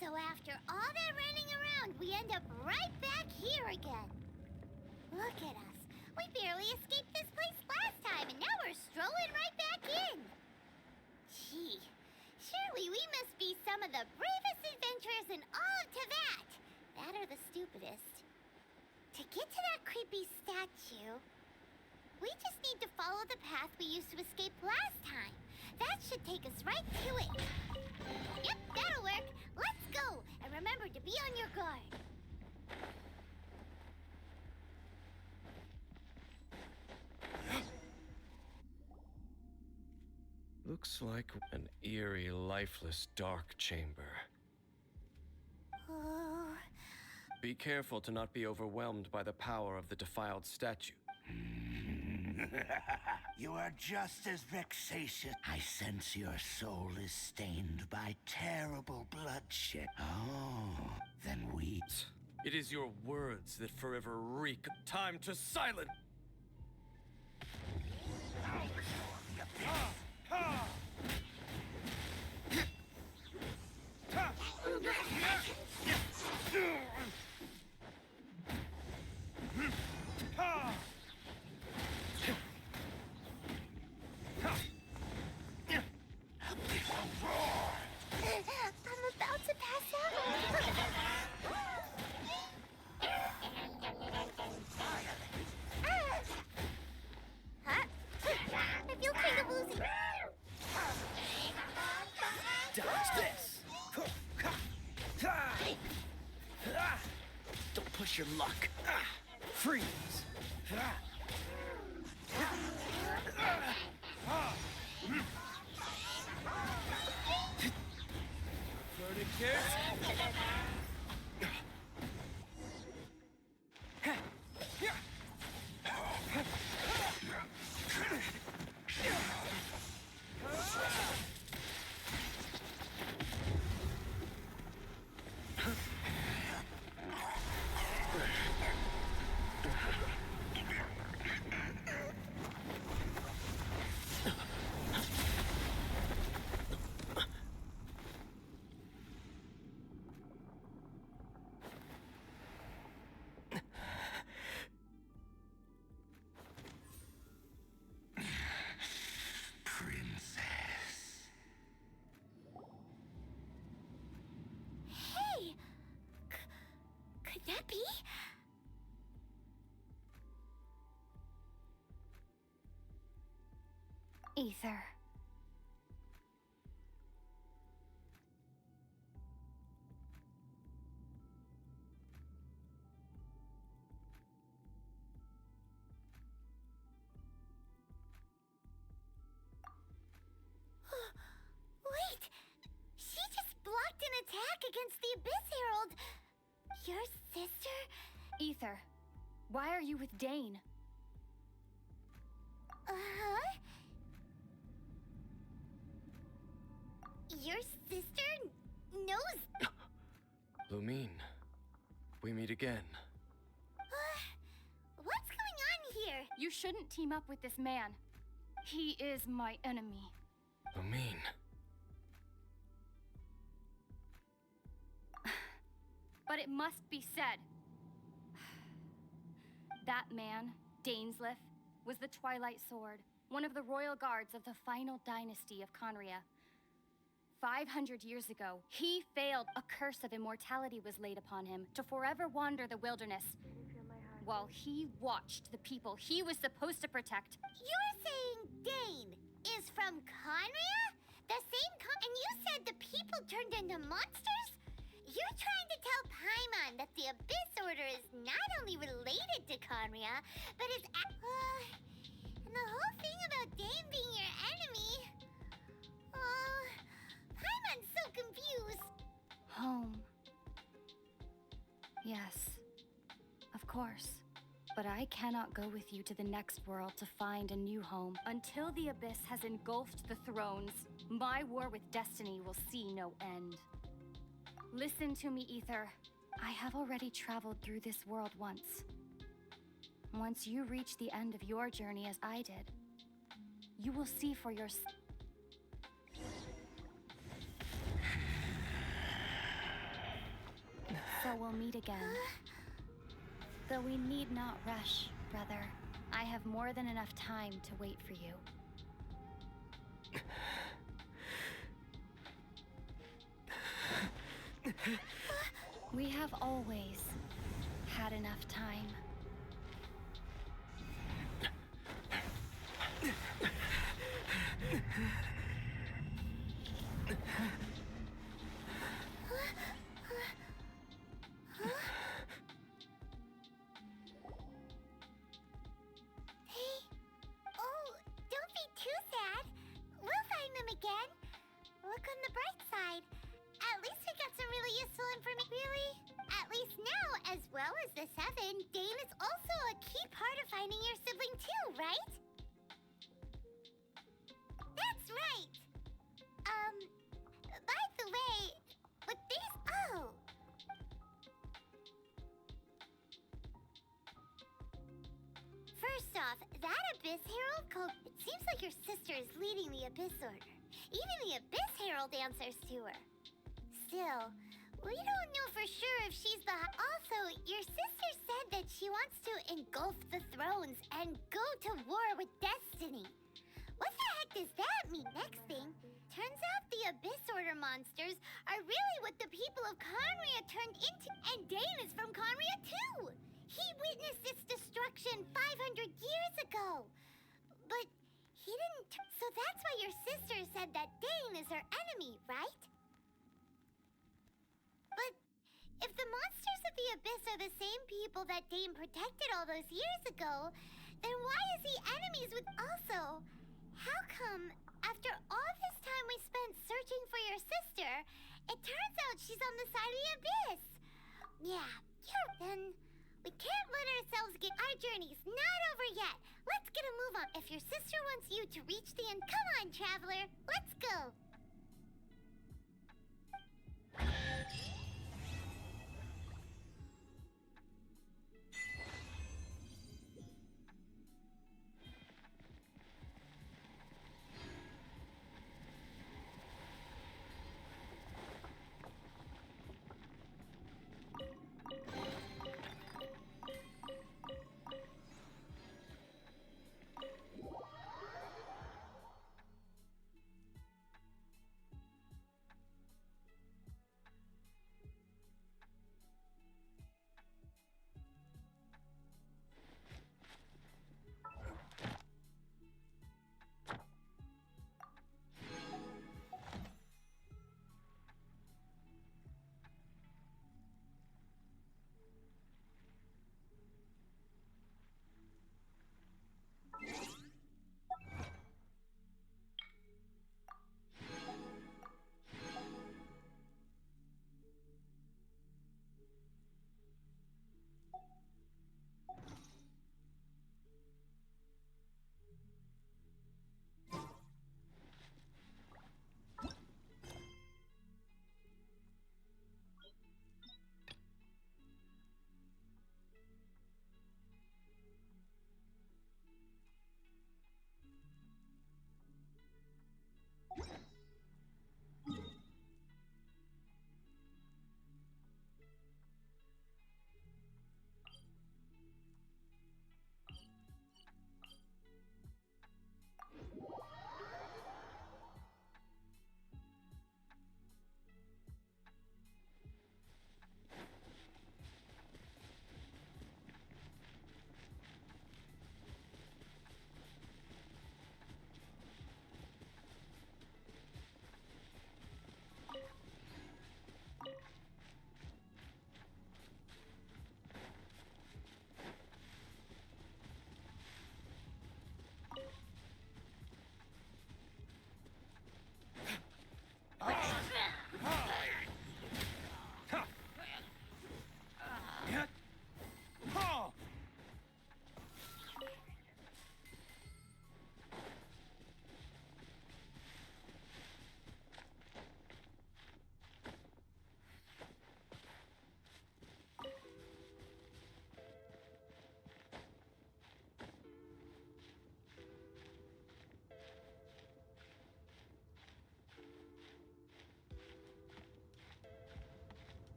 So after all that running around, we end up right back here again. Look at us. We We barely escaped this place last time, and now we're strolling right back in. Gee, surely we must be some of the bravest adventurers in all of Teyvat. That or the stupidest. To get to that creepy statue, we just need to follow the path we used to escape last time. That should take us right to it. Yep, that'll work. Let's go, and remember to be on your guard. Looks like an eerie, lifeless, dark chamber. Oh. Be careful to not be overwhelmed by the power of the defiled statue. You are just as vexatious. I sense your soul is stained by terrible bloodshed. Oh, then we... It is your words that forever reek. Time to silence! I'm about to pass out. Huh? I feel kind of woozy. Dodge this! Don't push your luck. Freeze! Hey! Could that be? Ether. Wait! She just blocked an attack against the Abyss Herald! Your sister? Ether, why are you with Dane? Uh-huh? Your sister knows... Lumine, we meet again. What's going on here? You shouldn't team up with this man. He is my enemy. Lumine. But it must be said. That man, Dainsleif, was the Twilight Sword, one of the royal guards of the final dynasty of Conria. 500 years ago, he failed. A curse of immortality was laid upon him to forever wander the wilderness, while he watched the people he was supposed to protect. You're saying Dane is from Conria? The same and you said the people turned into monsters? You're trying to tell Paimon that the Abyss Order is not only related to Conria, but is... and the whole thing about Dane being your enemy... Paimon's so confused. Home. Yes, of course. But I cannot go with you to the next world to find a new home. Until the Abyss has engulfed the thrones, my war with destiny will see no end. Listen to me, Ether. I have already traveled through this world once. Once you reach the end of your journey as I did, you will see for yourself. So we'll meet again. Though we need not rush, brother. I have more than enough time to wait for you. We have always had enough time. Oh, don't be too sad. We'll find them again. Look on the bright side. At least we got some really useful information. Really? At least now, as well as the 7, Dane is also a key part of finding your sibling too, right? That's right. By the way, with these... Oh! First off, that Abyss Herald called... It seems like your sister is leading the Abyss Order. Even the Abyss Herald answers to her. Still, we don't know for sure if she's the... Also, your sister said that she wants to engulf the thrones and go to war with Destiny. What the heck does that mean? Next thing, turns out the Abyss Order monsters are really what the people of Conria turned into. And Dane is from Conria too! He witnessed its destruction 500 years ago. But he didn't... So that's why your sister said that Dane is her enemy, right? But if the monsters of the Abyss are the same people that Dane protected all those years ago, then why is he enemies with... Also, how come, after all this time we spent searching for your sister, it turns out she's on the side of the Abyss? Yeah, then we can't let ourselves get... Our journey's not over yet. Let's get a move on. If your sister wants you to reach the end... Come on, traveler. Let's go.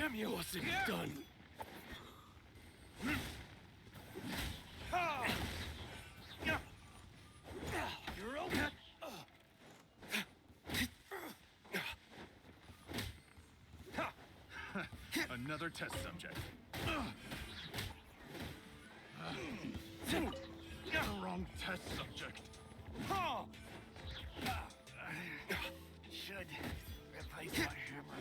Damn you! Wasn't done. You're okay. Another test subject. The wrong test subject. Should replace my hammer.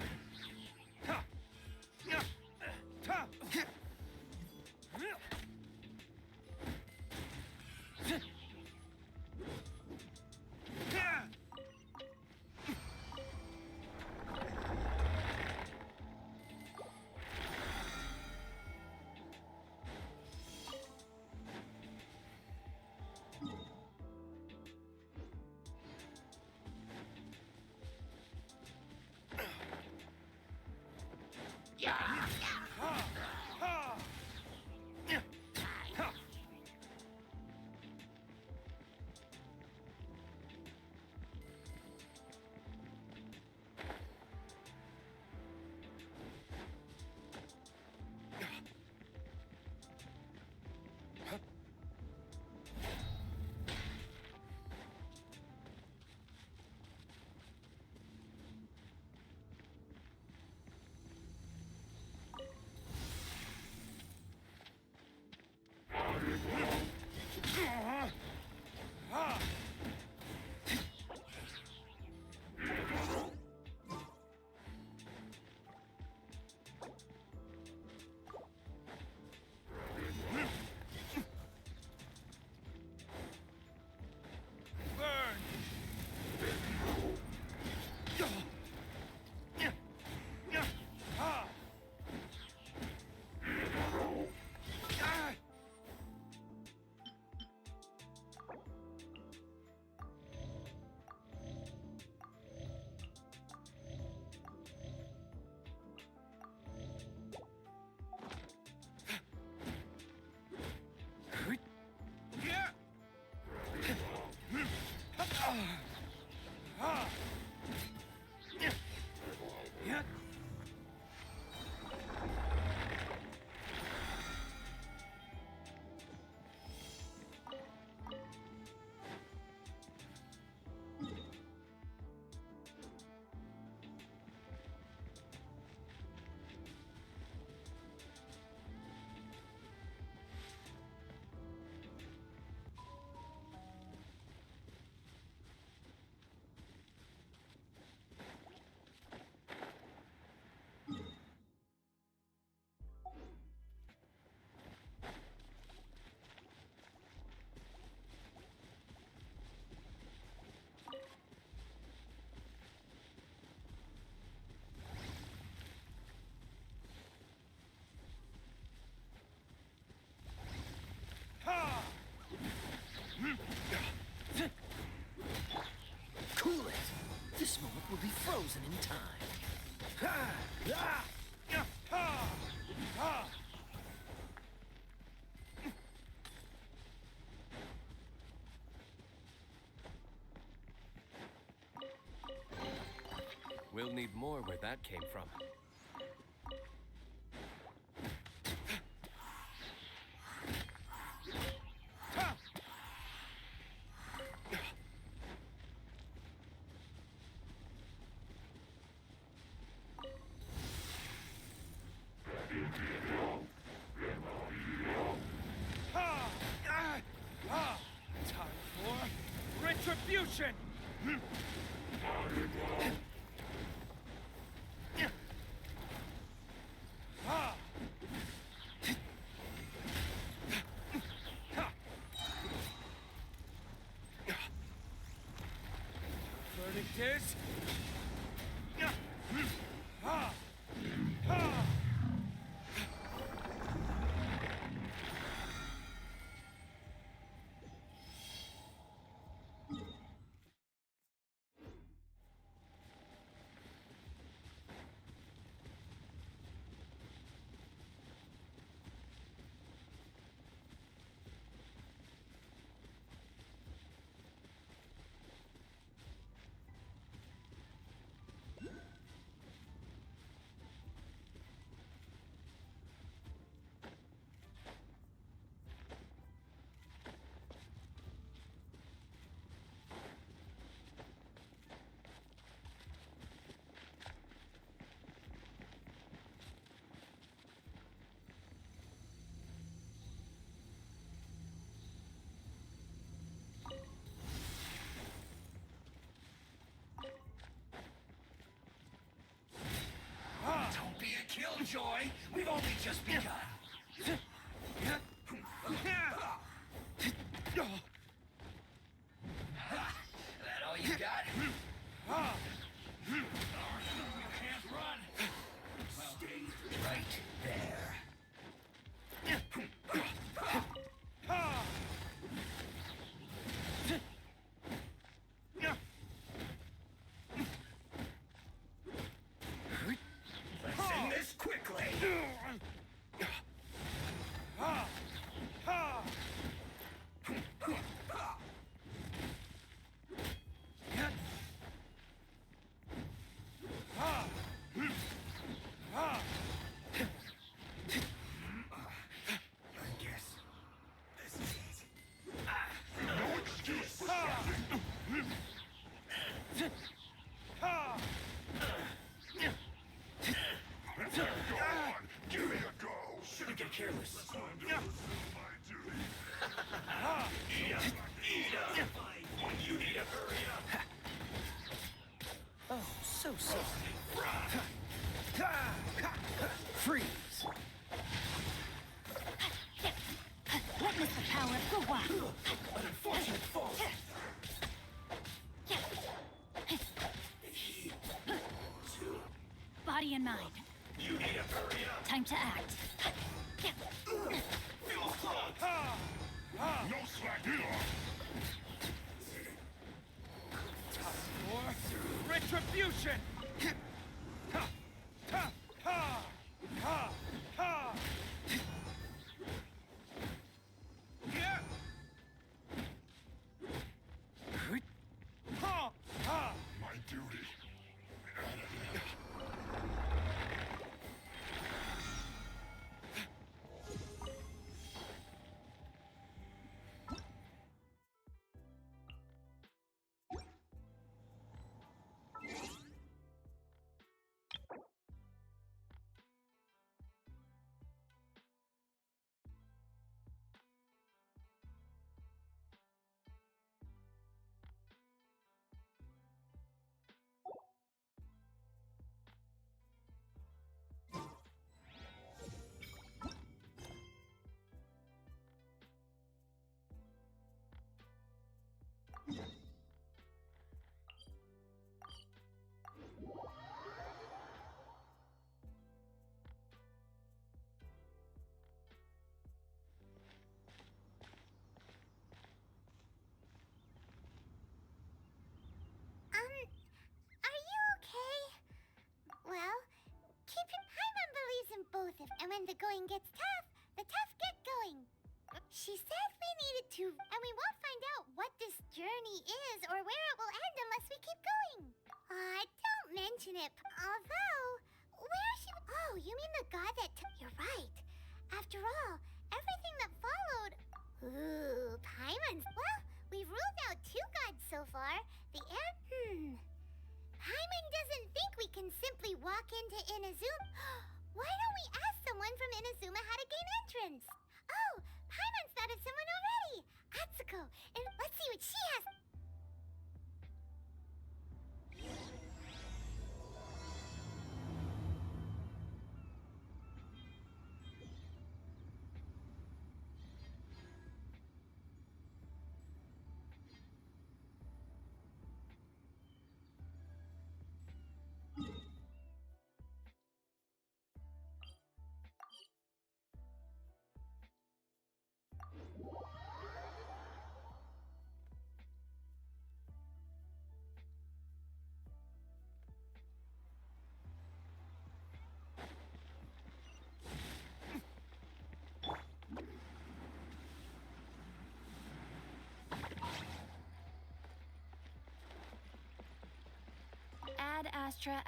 Cool it! This moment will be frozen in time. We'll need more where that came from. Time for retribution! Verdict is... joy. We've only just begun. That all you got? You can't run. Stay right there. Let's end this quickly. I guess this is easy. No excuse for Give me a go. Shouldn't get careless. You need to hurry up. Oh, so sorry. Freeze. Witness the power of Guwa. An unfortunate fall. Body and mind. You need to hurry up. Time to act. Feel strong. No slacking off. For retribution! My duty. Are you okay? Well, keep in Paimon believes in both of, and when the going gets tough, the tough get going. She said we needed to, and we won't find out what this journey is or where it will end unless we keep going. Don't mention it. Although, where she? Oh, you mean the god that? You're right. After all, everything that followed. Ooh, Paimon's. Well, we've ruled out 2 gods so far. The Paimon doesn't think we can simply walk into Inazuma. Why don't we ask someone from Inazuma how to gain entrance? Oh, Paimon's thought of someone already. Atsuko, and let's see what she has. Ad Astra.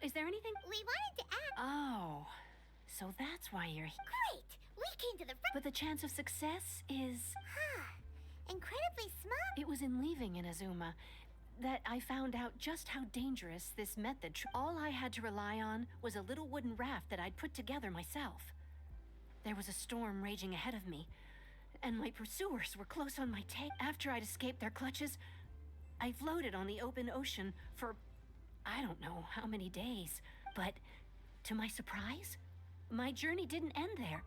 Is there anything? We wanted to ask. Oh, so that's why you're here. Great! We came to the front. But the chance of success is... Incredibly small. It was in leaving Inazuma that I found out just how dangerous this method. All I had to rely on was a little wooden raft that I'd put together myself. There was a storm raging ahead of me, and my pursuers were close on my tail. After I'd escaped their clutches, I floated on the open ocean for I don't know how many days. But to my surprise, my journey didn't end there.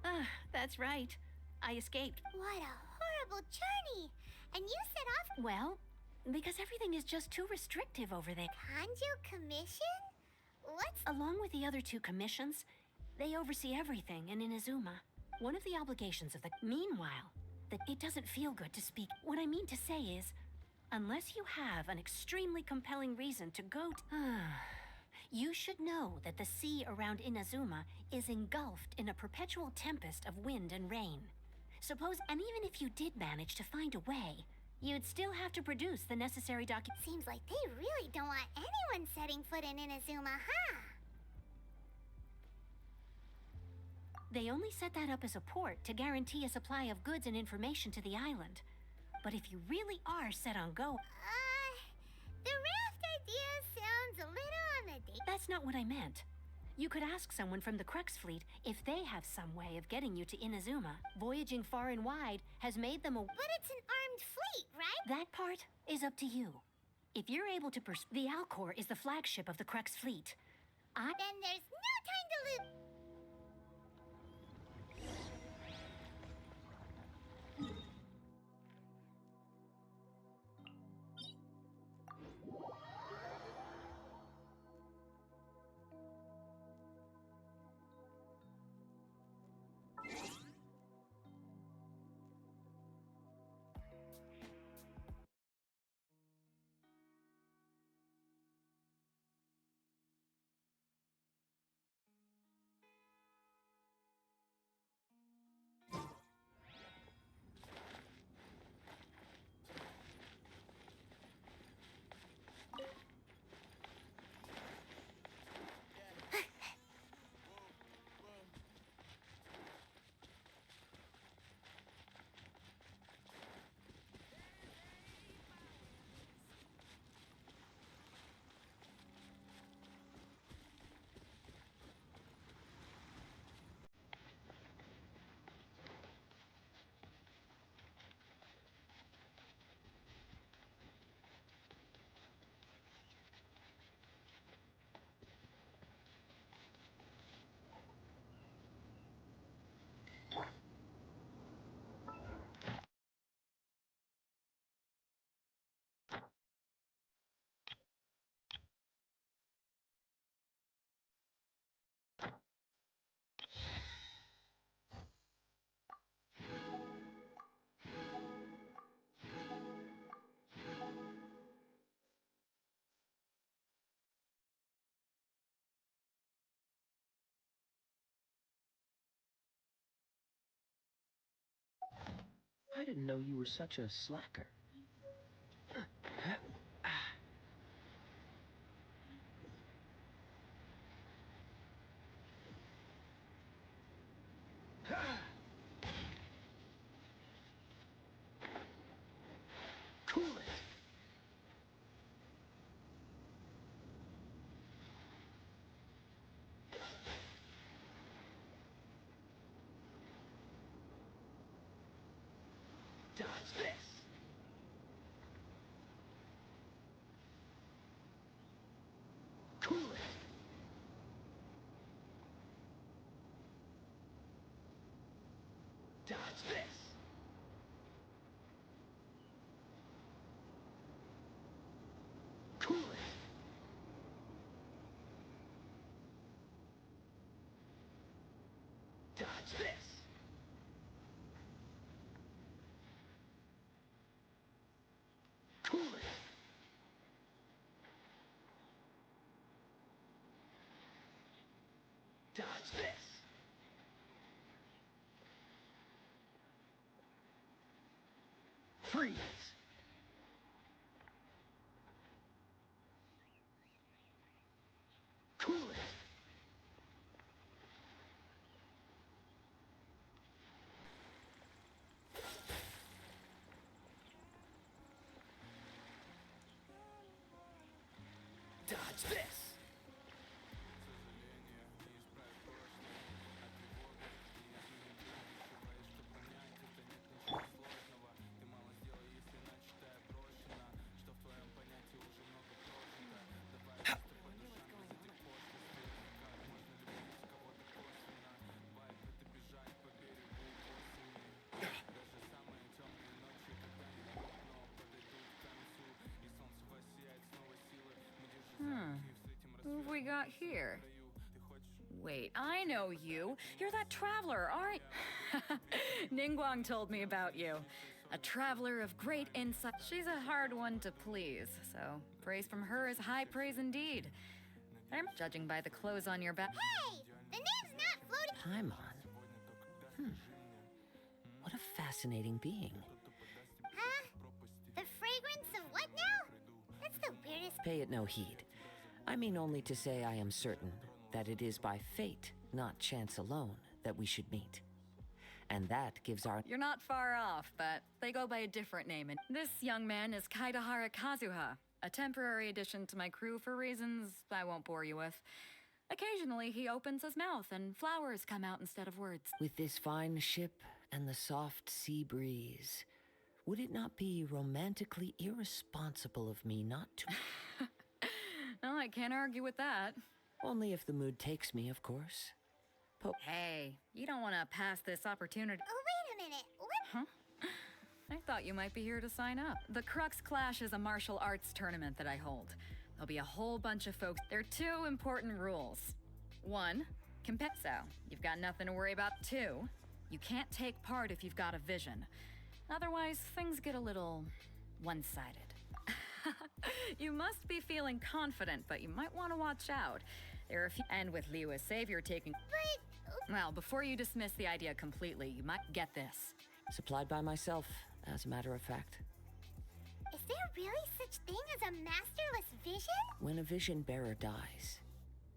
That's right. I escaped. What a horrible journey! And you set off. Well, because everything is just too restrictive over there. Kanjo Commission? What's... Along with the other two commissions, they oversee everything in Inazuma. One of the obligations of the... Meanwhile, that it doesn't feel good to speak. What I mean to say is, unless you have an extremely compelling reason to go to... You should know that the sea around Inazuma is engulfed in a perpetual tempest of wind and rain. Suppose, and even if you did manage to find a way, you'd still have to produce the necessary documents. Seems like they really don't want anyone setting foot in Inazuma, huh? They only set that up as a port to guarantee a supply of goods and information to the island. But if you really are set on go... The raft idea sounds a little on the deep. That's not what I meant. You could ask someone from the Crux fleet if they have some way of getting you to Inazuma. Voyaging far and wide has made them a... But it's an armed fleet, right? That part is up to you. If you're able to The Alcor is the flagship of the Crux fleet. Then there's no time to lose. I didn't know you were such a slacker. Cool it. Dodge this. Cool it. Dodge this. Cool it. Dodge this. Cool it. Dodge this. Freeze. Cool it. Watch this! What have we got here? Wait, I know you. You're that traveler, aren't Ningguang told me about you. A traveler of great insight. She's a hard one to please, so praise from her is high praise indeed. I'm judging by the clothes on your back. Hey! The name's not floating. Paimon. What a fascinating being. Huh? The fragrance of what now? That's the weirdest. Pay it no heed. I mean only to say I am certain that it is by fate, not chance alone, that we should meet. And that gives our— You're not far off, but they go by a different name. And this young man is Kaidahara Kazuha, a temporary addition to my crew for reasons I won't bore you with. Occasionally, he opens his mouth and flowers come out instead of words. With this fine ship and the soft sea breeze, would it not be romantically irresponsible of me not to— Well, I can't argue with that. Only if the mood takes me, of course. Hey, you don't want to pass this opportunity. Oh, wait a minute. What? Huh? I thought you might be here to sign up. The Crux Clash is a martial arts tournament that I hold. There'll be a whole bunch of folks. There are 2 important rules. 1, so you've got nothing to worry about. 2, you can't take part if you've got a vision. Otherwise, things get a little one-sided. You must be feeling confident, but you might want to watch out. There are a few, and with Liu as savior taking— But— Well, before you dismiss the idea completely, you might get this. Supplied by myself, as a matter of fact. Is there really such thing as a masterless vision? When a vision bearer dies,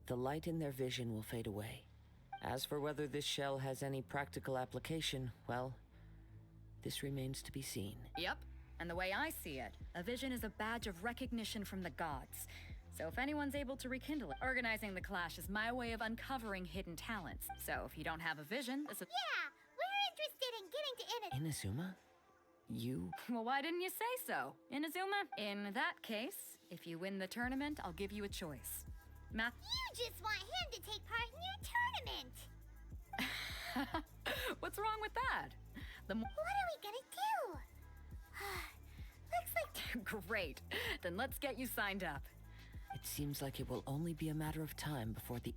the light in their vision will fade away. As for whether this shell has any practical application, well, this remains to be seen. Yep. And the way I see it, a vision is a badge of recognition from the gods. So if anyone's able to rekindle it, organizing the clash is my way of uncovering hidden talents. So if you don't have a vision, this is— Yeah, we're interested in getting to Inazuma? You? Well, why didn't you say so? Inazuma? In that case, if you win the tournament, I'll give you a choice. Math— You just want him to take part in your tournament! What's wrong with that? What are we gonna do? Looks like— Great. Then let's get you signed up. It seems like it will only be a matter of time before the—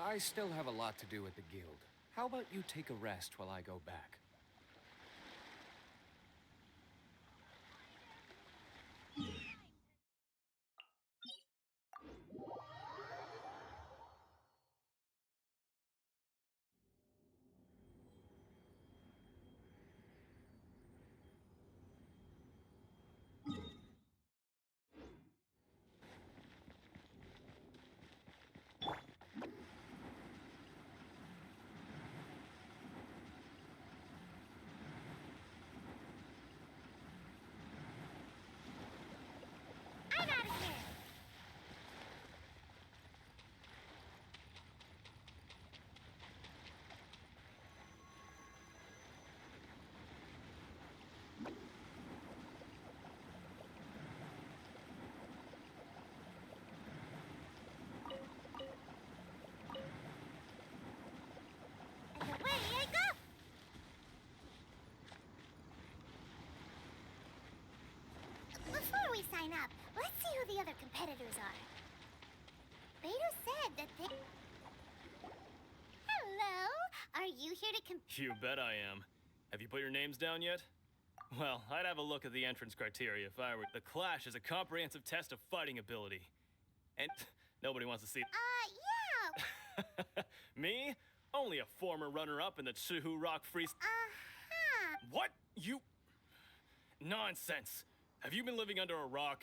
I still have a lot to do at the guild. How about you take a rest while I go back? I'm out of here. And away I go. Before we sign up, let's see who the other competitors are. Beto said that they... Hello? Are you here to You bet I am. Have you put your names down yet? Well, I'd have a look at the entrance criteria if I were. The Clash is a comprehensive test of fighting ability. And nobody wants to see. yeah. Me? Only a former runner-up in the Chihu Rock Freeze. What? You... Nonsense. Have you been living under a rock?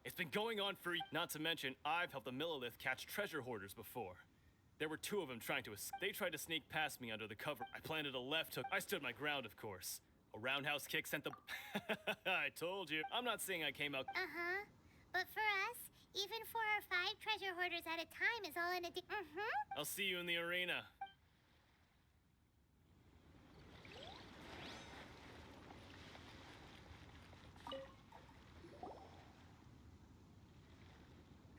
It's been going on for... Not to mention, I've helped the Millilith catch treasure hoarders before. There were 2 of them trying to escape. They tried to sneak past me under the cover. I planted a left hook. I stood my ground, of course. A roundhouse kick sent the... I told you. I'm not saying I came out... Uh-huh. But for us, even 4 or 5 treasure hoarders at a time is all in a... I'll see you in the arena.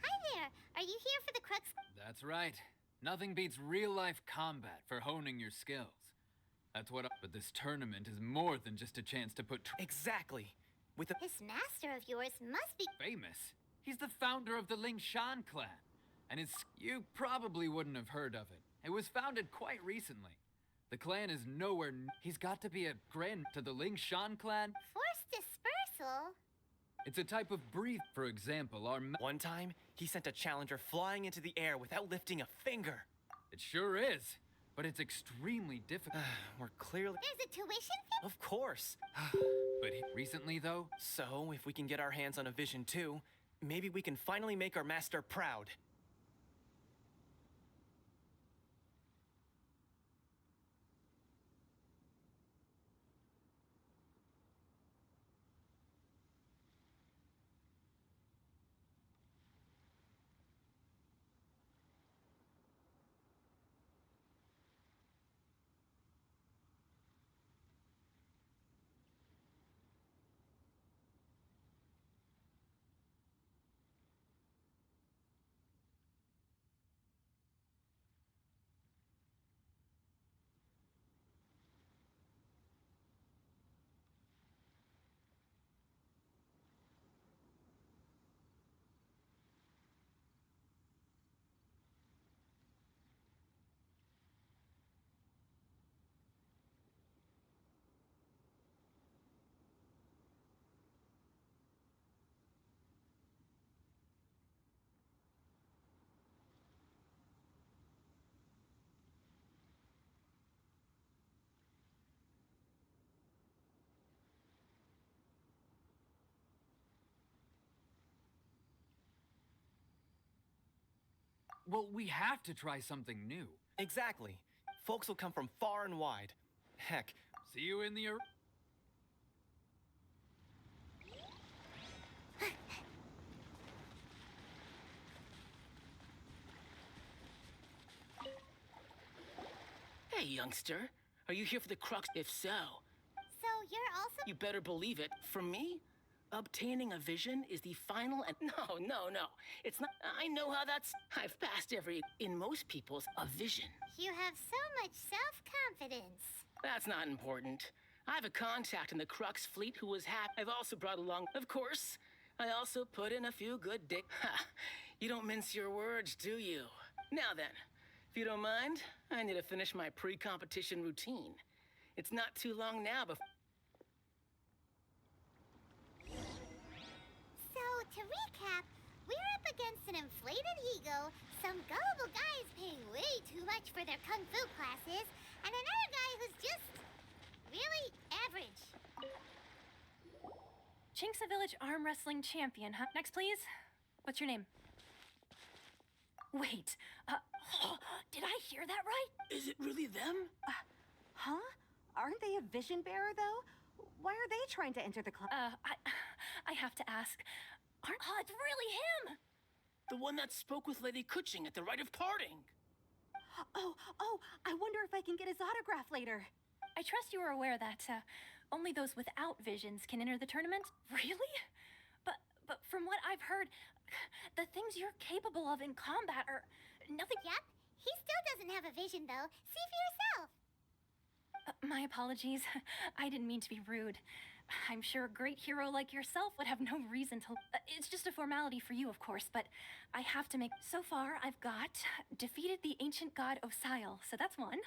Hi there. Are you here for the crux... That's right. Nothing beats real-life combat for honing your skills. That's what but this tournament is more than just a chance to put... Exactly. With This master of yours must be... famous. He's the founder of the Ling Shan clan. And it's... you probably wouldn't have heard of it. It was founded quite recently. The clan is nowhere... He's got to be a grand to the Ling Shan clan. Forced dispersal? It's a type of breathe. For example, our... One time, he sent a challenger flying into the air without lifting a finger. It sure is. But it's extremely difficult. We're clearly... There's a tuition fee? Of course. But recently, though? So, if we can get our hands on a vision too, maybe we can finally make our master proud. Well, we have to try something new. Exactly. Folks will come from far and wide. Heck. See you in the... Hey, youngster. Are you here for the crux? If so... So you're also... You better believe it. For me, obtaining a vision is the final and... No. It's not... I know how that's... I've passed every... In most people's, a vision. You have so much self-confidence. That's not important. I have a contact in the Crux fleet who was happy. I've also brought along... Of course, I also put in a few good dick... Ha! You don't mince your words, do you? Now then, you don't mind, I need to finish my pre-competition routine. It's not too long now before... So, to recap, we're up against an inflated ego, some gullible guys paying way too much for their kung fu classes, and another guy who's just really average. Chinksa Village arm wrestling champion, huh? Next, please. What's your name? Wait, did I hear that right? Is it really them? Huh? Aren't they a vision bearer, though? Why are they trying to enter the club? I have to ask. It's really him! The one that spoke with Lady Kuching at the rite of parting. Oh, I wonder if I can get his autograph later. I trust you are aware that, only those without visions can enter the tournament? Really? But from what I've heard, the things you're capable of in combat are nothing. Yep, he still doesn't have a vision, though. See for yourself. My apologies. I didn't mean to be rude. I'm sure a great hero like yourself would have no reason to... It's just a formality for you, of course, but I have to make... So far, I've got defeated the ancient god Osile, so that's one.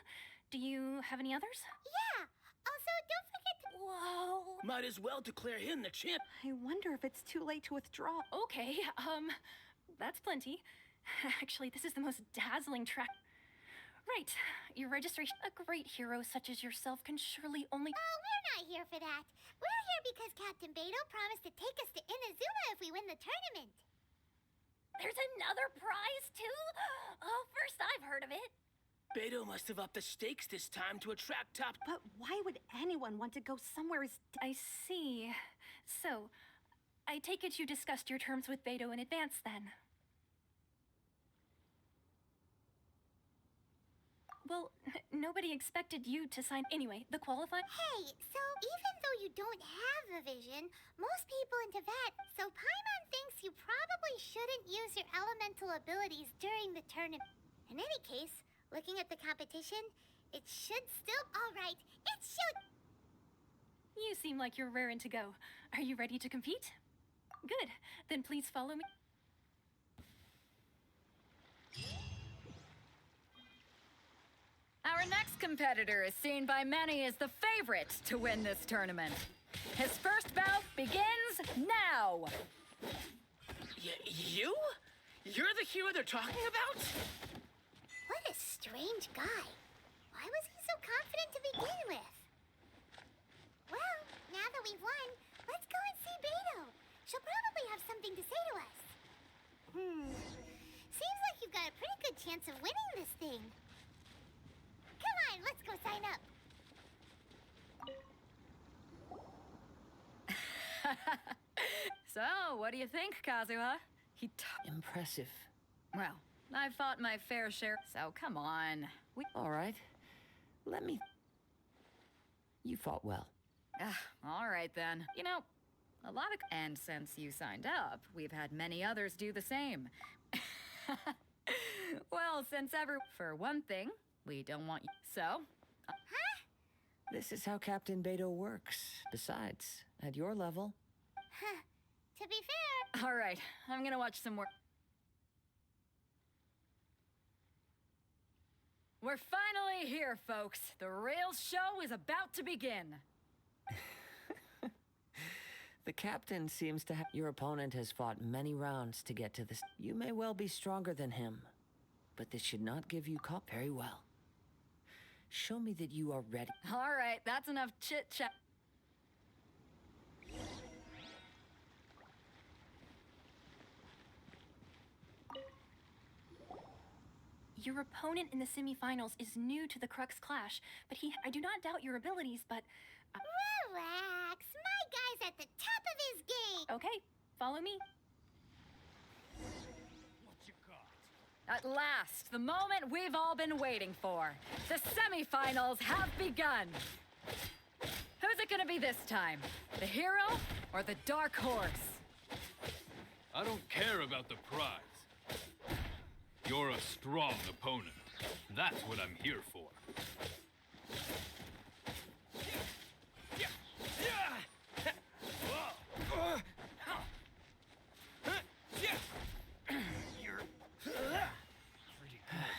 Do you have any others? Yeah! Also, don't forget to... Whoa! Might as well declare him the champ. I wonder if it's too late to withdraw. Okay, that's plenty. Actually, this is the most dazzling track... Right, your registration... A great hero such as yourself can surely only... Oh, we're not here for that. We're here because Captain Beto promised to take us to Inazuma if we win the tournament. There's another prize, too? Oh, first I've heard of it. Beto must have upped the stakes this time to attract top... But why would anyone want to go somewhere as... I see. So, I take it you discussed your terms with Beto in advance, then? Well, nobody expected you to sign... Anyway, the qualifying... Hey, so even though you don't have a vision, most people in Tibet, so Paimon thinks you probably shouldn't use your elemental abilities during the tournament. In any case, looking at the competition, it should still... Alright, it should... You seem like you're raring to go. Are you ready to compete? Good. Then please follow me. Our next competitor is seen by many as the favorite to win this tournament. His first bout begins now! You? You're the hero they're talking about? What a strange guy. Why was he so confident to begin with? Well, now that we've won, let's go and see Beto. She'll probably have something to say to us. Seems like you've got a pretty good chance of winning this thing. Come on, let's go sign up. So, what do you think, Kazuha? Impressive. Well, I've fought my fair share, so come on. All right. Let me... You fought well. All right, then. You know, a lot of... And since you signed up, we've had many others do the same. Well, since For one thing, we don't want you... So... Huh? This is how Captain Beto works. Besides, at your level... To be fair... All right, I'm gonna watch some more... We're finally here, folks. The real show is about to begin. The captain seems to have... Your opponent has fought many rounds to get to this. You may well be stronger than him, but this should not give you cop very well. Show me that you are ready. All right, that's enough chit-chat. Your opponent in the semifinals is new to the Crux Clash, but I do not doubt your abilities, but... Relax, my guy's at the top of his game! Okay, follow me. What you got? At last, the moment we've all been waiting for. The semifinals have begun. Who's it gonna be this time? The hero or the dark horse? I don't care about the prize. You're a strong opponent. That's what I'm here for. You're pretty good.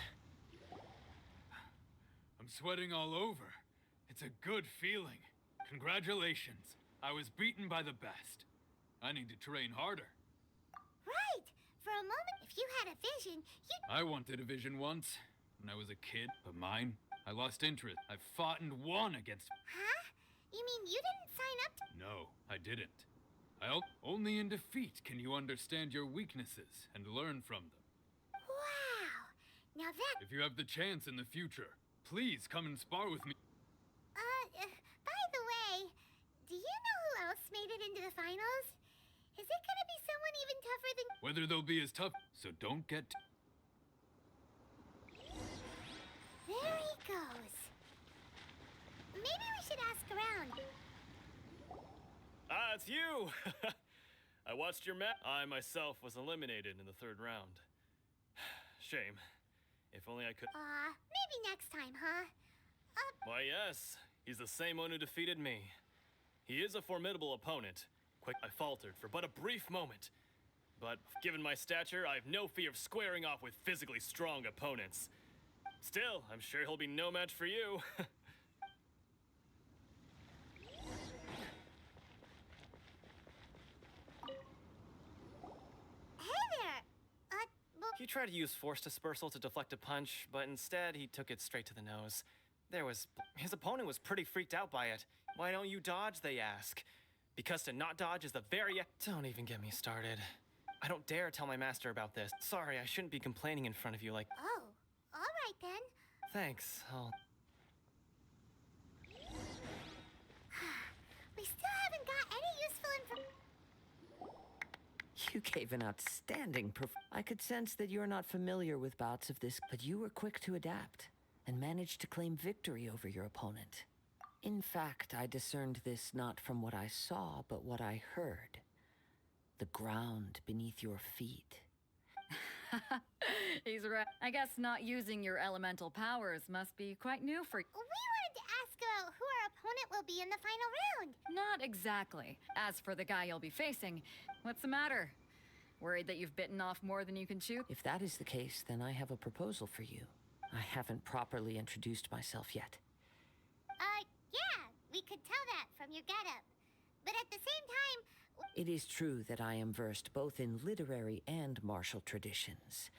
sweating all over. It's a good feeling. Congratulations. I was beaten by the best. I need to train harder. Right! For a moment, if you had a vision, you... I wanted a vision once, when I was a kid, but mine, I lost interest. I fought and won against... Huh? You mean you didn't sign up to... No, I didn't. Only in defeat can you understand your weaknesses and learn from them. Wow! Now that... If you have the chance in the future, please come and spar with me. By the way, do you know who else made it into the finals? Is it gonna be someone even tougher than... Whether they'll be as tough, so don't get... There he goes. Maybe we should ask around. Ah, it's you! I watched your match. I myself was eliminated in the 3rd round. Shame. If only I could... Maybe next time, huh? Why, yes. He's the same one who defeated me. He is a formidable opponent. Quick, I faltered for but a brief moment. But given my stature, I have no fear of squaring off with physically strong opponents. Still, I'm sure he'll be no match for you. He tried to use force dispersal to deflect a punch, but instead he took it straight to the nose. His opponent was pretty freaked out by it. Why don't you dodge, they ask. Because to not dodge is the very... Don't even get me started. I don't dare tell my master about this. Sorry, I shouldn't be complaining in front of you like... Oh, alright then. Thanks, We still haven't got any useful information. You gave an outstanding I could sense that you're not familiar with bouts of this, but you were quick to adapt and managed to claim victory over your opponent. In fact, I discerned this not from what I saw, but what I heard. The ground beneath your feet. He's right. I guess not using your elemental powers must be quite new for you. We wanted to ask about who our opponent will be in the final round. Not exactly. As for the guy you'll be facing, what's the matter? Worried that you've bitten off more than you can chew? If that is the case, then I have a proposal for you. I haven't properly introduced myself yet. Yeah, we could tell that from your getup. But at the same time... It is true that I am versed both in literary and martial traditions.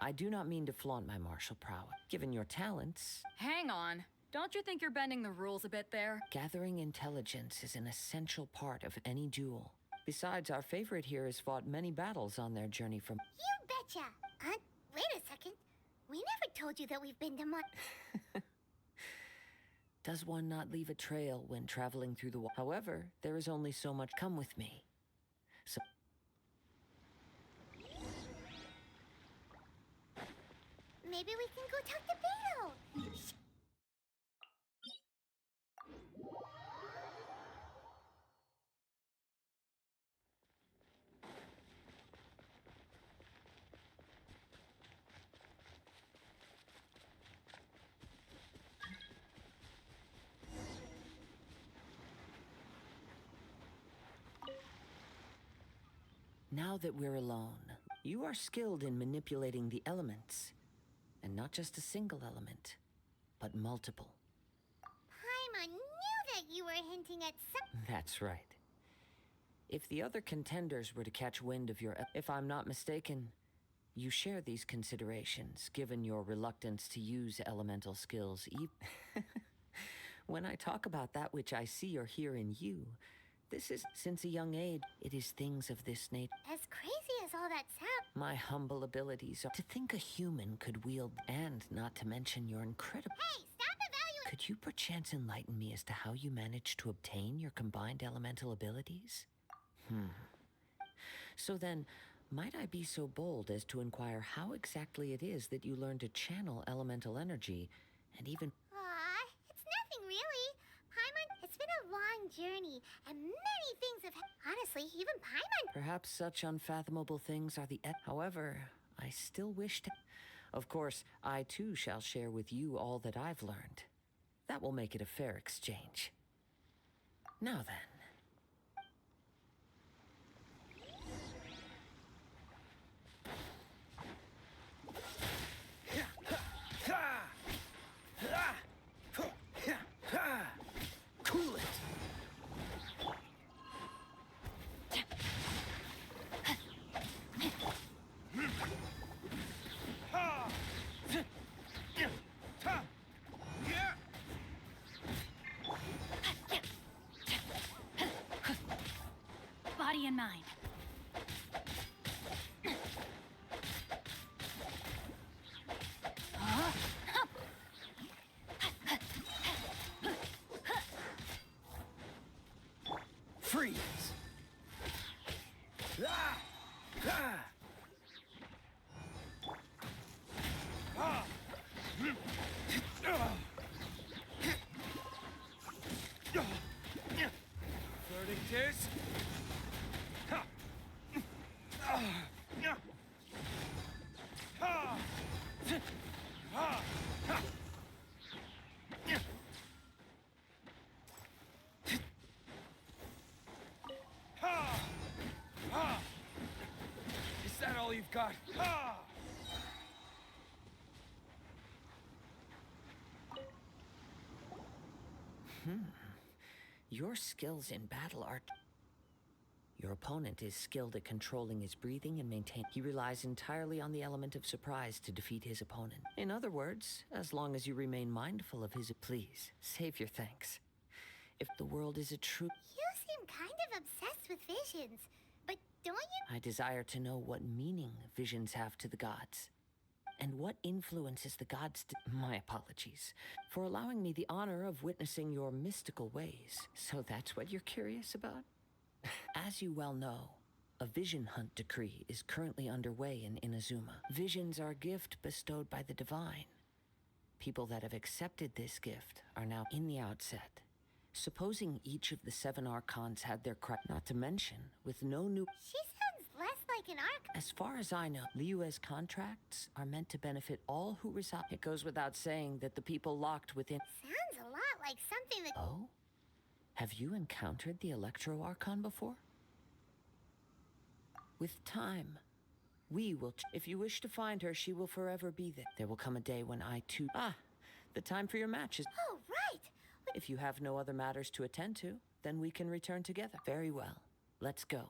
I do not mean to flaunt my martial prowess. Given your talents... Hang on. Don't you think you're bending the rules a bit there? Gathering intelligence is an essential part of any duel. Besides, our favorite here has fought many battles on their journey from... You betcha! Wait a second. We never told you that we've been to Does one not leave a trail when traveling through the... However, there is only so much. Come with me. So... Maybe we can go talk to Beto. Now that we're alone, you are skilled in manipulating the elements. And not just a single element, but multiple. Paimon knew that you were hinting at some... That's right. If the other contenders were to catch wind of your... If I'm not mistaken, you share these considerations, given your reluctance to use elemental skills. When I talk about that which I see or hear in you, this is, since a young age, it is things of this nature. As crazy as all that sounds... My humble abilities are to think a human could wield, and not to mention your incredible... Hey, stop evaluating... Could you perchance enlighten me as to how you managed to obtain your combined elemental abilities? So then, might I be so bold as to inquire how exactly it is that you learned to channel elemental energy, and even... It's nothing really. Paimon, it's been a long journey, and many things have... Honestly, even Paimon... Perhaps such unfathomable things are the... However, I still wish to... Of course, I too shall share with you all that I've learned. That will make it a fair exchange. Now then. body and mind. Freeze! Ah! Ah! Ah! Verdict is... Is that all you've got? Your skills in battle are... Your opponent is skilled at controlling his breathing and maintain. He relies entirely on the element of surprise to defeat his opponent. In other words, as long as you remain mindful of his... Please, save your thanks. If the world is a true... You seem kind of obsessed with visions, but don't you? I desire to know what meaning visions have to the gods. And what influences the gods to... My apologies for allowing me the honor of witnessing your mystical ways. So that's what you're curious about? As you well know, a vision hunt decree is currently underway in Inazuma. Visions are a gift bestowed by the divine. People that have accepted this gift are now in the outset. Supposing each of the 7 archons had their not to mention, with no new... She sounds less like an archon. As far as I know, Liyue's contracts are meant to benefit all who reside. It goes without saying that the people locked within... Sounds a lot like something that... Oh? Have you encountered the Electro Archon before? With time, we will... If you wish to find her, she will forever be there. There will come a day when I too... Ah! The time for your match is... Oh, right! If you have no other matters to attend to, then we can return together. Very well. Let's go.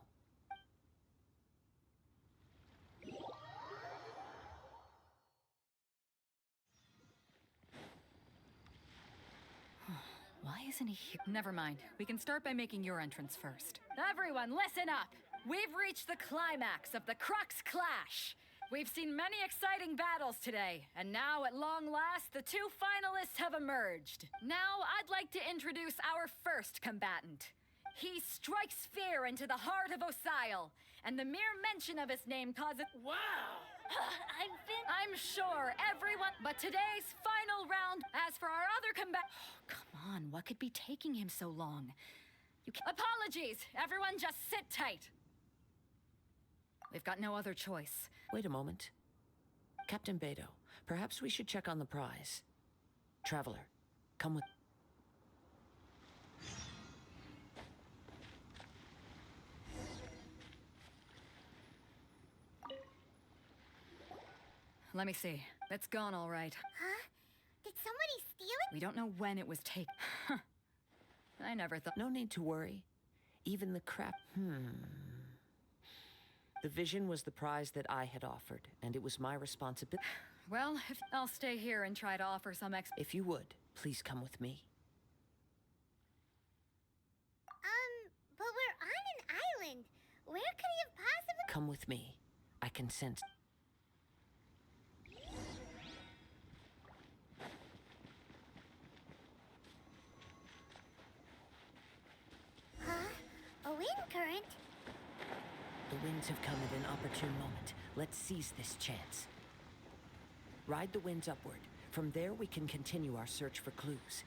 Why isn't he here? Never mind. We can start by making your entrance first. Everyone, listen up! We've reached the climax of the Crux Clash! We've seen many exciting battles today, and now, at long last, the 2 finalists have emerged. Now, I'd like to introduce our first combatant. He strikes fear into the heart of Osile, and the mere mention of his name causes... Wow! I'm sure everyone... But today's final round, as for our other combat... Come on, what could be taking him so long? Apologies! Everyone just sit tight! We've got no other choice. Wait a moment. Captain Beto, perhaps we should check on the prize. Traveler, come with... Let me see. It's gone all right. Huh? Did somebody steal it? We don't know when it was taken. I never thought... No need to worry. Even the crap... The vision was the prize that I had offered, and it was my responsibility. Well, I'll stay here and try to offer some If you would, please come with me. But we're on an island. Where could he have possibly... Come with me. I can sense... Huh? A wind current? The winds have come at an opportune moment. Let's seize this chance. Ride the winds upward. From there, we can continue our search for clues.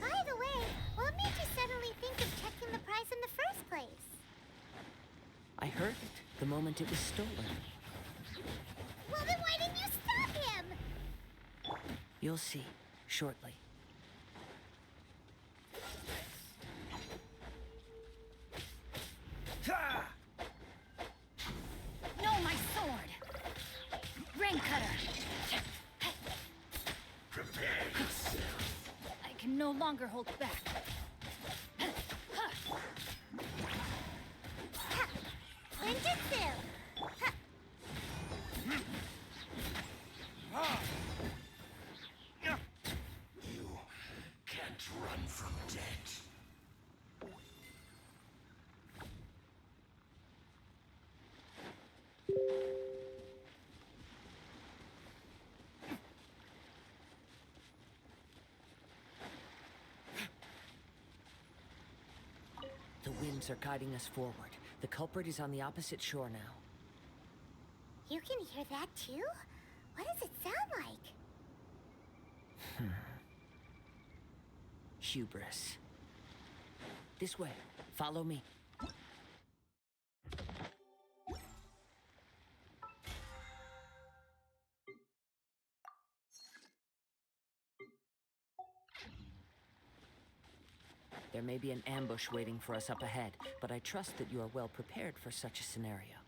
By the way, what made you suddenly think of checking the prize in the first place? I heard it the moment it was stolen. Well, then why didn't you stop him? You'll see, shortly. No, my sword! Rain cutter! Prepare yourself. I can no longer hold back. winds are guiding us forward. The culprit is on the opposite shore now. You can hear that too? What does it sound like? Hubris. This way. Follow me. There may be an ambush waiting for us up ahead, but I trust that you are well prepared for such a scenario.